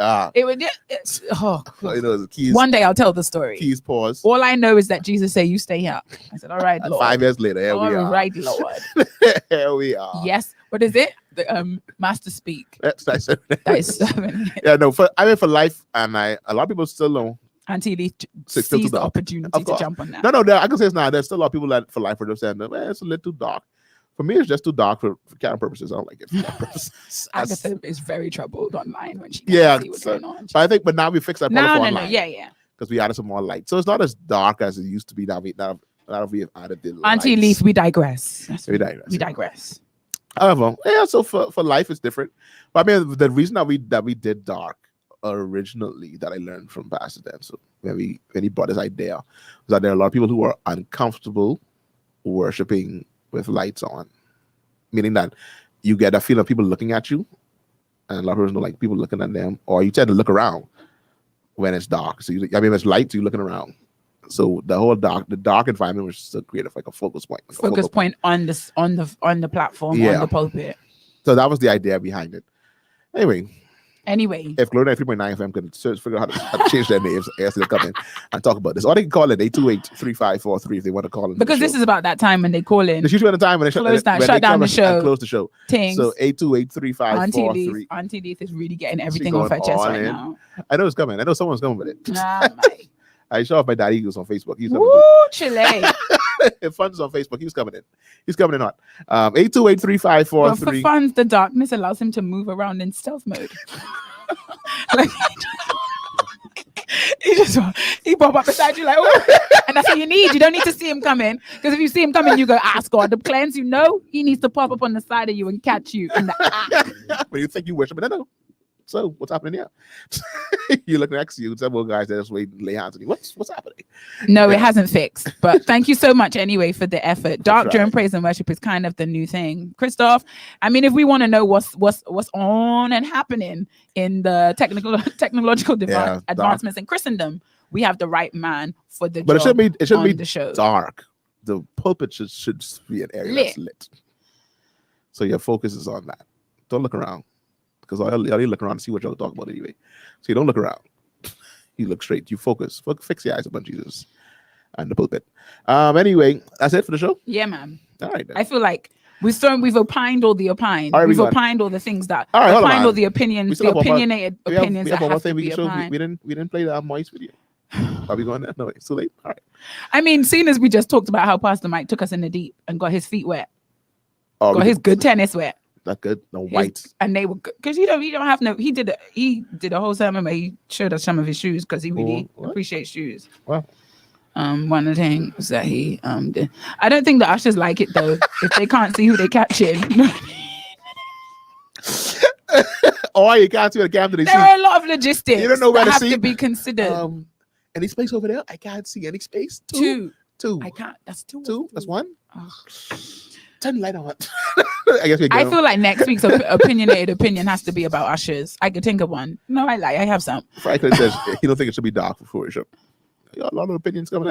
Keys. One day I'll tell the story. Keys pause. All I know is that Jesus said, you stay here. I said, all right, Lord. 5 years later, here we are. All right, Lord. Here we are. Yes. What is it? The master speak. That's nice. That is 7. Yeah, no, for life, and a lot of people still don't. Until he sees the opportunity to jump on that. No, I can say it's not. There's still a lot of people that for life are just saying, man, it's a little too dark. For me, it's just too dark for camera purposes. I don't like it for camera purposes. Agatha is very troubled online when she can't see what's going on. But now we fixed that. No. Yeah. Because we added some more light, so it's not as dark as it used to be. Now we have added the Auntie Leaf, we digress. We digress. However, so for life it's different. But I mean, the reason that we did dark originally, that I learned from Pastor Dan, so when he brought this idea, was that there are a lot of people who are uncomfortable worshiping with lights on, meaning that you get a feeling of people looking at you, and a lot of people don't like people looking at them, or you tend to look around when it's dark. So it's light, so you're looking around. So the dark environment was to create a focus point. Focus point on the platform, on the pulpit. So that was the idea behind it. Anyway, if Glory 93.9 FM could figure out how to change their names, ask them to come in and talk about this. Or they can call it 828-3543 if they want to call in. Because this is about that time when they call in. It's usually at the time when they shut down the show. Close the show. Things. So 828-3543. Auntie Leith is really getting everything off her chest right now. I know it's coming. I know someone's coming with it. I saw my daddy Eagles on Facebook. He's Chile. Funds on Facebook. He's coming in. He's coming in hot. 828-3543. Well, for funds, the darkness allows him to move around in stealth mode. Like he pop up beside you like, oh, and that's what you need. You don't need to see him coming, because if you see him coming, you go, ask God. The cleanse, he needs to pop up on the side of you and catch you in the act. When you think you worship, no. So what's happening here? You look next to you, several guys that just wait, lay hands on you. What's happening? No, it hasn't fixed. But thank you so much anyway for the effort. Dark during praise and worship is kind of the new thing. Christoph, I mean, if we want to know what's on and happening in the technological advancements in Christendom, we have the right man for the job. But it shouldn't be the show. Dark. the pulpit should be an area that's lit. So your focus is on that. Don't look around, because all you look around to see what y'all talk about anyway. So you don't look around. You look straight. You focus. Fix your eyes upon Jesus and the pulpit. Anyway, that's it for the show. Yeah, man. All right. Then. I feel like we've opined all the opined. Right, we've opined all the things that. All right, opined all the opinions, the opinionated opinions we have that have to we be opined. We didn't play that Moist video. Are we going there? No, it's too late. All right. I mean, seeing as we just talked about how Pastor Mike took us in the deep and got his feet wet, got his good tennis wet. That good, no white, and they were good because you don't have no. He did a whole sermon where he showed us some of his shoes because he really appreciates shoes. Wow. One of the things that he did. I don't think the ushers like it though if they can't see who they catching. Oh, you can't see what the camera. There are a lot of logistics. You don't know where that to have see. To be considered. Any space over there? I can't see any space. Two. I can't. That's two. Two. That's one. Oh. Turn the light on. I feel like next week's opinionated opinion has to be about ushers. I could think of one. No, I have some. Franklin says he don't think it should be dark before it show. You got a lot of opinions coming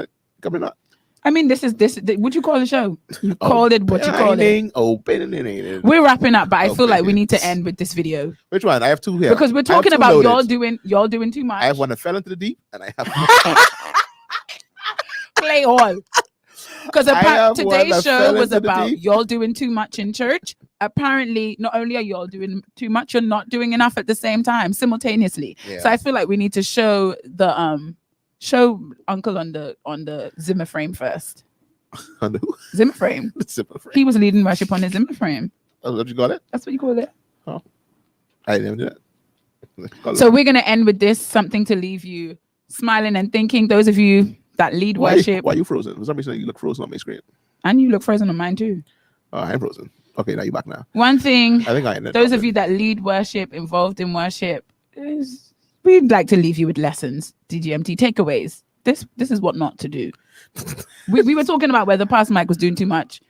up. I mean, this. What you call the show? You called it what you call it. Opinionated. We're wrapping up, but I feel like we need to end with this video. Which one? I have two here because we're talking about y'all doing too much. I have one that fell into the deep, and I have play all. Because today's show was about y'all doing too much in church. Apparently, not only are y'all doing too much, you're not doing enough at the same time, simultaneously. Yeah. So I feel like we need to show the Uncle on the Zimmer frame first. On the who? Zimmer frame. Zimmer frame. He was leading worship on his Zimmer frame. Oh, what you call it? That's what you call it. Oh, I didn't do that. So we're gonna end with this, something to leave you smiling and thinking. Those of you that lead worship. Why are you frozen? For some reason you look frozen on my screen. And you look frozen on mine too. Oh, I'm frozen. Okay, now you're back now. One thing, I think I ended. Those of you that lead worship, involved in worship, we'd like to leave you with lessons, DGMT takeaways. This is what not to do. we were talking about whether Pastor Mike was doing too much.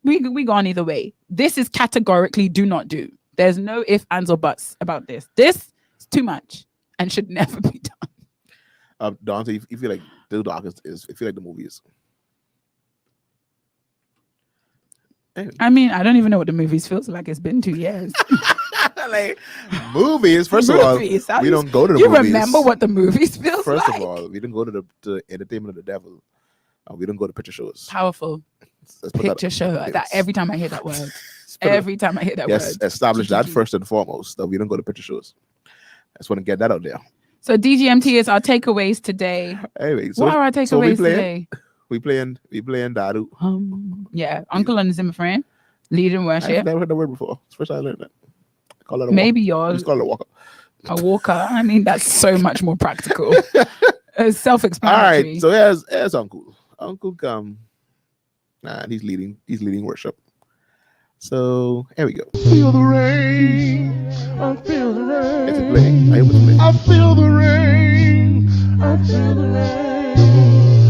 We gone either way. This is categorically do not do. There's no ifs, ands, or buts about this. This is too much and should never be done. Dante, you feel like the Dark is I feel like the movie is. Anyway. I mean, I don't even know what the movies feels like. It's been 2 years. Like movies, first of all, we don't go to the movies. You remember what the movies feels like? First of all, we didn't go to the entertainment of the devil. We don't go to picture shows. Powerful. Picture show. That every time I hear that word. Every time I hear that word. Yes, establish that first and foremost. That we don't go to picture shows. I just want to get that out there. So DGMT is our takeaways today. Anyway, so what are our takeaways today? We playing Dadu. Yeah, Uncle on the Zimmer frame, leading worship. I've never heard the word before. It's the first time I learned that. Call it a maybe walker. yours. Just call it a walker. A walker. I mean, that's so much more practical. It's self-explanatory. All right, so here's Uncle. Uncle come, and he's leading worship. So here we go. Feel the rain. I feel the rain. Is it playing? I hope it's playing. I feel the rain. I feel the rain.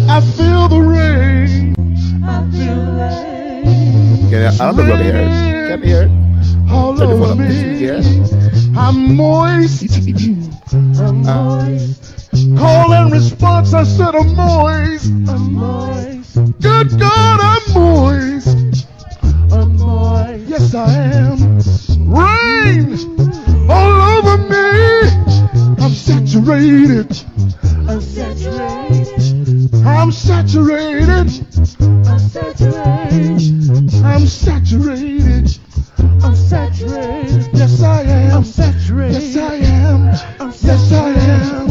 I feel the rain. I feel the rain. I don't know if you hear it. Can you hear it? All over me. Yeah. I'm moist. I'm moist. Call and response, I said I'm moist. I'm moist. Good God, I'm moist. I'm moist. Yes, I am. Rain all over me. I'm saturated. I'm saturated. I'm saturated. I'm saturated. I'm saturated. I'm saturated. Yes, I am. I'm saturated. Yes, I am. Yes, I am.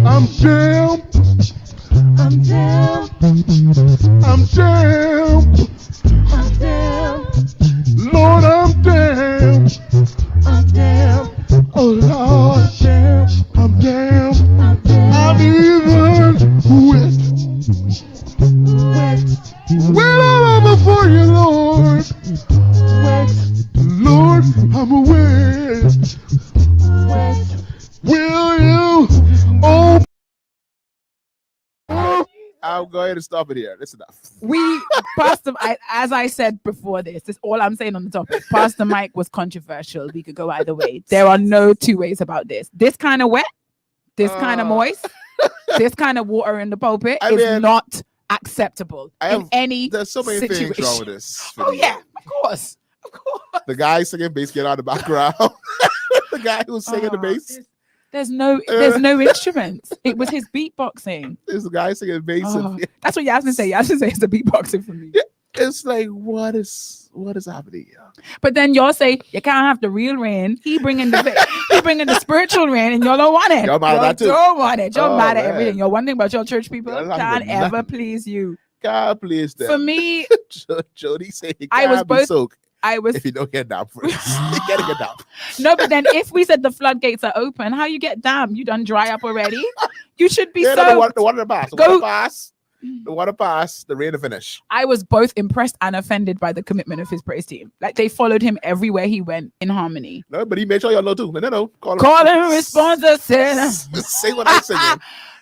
I'm down. I'm down. I'm down. I'm down. Lord, I'm down. I'm down. Oh Lord, I'm down. I'm even wet. Wet all over for you, Lord. Wet. Lord, I'm wet. Wet. Will you? Oh. I'm going to stop it here. That's enough. Pastor, as I said before this is all I'm saying on the topic. Pastor Mike was controversial. We could go either way. There are no two ways about this. This kind of wet, this kind of moist, this kind of water in the pulpit is not acceptable in any There's so many situation. things wrong with this. Oh yeah, of course. The guy singing bass get out of the background. The guy who's singing the bass. There's no instruments. It was his beatboxing. There's the guy singing bass. That's what Yasmin say. Yasmin say it's the beatboxing for me. Yeah, it's like what is happening here? But then y'all say you can't have the real rain. He bringing the spiritual rain, and y'all don't want it. Y'all mad at that too. Don't want it. Y'all mad at everything. Y'all one thing about y'all church people can't ever please you. God please them. For me, Jody said he I was can't be both. soaked. I was. If you don't get down first, you gotta get down. No, but then if we said the floodgates are open, how you get damn? You done dry up already? You should be soaked. The water pass. The water pass. The rain to finish. I was both impressed and offended by the commitment of his praise team. Like they followed him everywhere he went in harmony. No, but he made sure y'all know too. No. Call him responsive. Say what I say.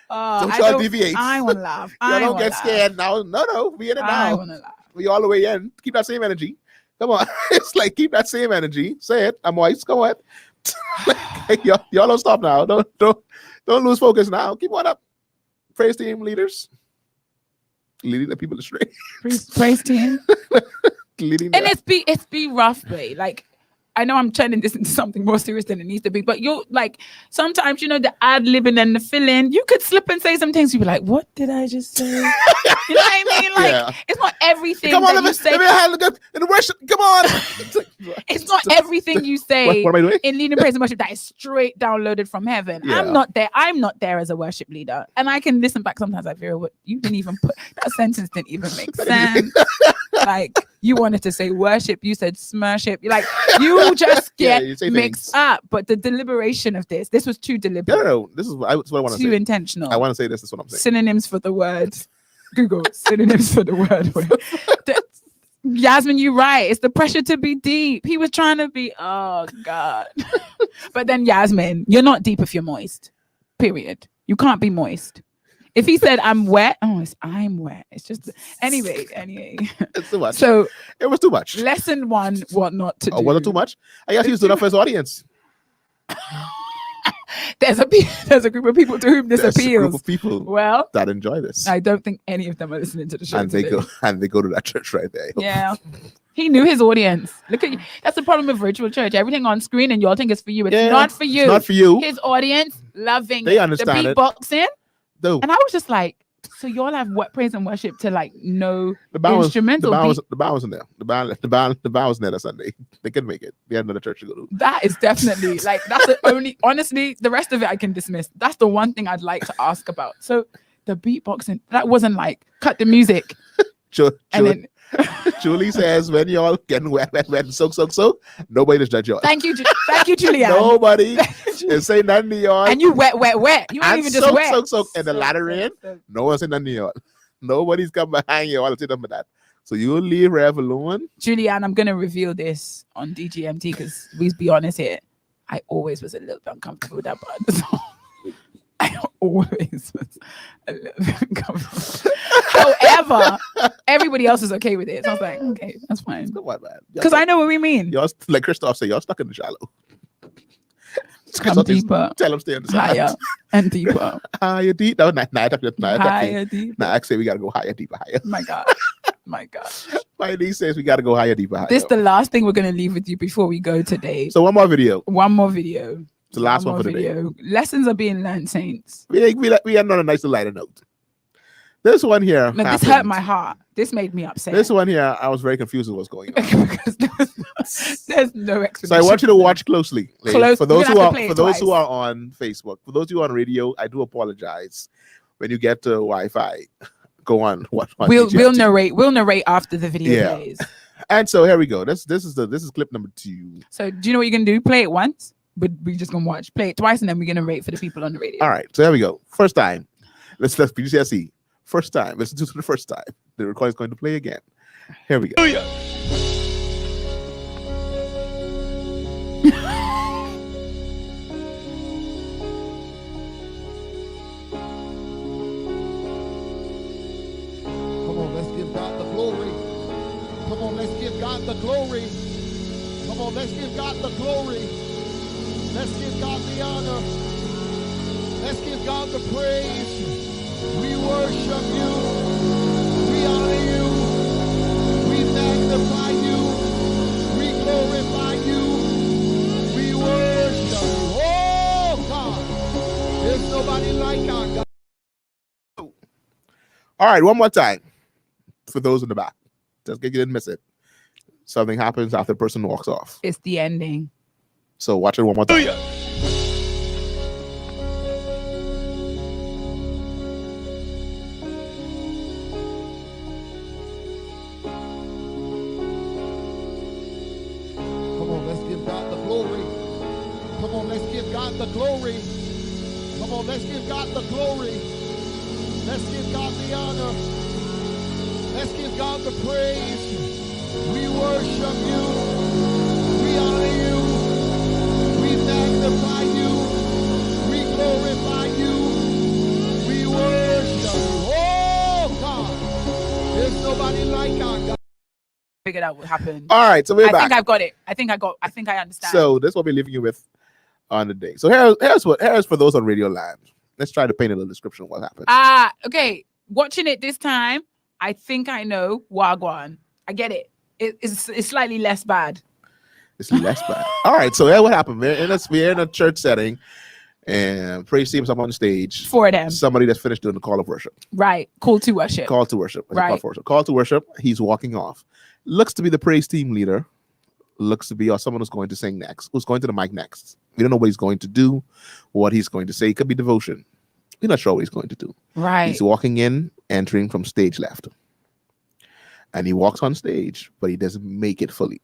Don't y'all deviate. I want to laugh. Y'all don't get scared now. No. We in it now. I want to laugh. We all the way in. Keep that same energy. Come on. It's like keep that same energy. Say it. I'm moist. Come on. Like, y'all don't stop now. Don't lose focus now. Keep on up. Praise team leaders. Leading the people astray. Praise team. And it's be rough, way. Like I know I'm turning this into something more serious than it needs to be, but you're like sometimes the ad-libbing and the fill-in, you could slip and say some things. You'd be like, what did I just say? You know what I mean? Like it's not everything. Come on, let me in the worship. Come on. It's not everything you say what am I doing? in leading praise and worship that is straight downloaded from heaven. Yeah. I'm not there as a worship leader. And I can listen back sometimes like, Vera, what you didn't even put that sentence didn't even make sense. Like you wanted to say worship, you said smurship. You're like, you just get mixed up. But the deliberation of this was too deliberate. No. This is what I want to say. Too intentional. I want to say this is what I'm saying. Synonyms for the word. Google synonyms for the word. Yasmin, you're right. It's the pressure to be deep. He was trying to be, oh God. But then Yasmin, you're not deep if you're moist. Period. You can't be moist. If he said I'm wet, I'm wet. It's just anyway. It's too much. So it was too much. Lesson 1, what not to do. Was it too much? I guess he was doing that for his audience. There's a group of people to whom this appeals. A group of people that enjoy this. I don't think any of them are listening to the show. And they go to that church right there. Yeah. He knew his audience. Look at you. That's the problem with virtual church. Everything on screen and y'all think it's for you. It's not for you. It's not for you. His audience loving they understand the beatboxing. No. And I was just like, so y'all have what praise and worship to like no instrumental. The band was in there. The band was in there that Sunday. They couldn't make it. They had another church to go to. That is definitely like that's the only. Honestly, the rest of it I can dismiss. That's the one thing I'd like to ask about. So the beatboxing, that wasn't like cut the music. Julie says when y'all getting wet, soak, nobody just judge y'all. Thank you, Julianne. Nobody is saying nothing to y'all. And you wet. You ain't even just wet. Soak, and the latter rain, no one's saying nothing to y'all. Nobody's come behind you all to say nothing that. So you'll leave Rev alone. Julianne, I'm gonna reveal this on DGMT because we be honest here. I always was a little bit uncomfortable with that part of the song. I always was a little bit uncomfortable. However, everybody else is okay with it. So I was like, okay, that's fine. Because I know what we mean. Y'all, like Christoph said, y'all stuck in the shallow. Come deeper. Tell them stay on the side. Higher and deeper. Higher, deep. No, higher, deeper. Nah, I say we gotta go higher, deeper, higher. My God. My niece says we gotta go higher, deeper, higher. This is the last thing we're gonna leave with you before we go today. So one more video. It's the last one for today. Lessons are being learned, saints. We had on a nice lighter note. This one here. No, this hurt my heart. This made me upset. This one here, I was very confused with what's going on. Because there's no explanation. So I want you to watch closely. For those who are on Facebook, for those who are on radio, I do apologize. When you get to Wi-Fi, go on. We'll narrate after the video plays. And so here we go. This is clip number 2. So do you know what you're gonna do? Play it once, but we're just gonna watch. Play it twice, and then we're gonna rate for the people on the radio. All right. So here we go. First time. Let's PGCSE. First time. Listen to the first time. The recording is going to play again. Here we go. Hallelujah. Come on, let's give God the glory. Come on, let's give God the glory. Come on, let's give God the glory. Let's give God the honor. Let's give God the praise. We worship you. All right, one more time for those in the back. Just in case you didn't miss it. Something happens after the person walks off. It's the ending. So watch it one more time. Come on, let's give God the glory. Come on, let's give God the glory. Come on, let's give God the glory. Let's give God the honor. Let's give God the praise. We worship you. We honor you. We magnify you. We glorify you. We worship you. Oh, God. There's nobody like our God. Figured out what happened. All right, so we're back. I think I've got it. I think I understand. So this is what we're leaving you with on the day. So here's for those on Radio Land. Let's try to paint a little description of what happened. Okay. Watching it this time, I think I know Wagwan. I get it. It's slightly less bad. It's less bad. All right, so here's what happened. We're in a church setting, and praise team's up on the stage. For them. Somebody that's finished doing the call of worship. Right. Call to worship. Call to worship. Right. Call to worship. He's walking off. Looks to be the praise team leader. Looks to be someone who's going to sing next. Who's going to the mic next. We don't know what he's going to do, what he's going to say. It could be devotion. We're not sure what he's going to do. Right. He's walking in, entering from stage left. And he walks on stage, but he doesn't make it fully.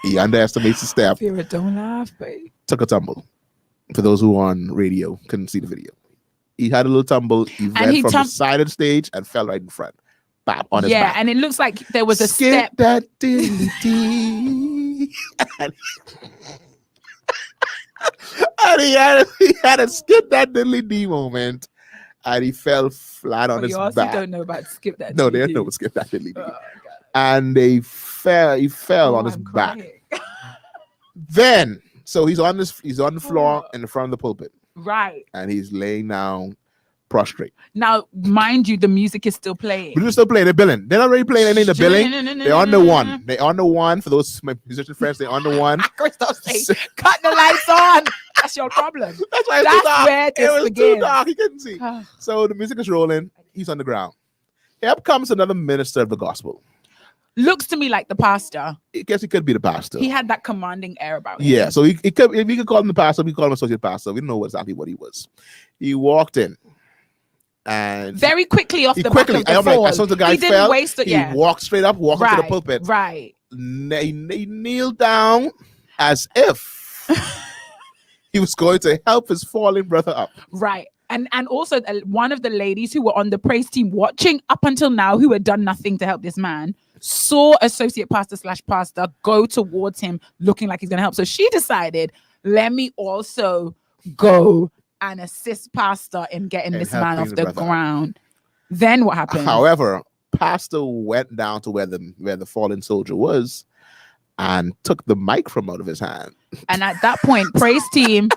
He underestimates the step. Vera, don't laugh, babe. Took a tumble. For those who are on radio, couldn't see the video. He had a little tumble. He went from the side of the stage and fell right in front. Bam, on his back. Yeah, and it looks like there was a Skip step. That dilly-dee. And he had a skip that diddly-dee moment, and he fell flat on his You also back. don't know about skip that. No, they don't know what skip that diddly-dee. Oh, And he fell on his I'm back. crying. Then, so he's on the floor in the front of the pulpit, Right. and he's laying down prostrate. Now, mind you, the music is still playing. But they're still playing. They're billing. They're not really playing any of the billing. They're on the one. They're on the one. For those my musician friends, they're on the one. Christoph say, cut the lights on. That's your problem. That's why That's where it this was too begins. dark. He couldn't see. So the music is rolling. He's on the ground. Up comes another minister of the gospel. Looks to me like the pastor. I guess he could be the pastor. He had that commanding air about him. Yeah, so he could, if we could call him the pastor, we call him associate pastor. We don't know exactly what he was. He walked in. And very quickly off the back of the I fall. saw the guy he didn't fell. waste it. He Yeah. walked straight up, walked into the pulpit. Right. He kneeled down as if he was going to help his fallen brother up. Right. And also one of the ladies who were on the praise team watching up until now, who had done nothing to help this man, saw associate pastor / pastor go towards him looking like he's going to help. So she decided, let me also go and assist pastor in getting this man off the ground. Then what happened? However, pastor went down to where the fallen soldier was and took the mic from out of his hand. And at that point, praise team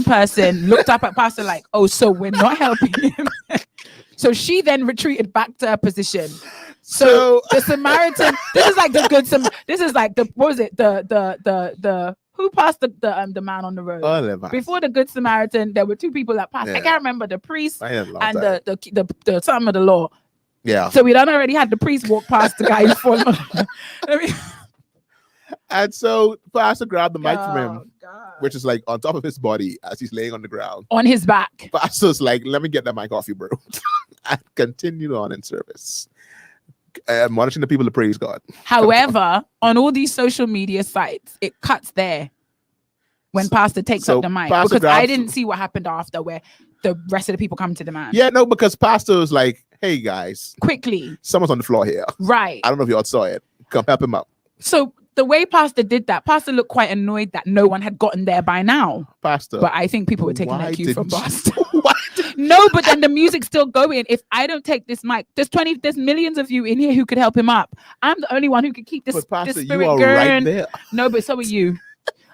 person looked up at pastor like, oh, so we're not helping him. So she then retreated back to her position. So the Samaritan, this is like the good this is like the, what was it? The who passed the man on the road? Before the Good Samaritan, there were two people that passed. Yeah. I can't remember the priest and the son of the law. Yeah. So we done already had the priest walk past the guy who's fallen. And so pastor grabbed the mic from him, which is like on top of his body as he's laying on the ground. On his back. Pastor's like, let me get that mic off you, bro. And continued on in service. Admonishing the people to praise God. However, on all these social media sites, it cuts there when pastor takes up the mic, because I didn't see what happened after, where the rest of the people come to the man. Yeah, no, because pastor was like, hey guys, quickly, someone's on the floor here. Right. I don't know if y'all saw it. Come help him up. So the way pastor did that, pastor looked quite annoyed that no one had gotten there by now. Pastor. But I think people were taking that cue from pastor. No, but then the music's still going. If I don't take this mic, there's millions of you in here who could help him up. I'm the only one who could keep this spirit going. Right there. No, but so are you.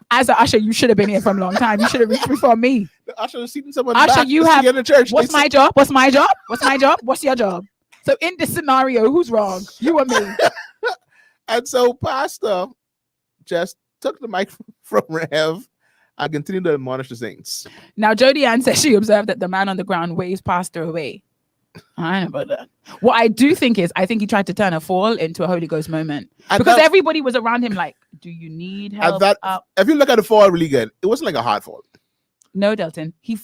As an usher, you should have been here from a long time. You should have reached before me. The usher was seating someone Usher, back. you have. In the church. What's my job? What's my job? What's my job? What's your job? So in this scenario, who's wrong? You or me? And so pastor just took the mic from Rev and continued to admonish the saints. Now, Jody Ann says she observed that the man on the ground waves pastor away. I know about that. What I do think is, I think he tried to turn a fall into a Holy Ghost moment because everybody was around him like, do you need help? If you look at the fall really good, it wasn't like a hard fall. No, Delton, he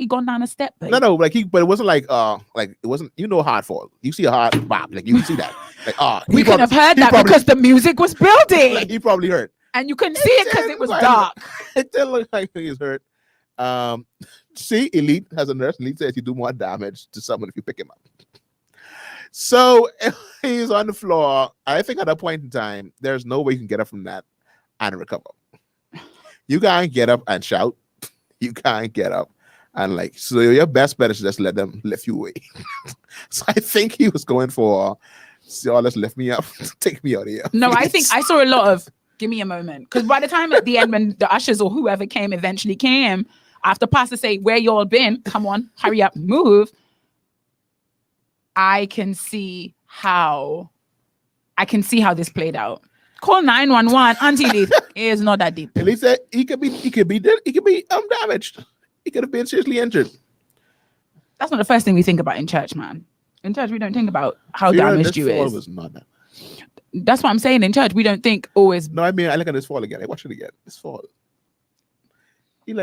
gone down a step. Babe. No, but it wasn't like it wasn't, hard fall. You see a hard bop, like you can see that. Like we could have heard that because the music was building. Like he probably hurt. And you couldn't see it because it was dark. It didn't look like he was hurt. See, Elite has a nurse. Elite says you do more damage to someone if you pick him up. So he's on the floor. I think at a point in time, there's no way you can get up from that and recover. You can't get up and shout. You can't get up and so your best bet is just let them lift you away. So I think he was going for, let's lift me up, take me out of here. No, I think I saw a lot of give me a moment. Because by the time at the end when the ushers or whoever eventually came, after pastor say, where you all been? Come on, hurry up, move. I can see how this played out. Call 911, Auntie Lee. It is not that deep. At least said he could be damaged. He could have been seriously injured. That's not the first thing we think about in church, man. In church, we don't think about how damaged you is. Was not that. That's what I'm saying. In church, we don't think always. No, I mean, I look at this fall again. I watch it again. This fall. You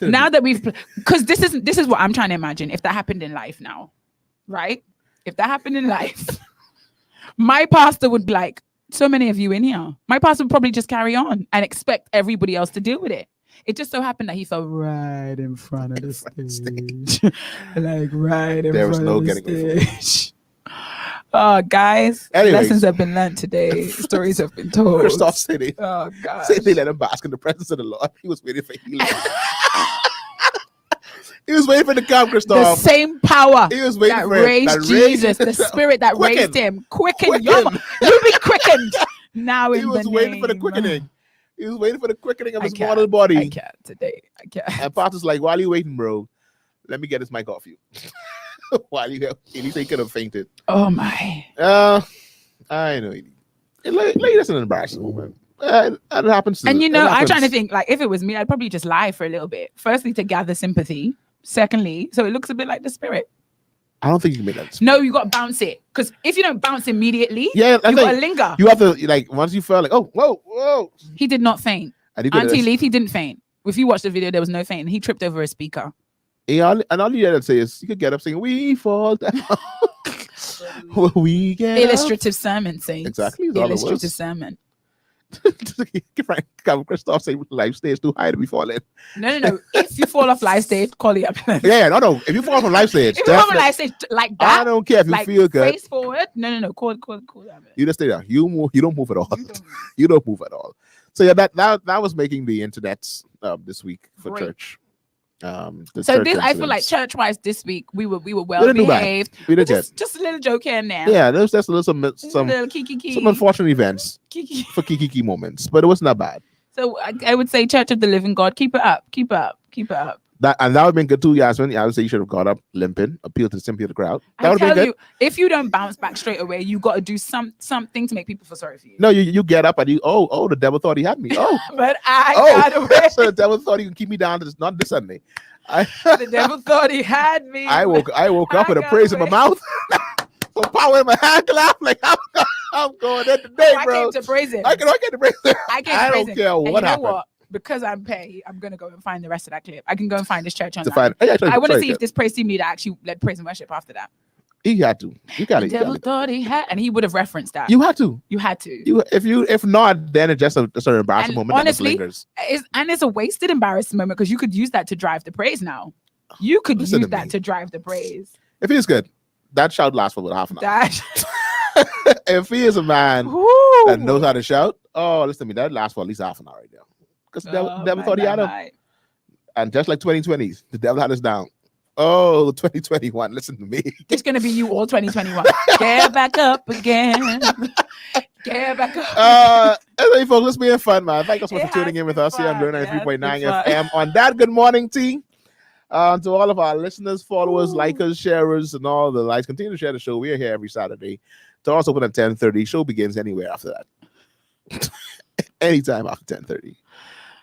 now that we've, because this is what I'm trying to imagine. If that happened in life now, right? If that happened in life, my pastor would be like, so many of you in here. My pastor would probably just carry on and expect everybody else to deal with it. It just so happened that he fell right in front of the stage. Like right in there was front no of the getting stage. Oh, guys, lessons have been learned today. Stories have been told. Christoph City. Oh, God. They let him bask in the presence of the Lord. He was waiting for healing. He was waiting for the come, Christoph. The same power he was waiting that for raised Jesus, the spirit that raised him. Quicken. You be quickened now in the name. He was waiting for the quickening. He was waiting for the quickening of his mortal body. I can't today. I can't. And pastor's like, while you waiting, bro, let me get this mic off you. While you have, at least he could have fainted. Oh my. I know. That's an embarrassing moment. That happens. And I'm trying to think, like, if it was me, I'd probably just lie for a little bit. Firstly, to gather sympathy. Secondly, so it looks a bit like the spirit. I don't think you can make that. No, you got to bounce it. Because if you don't bounce immediately, you got to linger. You have to, once you feel like, oh, whoa. He did not faint. Auntie Leith, he didn't faint. If you watch the video, there was no faint. He tripped over a speaker. And all you had to say is, you could get up saying, we fall down. We get illustrative sermon, saints. Exactly. Illustrative sermon. Christoph say life stage too high to be falling. No. If you fall off life stage, call the ambulance. Yeah, no. If you fall from life stage, if you fall from life stage like that, I don't care if you feel good. Face forward. No. Call the ambulance. You just stay there. You move. You don't move at all. You don't move at all. So yeah, that was making the internet this week for church. So this, I feel like church-wise this week we were well behaved. We did just a little joke here and there. Yeah, there's just some unfortunate events for kiki moments, but it wasn't that bad. So I would say, Church of the Living God, keep it up. That would have been good too, Yasmin. I would say you should have got up limping, appeal to the sympathy of the crowd. That would have been good. If you don't bounce back straight away, you got to do something to make people feel sorry for you. No, you get up and the devil thought he had me. Oh, but I got away. So the devil thought he could keep me down to not this Sunday. The devil thought he had me. I woke up with a praise in my mouth, some power in my hand clap. Like I'm going in today, bro. I came to praise him. I came to praise him. I don't care what happened. Because I'm paid, I'm gonna go and find the rest of that clip. I can go and find this church online. I want to see if this praise team leader actually led praise and worship after that. He had to. You got it. The devil thought he had, and he would have referenced that. You had to. If not, then it's just an embarrassing moment. Honestly, it's a wasted embarrassing moment because you could use that to drive the praise. Now, you could use that to drive the praise. If he's good, that shout lasts for about half an hour. If he is a man that knows how to shout, listen to me, that lasts for at least half an hour right now. Because the devil thought he had him. And just like 2020, the devil had us down. 2021, listen to me. It's going to be you all 2021. Get back up again. Get back up. Anyway, folks, it's been fun, man. Thank you so much for tuning in with us here on 93.9 FM on That Good Morning Tea. To all of our listeners, followers, likers, sharers, and all the likes, continue to share the show. We are here every Saturday. Doors open at 10:30. Show begins anywhere after that. Anytime after 10:30.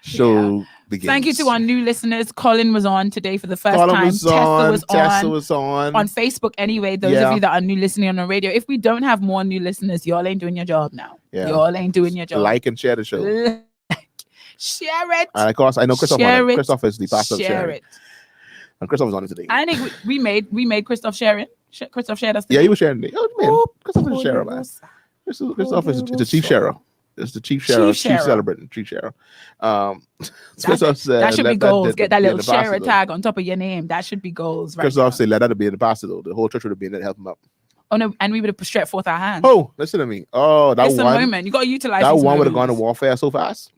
show begins. Thank you to our new listeners. Colin was on today for the first time. Tessa was on Facebook anyway. Those of you that are new listening on the radio, if we don't have more new listeners, y'all ain't doing your job now. Y'all ain't doing your job. Like and share the show. Share it. And of course, I know Christoph is the pastor of sharing. It. And Christoph was on it today. I think we made Christoph share it. Christoph shared us today. Yeah, he was sharing it. Oh, man. Christoph is a sharer, man. Christoph is the chief sharer. It's the chief sharer. Chief celebrating. Chief sharer. Christoph said, that should be goals. Get that little sharer tag on top of your name. That should be goals. Right. Christoph said, let that be in the pastor, though. The whole church would have been there to help him up. Oh no, and we would have stretched forth our hands. Oh, listen to me. Oh, that it's one. A moment. You got to utilize that one moments. would have gone to warfare so fast.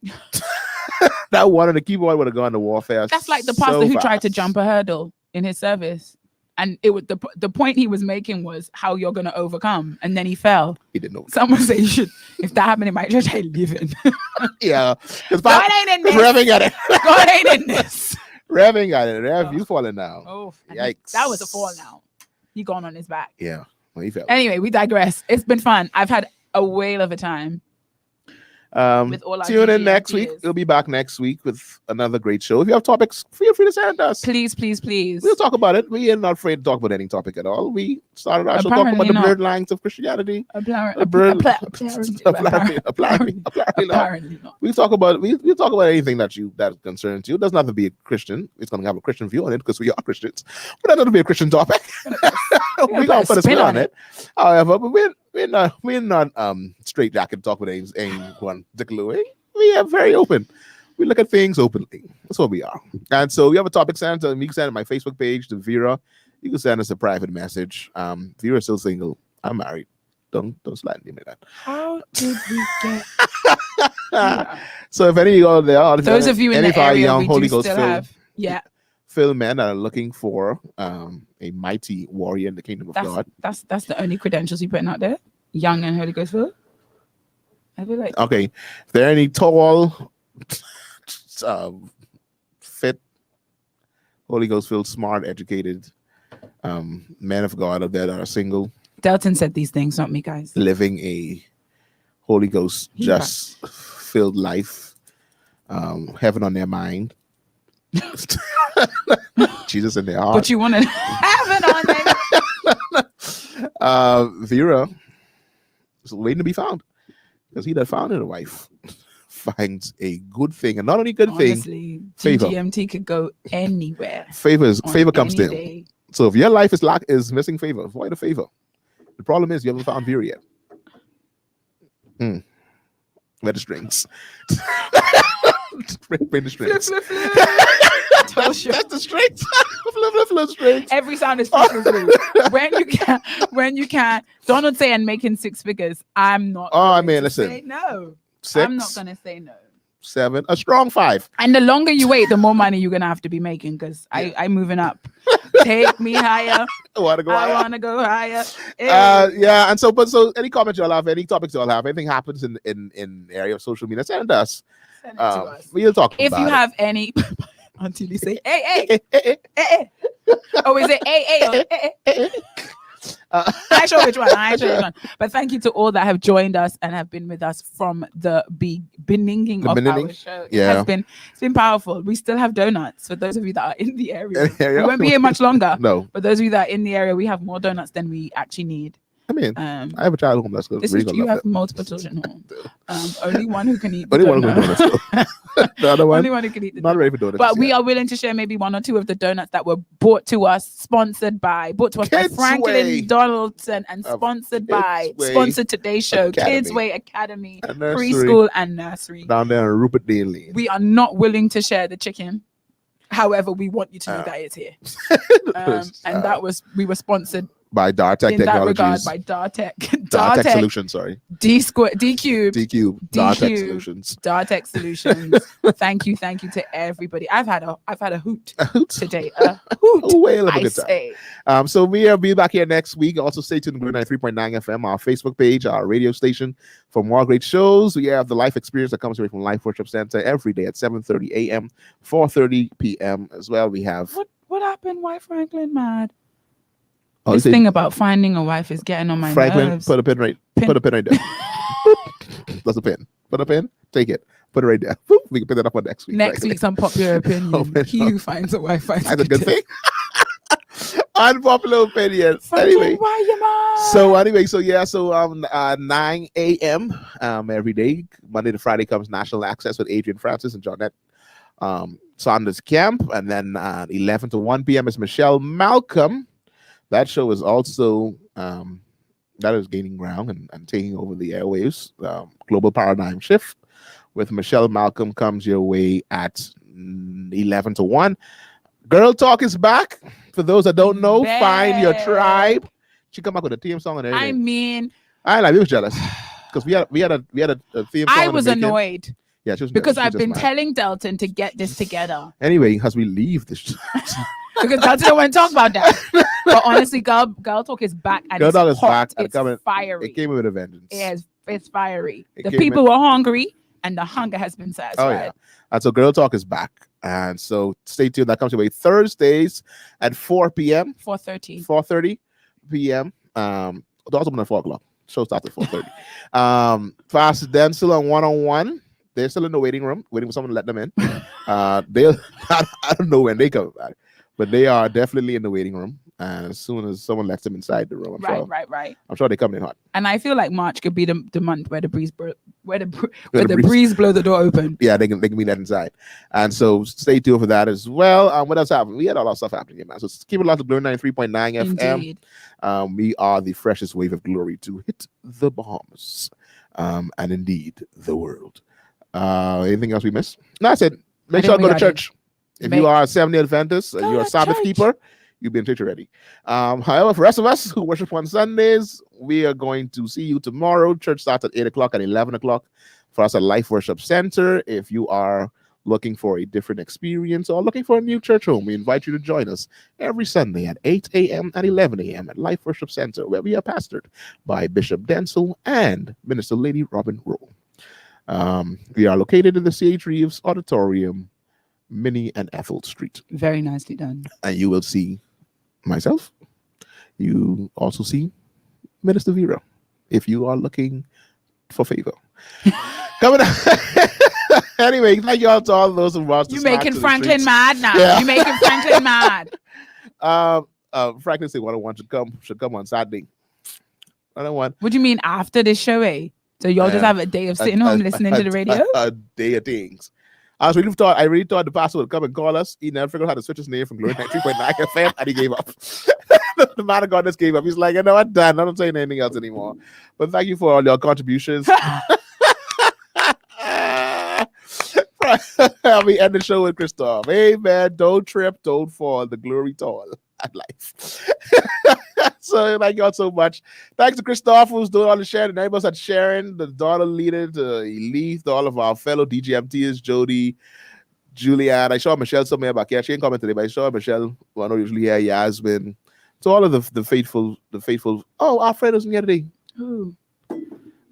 That one on the keyboard would have gone to warfare. That's like the pastor who tried to jump a hurdle in his service, and it was the point he was making was how you're going to overcome, and then he fell. He didn't know. Someone say you should. If that happened in my church, I live in. Yeah, God ain't in this. Revving at it. God ain't in this. Revving at it. Rev, you falling now. Oh, yikes! That was a fall. Now he gone on his back. Yeah. Well, he fell. Anyway, we digress. It's been fun. I've had a whale of a time. With all our tune in next week. We'll be back next week with another great show. If you have topics, feel free to send us. Please. We'll talk about it. We are not afraid to talk about any topic at all. We started our show talking about the blurred lines of Christianity. Apparently not. We talk about anything that concerns you. It doesn't have to be a Christian. It's going to have a Christian view on it because we are Christians. But that doesn't be a Christian topic. We're going to put a spin on it. However, but we're not straight jacket talk with anyone particular way. We are very open. We look at things openly. That's what we are. And so we have a topic sent to me. Send it to my Facebook page to Vera. You can send us a private message. Vera's still single. I'm married. Don't slide me like that. How did we get? So if any of there, those of you in the area, young we Holy do Ghost still have. Yeah. Phil men that are looking for a mighty warrior in the kingdom of God. That's the only credentials you're putting out there. Young and Holy Ghost Phil. I feel like okay. If there are any tall, fit, Holy Ghost filled, smart, educated men of God out there that are single. Delton said these things, not me, guys. Living a Holy Ghost filled life, heaven on their mind. Jesus in their heart. But you want to heaven on them. Vera is waiting to be found. Because he that found a wife finds a good thing, and not only good thing, favor. DGMT could go anywhere. Favor comes in. So if your life is missing favor, avoid a favor. The problem is you haven't found Vera yet. Where the strings? Bring the strings. That's the strings. Flip strings. Every sound is flip. When you can. Donald say and making six figures. I'm not. Oh, I mean, listen. Say no. 6, I'm not gonna say no. 7, a strong 5. And the longer you wait, the more money you're gonna have to be making because I'm moving up. Take me higher. I want to go higher. Yeah, and so any comments y'all have, any topics y'all have, anything happens in the area of social media, send us. Send it to us. We'll talk if about you it. have any until you say hey. Oh, is it hey? I sure which one. But thank you to all that have joined us and have been with us from the beginning of our show. Yeah. It's been powerful. We still have donuts for those of you that are in the area. We won't be here much longer. No. But those of you that are in the area, we have more donuts than we actually need. I mean, I have a child home that's good. You have multiple children home. Only one who can eat. Only one who can eat donuts. The other one, only one who can eat. Not ready for donuts. But we are willing to share maybe 1 or 2 of the donuts that were brought to us by Franklin Donaldson and sponsored today's show, Kids Way Academy, preschool and nursery. Down there in Rupert Dale Lane. We are not willing to share the chicken. However, we want you to know that it's here. And we were sponsored by Dartech Technologies. By Dartech Solutions, sorry. D-Cube. Dartech Solutions. Dartech Solutions. Thank you to everybody. I've had a hoot today. A whale of a good time. So we'll be back here next week. Also stay tuned to 93.9 FM, our Facebook page, our radio station for more great shows. We have the life experience that comes away from Life Worship Center every day at 7:30 a.m., 4:30 p.m. as well. We have what happened? Why Franklin mad? This thing about finding a wife is getting on my nerves. Put a pin right there. That's a pin. Put a pin. Take it. Put it right there. Boop, we can pick it up on next week. Next week's unpopular opinion. He who finds a wife finds That's a good thing. Unpopular opinion. Anyway. So 9 a.m. Every day, Monday to Friday comes National Access with Adrian Francis and Jonette Saunders Camp, and then 11 to 1 p.m. is Michelle Malcolm. That show is also that is gaining ground and taking over the airwaves. Global Paradigm Shift with Michelle Malcolm comes your way at 11 to 1. Girl Talk is back. For those that don't know, Find Your Tribe. She come back with a theme song and everything. I mean, I was jealous because we had a theme song. I was annoyed. Yeah, she was because I've been telling Delton to get this together. Anyway, as we leave this, because Delton don't want to talk about that. But honestly, Girl Talk is back and Girl Talk it's is hot. back. It's fiery. It came with a vengeance. It's fiery. The people were hungry, and the hunger has been satisfied. Oh yeah, and so Girl Talk is back, and so stay tuned. That comes your way Thursdays at 4 p.m. 4:30 p.m. It's also at 4 o'clock. Show starts at 4:30. Fast Denzel on 1-on-1. They're still in the waiting room, waiting for someone to let them in. I don't know when they come back, but they are definitely in the waiting room. And as soon as someone lets them inside the room, I'm sure they come in hot. And I feel like March could be the month where the breeze blow the door open. Yeah, they can be let inside. And so stay tuned for that as well. What else happened? We had a lot of stuff happening here, man. So keep it locked to Glory 93.9 FM. Indeed. We are the freshest wave of glory to hit the Bahamas, and indeed the world. Anything else we missed? No, I said make sure to go to church. If you are a Seventh-day Adventist and you're a Sabbath keeper, you've been church already. However, for the rest of us who worship on Sundays, we are going to see you tomorrow. Church starts at 8 o'clock and 11 o'clock for us at Life Worship Center. If you are looking for a different experience or looking for a new church home, we invite you to join us every Sunday at 8 a.m. and 11 a.m. at Life Worship Center, where we are pastored by Bishop Denzel and Minister Lady Robin Rowe. We are located in the C.H. Reeves Auditorium, Minnie and Ethel Street. Very nicely done. And you will see myself. You also see Minister Vera if you are looking for favor. Coming up. Anyway, thank you all to all those who watched. You making Franklin mad now. Yeah. You making Franklin mad. Franklin said 101 should come on Saturday. 101. What do you mean after this show, eh? So y'all just have a day of sitting home listening to the radio? A day of things. I really thought the pastor would come and call us. He never figured out how to switch his name from Glory 93.9 FM, and he gave up. The man of God just gave up. He's like, I'm done. I'm not saying anything else anymore. But thank you for all your contributions. We end the show with Christoph. Amen. Don't trip, don't fall. The glory tall at life. So thank you all so much. Thanks to Christoph who's doing all the sharing, and everybody else sharing, the daughter leader, to Elise, to all of our fellow DGMTers, Jody, Julianne. I saw Michelle somewhere back here. She ain't coming today, but I saw Michelle, who I know usually here, Yasmin. To all of the faithful. Oh, our friend was in here today. Who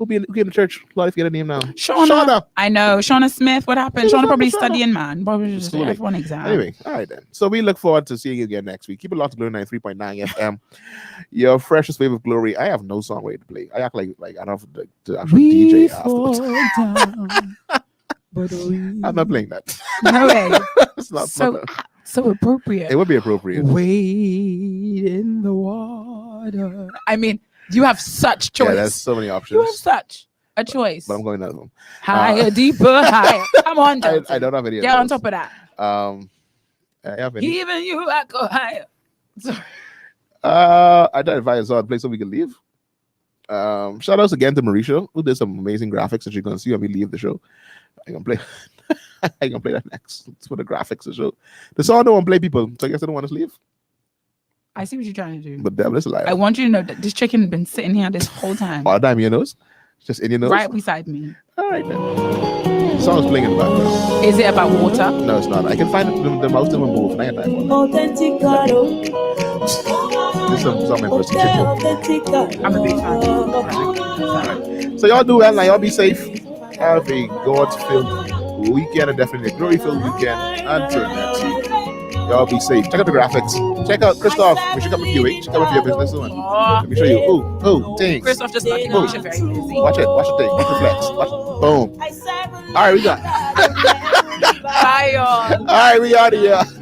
be in the church? Lord, if you get a name now. Shauna. I know. Shauna Smith. What happened? Shauna probably studying, man. Probably just F1 exam. Anyway, all right then. So we look forward to seeing you again next week. Keep it locked to Glory 93.9 FM. Your freshest wave of glory. I have no song ready to play. I act like I don't have to actually DJ afterwards. I'm not playing that. No way. It's not so appropriate. It would be appropriate. Wade in the water. I mean, you have such choice. Yeah, there's so many options. You have such a choice. But I'm going to them. Higher, deeper, higher. Come on, I don't have any. Get on top of that. I have any. Even you, I go higher. Sorry. I tried to find a place so we can leave. Shout outs again to Marisha, who did some amazing graphics that you're gonna see when we leave the show. I'm gonna play. I'm gonna play that next. It's for the graphics of the show. The song don't want to play people, so I guess I don't want us to leave. I see what you're trying to do. But devil is alive. I want you to know that this chicken has been sitting here this whole time. All the time in your nose? Just in your nose? Right beside me. All right then. The song is playing in the background. Is it about water? No, it's not. I can find the most of them both. I got time for this is some impersonation. I'm a big fan. So y'all do well now. Y'all be safe. Have a God-filled weekend and definitely a glory-filled weekend. Until next week. Y'all be safe. Check out the graphics. Check out Christoph. We should come with you. Check out with your business soon. Let me show you. Ooh, things. Christoph just knocking on very busy. Watch it. Watch the thing. Watch the flex. Watch. Boom. All right, we got. Bye, y'all. All right, we out of here.